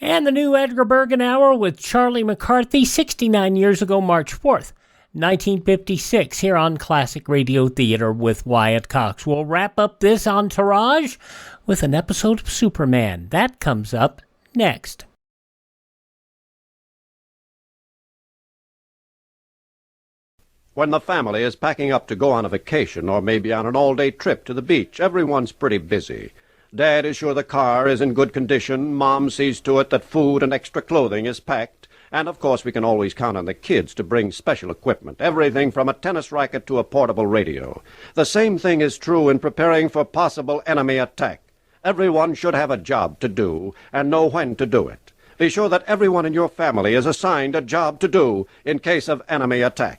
And the new Edgar Bergen Hour with Charlie McCarthy, 69 years ago, March 4th, 1956, here on Classic Radio Theater with Wyatt Cox. We'll wrap up this entourage with an episode of Superman. That comes up next. When the family is packing up to go on a vacation or maybe on an all-day trip to the beach, everyone's pretty busy. Dad is sure the car is in good condition, Mom sees to it that food and extra clothing is packed, and of course we can always count on the kids to bring special equipment, everything from a tennis racket to a portable radio. The same thing is true in preparing for possible enemy attack. Everyone should have a job to do and know when to do it. Be sure that everyone in your family is assigned a job to do in case of enemy attack.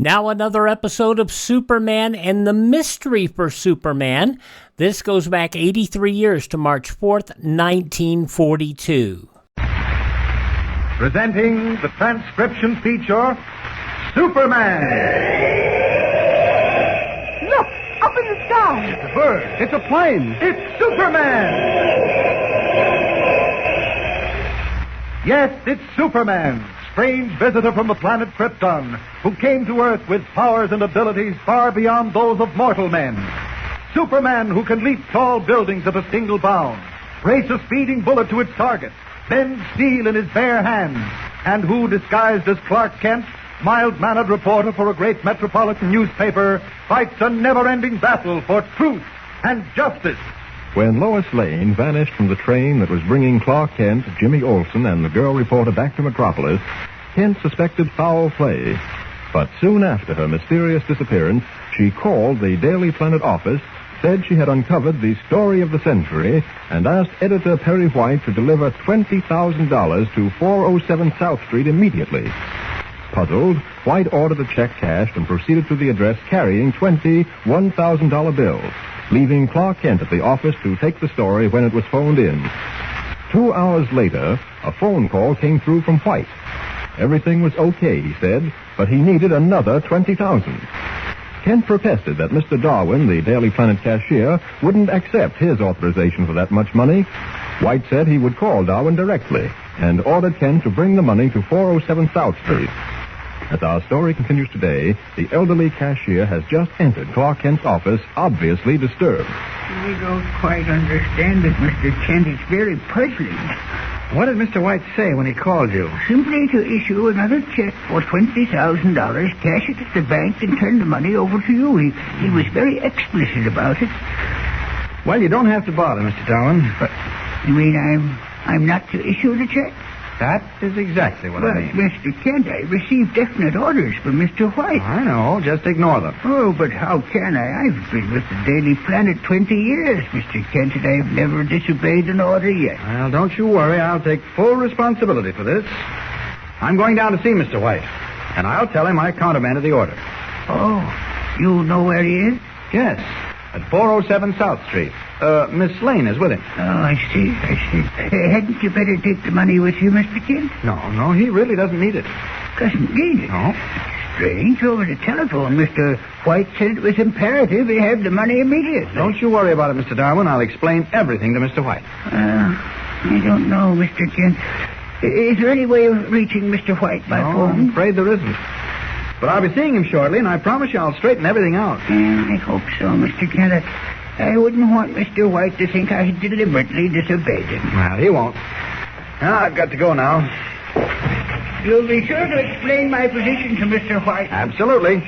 Now another episode of Superman and the Mystery for Superman. This goes back 83 years to March 4th, 1942. Presenting the transcription feature, Superman. Look, up in the sky. It's a bird. It's a plane. It's Superman. Yes, it's Superman, strange visitor from the planet Krypton, who came to Earth with powers and abilities far beyond those of mortal men. Superman, who can leap tall buildings at a single bound, race a speeding bullet to its target, bend steel in his bare hands, and who, disguised as Clark Kent, mild-mannered reporter for a great metropolitan newspaper, fights a never-ending battle for truth and justice. When Lois Lane vanished from the train that was bringing Clark Kent, Jimmy Olsen, and the girl reporter back to Metropolis, Kent suspected foul play. But soon after her mysterious disappearance, she called the Daily Planet office, said she had uncovered the story of the century, and asked editor Perry White to deliver $20,000 to 407 South Street immediately. Puzzled, White ordered a check cashed and proceeded to the address carrying 20 $1,000 bills, leaving Clark Kent at the office to take the story when it was phoned in. 2 hours later, a phone call came through from White. Everything was okay, he said, but he needed another $20,000. Kent protested that Mr. Darwin, the Daily Planet cashier, wouldn't accept his authorization for that much money. White said he would call Darwin directly and ordered Kent to bring the money to 407 South Street. As our story continues today, the elderly cashier has just entered Clark Kent's office, obviously disturbed. I don't quite understand it, Mr. Kent. It's very puzzling. What did Mr. White say when he called you? Simply to issue another check for $20,000, cash it at the bank, and turn the money over to you. He was very explicit about it. Well, you don't have to bother, Mr. Darwin. But you mean I'm not to issue the check? That is exactly what I mean. Mr. Kent, I received definite orders from Mr. White. I know. Just ignore them. Oh, but how can I? I've been with the Daily Planet 20 years, Mr. Kent, and I've never disobeyed an order yet. Well, don't you worry. I'll take full responsibility for this. I'm going down to see Mr. White, and I'll tell him I countermanded the order. Oh, you know where he is? Yes, at 407 South Street. Miss Lane is with him. Oh, I see. Hadn't you better take the money with you, Mr. Kent? No, he really doesn't need it. Doesn't need it? No. Strange. Over the telephone, Mr. White said it was imperative he have the money immediately. Don't you worry about it, Mr. Darwin. I'll explain everything to Mr. White. I don't know, Mr. Kent. Is there any way of reaching Mr. White by phone? I'm afraid there isn't. But I'll be seeing him shortly, and I promise you I'll straighten everything out. I hope so, Mr. Kent. I wouldn't want Mr. White to think I deliberately disobeyed him. Well, he won't. Now, I've got to go now. You'll be sure to explain my position to Mr. White. Absolutely.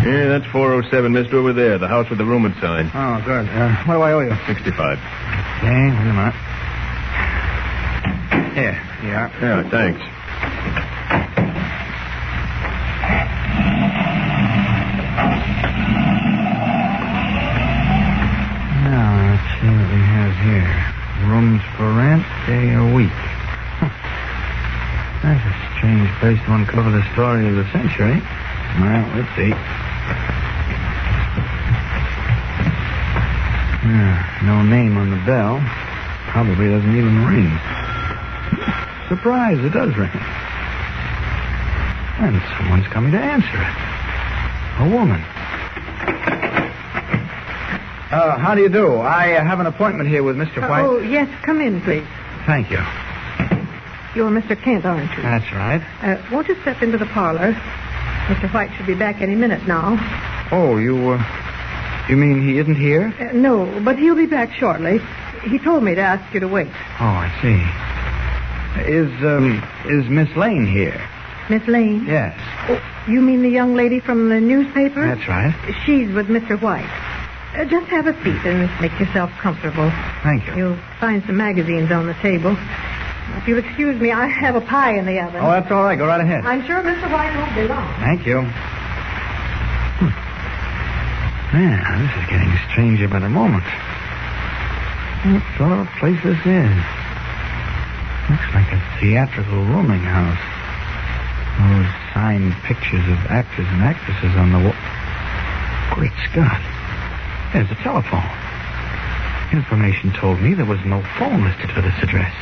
Yeah, that's 407, mister, over there, the house with the rumored sign. Oh, good. What do I owe you? 65. Okay, wait a minute. Here, you are. Yeah, thanks. Now, let's see what we have here. Rooms for rent, day a week. That's a strange place to uncover the story of the century. Well, let's see. No name on the bell. probably doesn't even ring. Surprise, it does ring. And someone's coming to answer it. A woman. How do you do? I have an appointment here with Mr. White. Oh, yes, come in, please. Thank you. You're Mr. Kent, aren't you? That's right. Won't you step into the parlor? Mr. White should be back any minute now. Oh, you mean he isn't here? No, but he'll be back shortly. He told me to ask you to wait. Oh, I see. Is Miss Lane here? Miss Lane? Yes. Oh, you mean the young lady from the newspaper? That's right. She's with Mr. White. Just have a seat and make yourself comfortable. Thank you. You'll find some magazines on the table. If you'll excuse me, I have a pie in the oven. Oh, that's all right. Go right ahead. I'm sure Mr. White won't be long. Thank you. Man, this is getting stranger by the moment. What sort of a place this is? Looks like a theatrical rooming house. Those signed pictures of actors and actresses on the wall. Great Scott. There's a telephone. Information told me there was no phone listed for this address.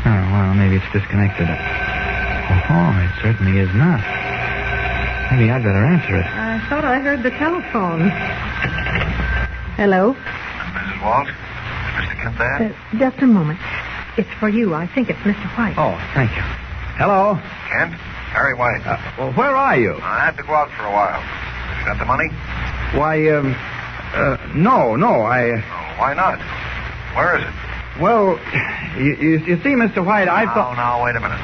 Oh, well, maybe it's disconnected. Oh, it certainly is not. Maybe I'd better answer it. I thought I heard the telephone. Hello? Mrs. Walsh? Is Mr. Kent there? Just a moment. It's for you. I think it's Mr. White. Oh, thank you. Hello? Kent? Harry White. Well, where are you? I had to go out for a while. You got the money? Why, no, Oh, why not? Where is it? Well, you see, Mr. White, I thought... No, wait a minute.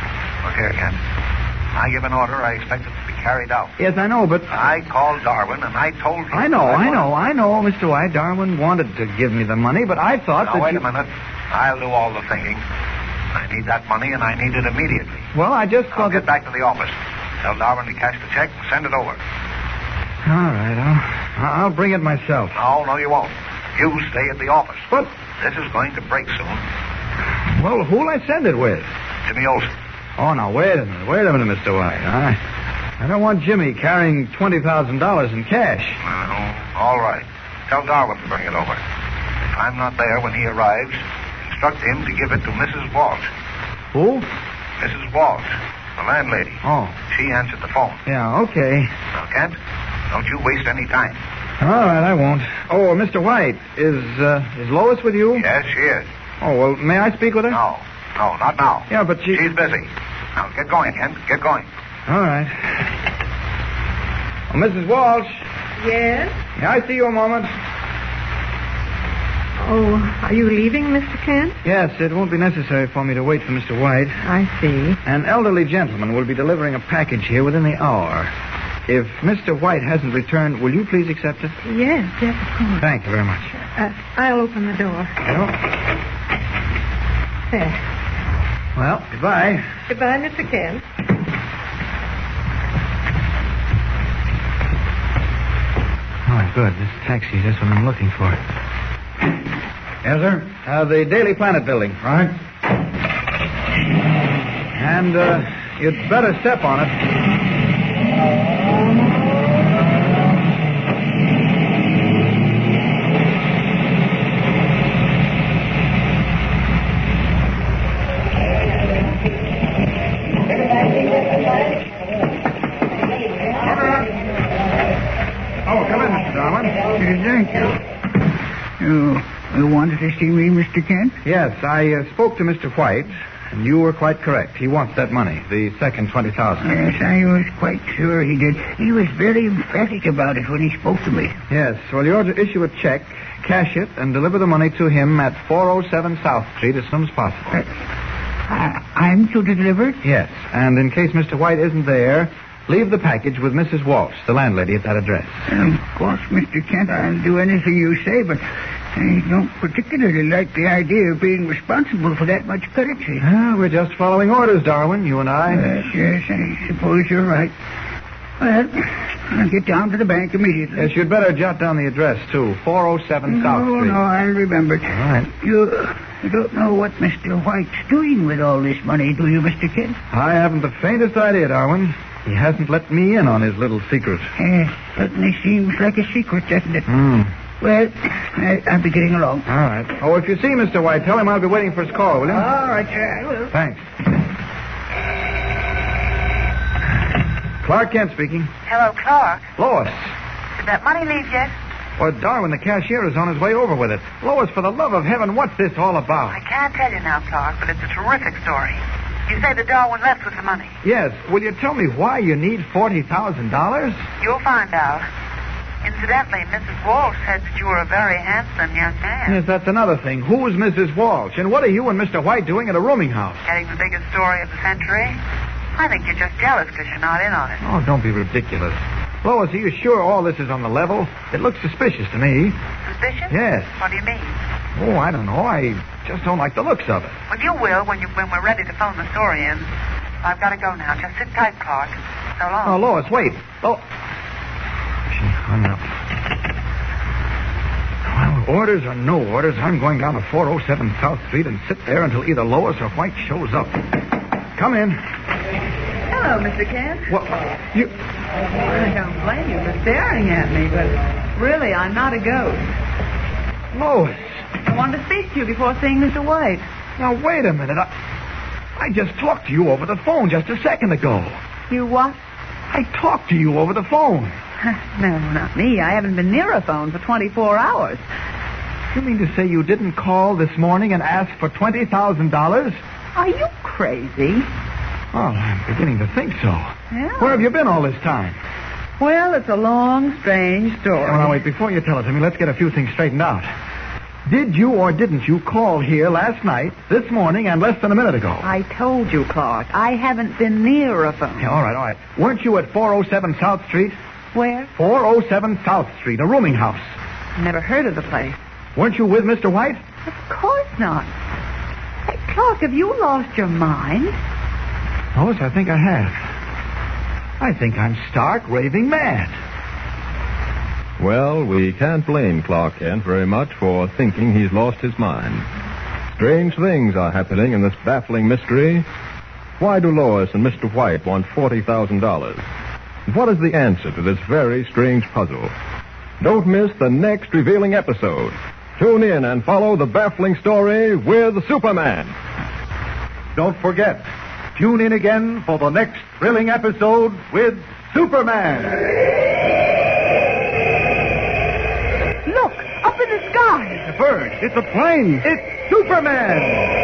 Look here, Kent. I give an order, I expect it to be carried out. Yes, I know, but... I called Darwin, and I told him... I know, Mr. White. Darwin wanted to give me the money, but I thought Now, wait a minute. I'll do all the thinking. I need that money, and I need it immediately. Well, I just thought I'll get back to the office. Tell Darwin to cash the check and send it over. All right, I'll bring it myself. No, you won't. You stay at the office. But... This is going to break soon. Well, who'll I send it with? Jimmy Olsen. Oh, now, wait a minute, Mr. White. I don't want Jimmy carrying $20,000 in cash. Well, all right. Tell Darwin to bring it over. If I'm not there when he arrives, instruct him to give it to Mrs. Walsh. Who? Mrs. Walsh, the landlady. Oh. She answered the phone. Yeah, okay. Now, Kent, don't you waste any time. All right, I won't. Oh, Mr. White, is Lois with you? Yes, she is. Oh, well, may I speak with her? No, not now. Yeah, but She's busy. Now, get going, Kent. Get going. All right. Oh, Mrs. Walsh. Yes? May I see you a moment? Oh, are you leaving, Mr. Kent? Yes, it won't be necessary for me to wait for Mr. White. I see. An elderly gentleman will be delivering a package here within the hour. If Mr. White hasn't returned, will you please accept it? Yes, of course. Thank you very much. I'll open the door. Well, There. well, goodbye. Goodbye, Mr. Kent. Oh, good. This taxi's just what I'm looking for. Yes, sir? The Daily Planet building. Right. And, you'd better step on it. Oh, come in, Mr. Darwin. Thank you. You wanted to see me, Mr. Kent? Yes, I spoke to Mr. White, and you were quite correct. He wants that money, the second $20,000. Yes, I was quite sure he did. He was very emphatic about it when he spoke to me. Yes, well, you're to issue a check, cash it, and deliver the money to him at 407 South Street as soon as possible. I'm to deliver it? Yes, and in case Mr. White isn't there, leave the package with Mrs. Walsh, the landlady at that address. Of course, Mr. Kent, I'll do anything you say, but I don't particularly like the idea of being responsible for that much currency. We're just following orders, Darwin, you and I. Yes, I suppose you're right. Well, I'll get down to the bank immediately. Yes, you'd better jot down the address, too. 407 South Street. No, I'll remember it. All right. You don't know what Mr. White's doing with all this money, do you, Mr. Kent? I haven't the faintest idea, Darwin. He hasn't let me in on his little secret. Certainly seems like a secret, doesn't it? Well, I'll be getting along. All right. Oh, if you see Mr. White, tell him I'll be waiting for his call, will you? All right, sir, I will. Thanks. Clark Kent speaking. Hello, Clark. Lois. Did that money leave yet? Well, Darwin, the cashier, is on his way over with it. Lois, for the love of heaven, what's this all about? I can't tell you now, Clark, but it's a terrific story. You say that Darwin left with the money. Yes. Will you tell me why you need $40,000? You'll find out. Incidentally, Mrs. Walsh said that you were a very handsome young man. Yes, that's another thing. Who is Mrs. Walsh? And what are you and Mr. White doing at a rooming house? Getting the biggest story of the century? I think you're just jealous because you're not in on it. Oh, don't be ridiculous. Lois, are you sure all this is on the level? It looks suspicious to me. Suspicious? Yes. What do you mean? Oh, I don't know. I just don't like the looks of it. Well, you will when we're ready to phone the story in. I've got to go now. Just sit tight, Clark. So long. Oh, Lois, wait. Oh. She hung up. Well, orders or no orders, I'm going down to 407 South Street and sit there until either Lois or White shows up. Come in. Hello, Mr. Kent. What? You... I don't blame you for staring at me, but really, I'm not a ghost. Lois. I wanted to speak to you before seeing Mr. White. Now, wait a minute. I just talked to you over the phone just a second ago. You what? I talked to you over the phone. No, not me. I haven't been near a phone for 24 hours. You mean to say you didn't call this morning and ask for $20,000? Are you crazy? Oh, I'm beginning to think so. Yeah. Where have you been all this time? Well, it's a long, strange story. Well, now, wait. Before you tell it to me, let's get a few things straightened out. Did you or didn't you call here last night, this morning, and less than a minute ago? I told you, Clark. I haven't been near a phone. Yeah, all right. Weren't you at 407 South Street? Where? 407 South Street, a rooming house. Never heard of the place. Weren't you with Mr. White? Of course not. Hey, Clark, have you lost your mind? Lois, I think I have. I think I'm stark raving mad. Well, we can't blame Clark Kent very much for thinking he's lost his mind. Strange things are happening in this baffling mystery. Why do Lois and Mr. White want $40,000? What is the answer to this very strange puzzle? Don't miss the next revealing episode. Tune in and follow the baffling story with Superman. Don't forget, tune in again for the next thrilling episode with Superman. Look, up in the sky. It's a bird. It's a plane. It's Superman.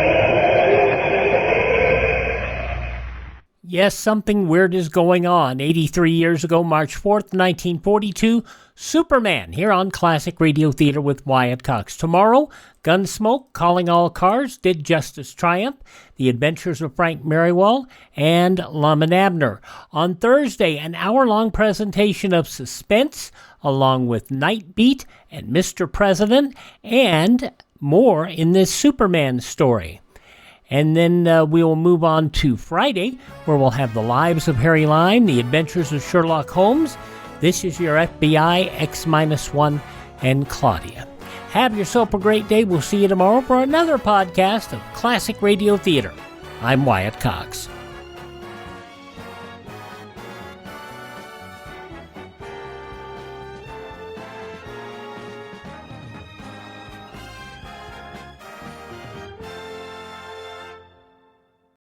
Yes, something weird is going on. 83 years ago, March 4th, 1942, Superman here on Classic Radio Theater with Wyatt Cox. Tomorrow, Gunsmoke, Calling All Cars, Did Justice Triumph, The Adventures of Frank Merriwell, and Lum and Abner. On Thursday, an hour-long presentation of Suspense, along with Night Beat and Mr. President, and more in this Superman story. And then we'll move on to Friday, where we'll have The Lives of Harry Lime, The Adventures of Sherlock Holmes, This Is Your FBI, X-1, and Claudia. Have yourself a great day. We'll see you tomorrow for another podcast of Classic Radio Theater. I'm Wyatt Cox.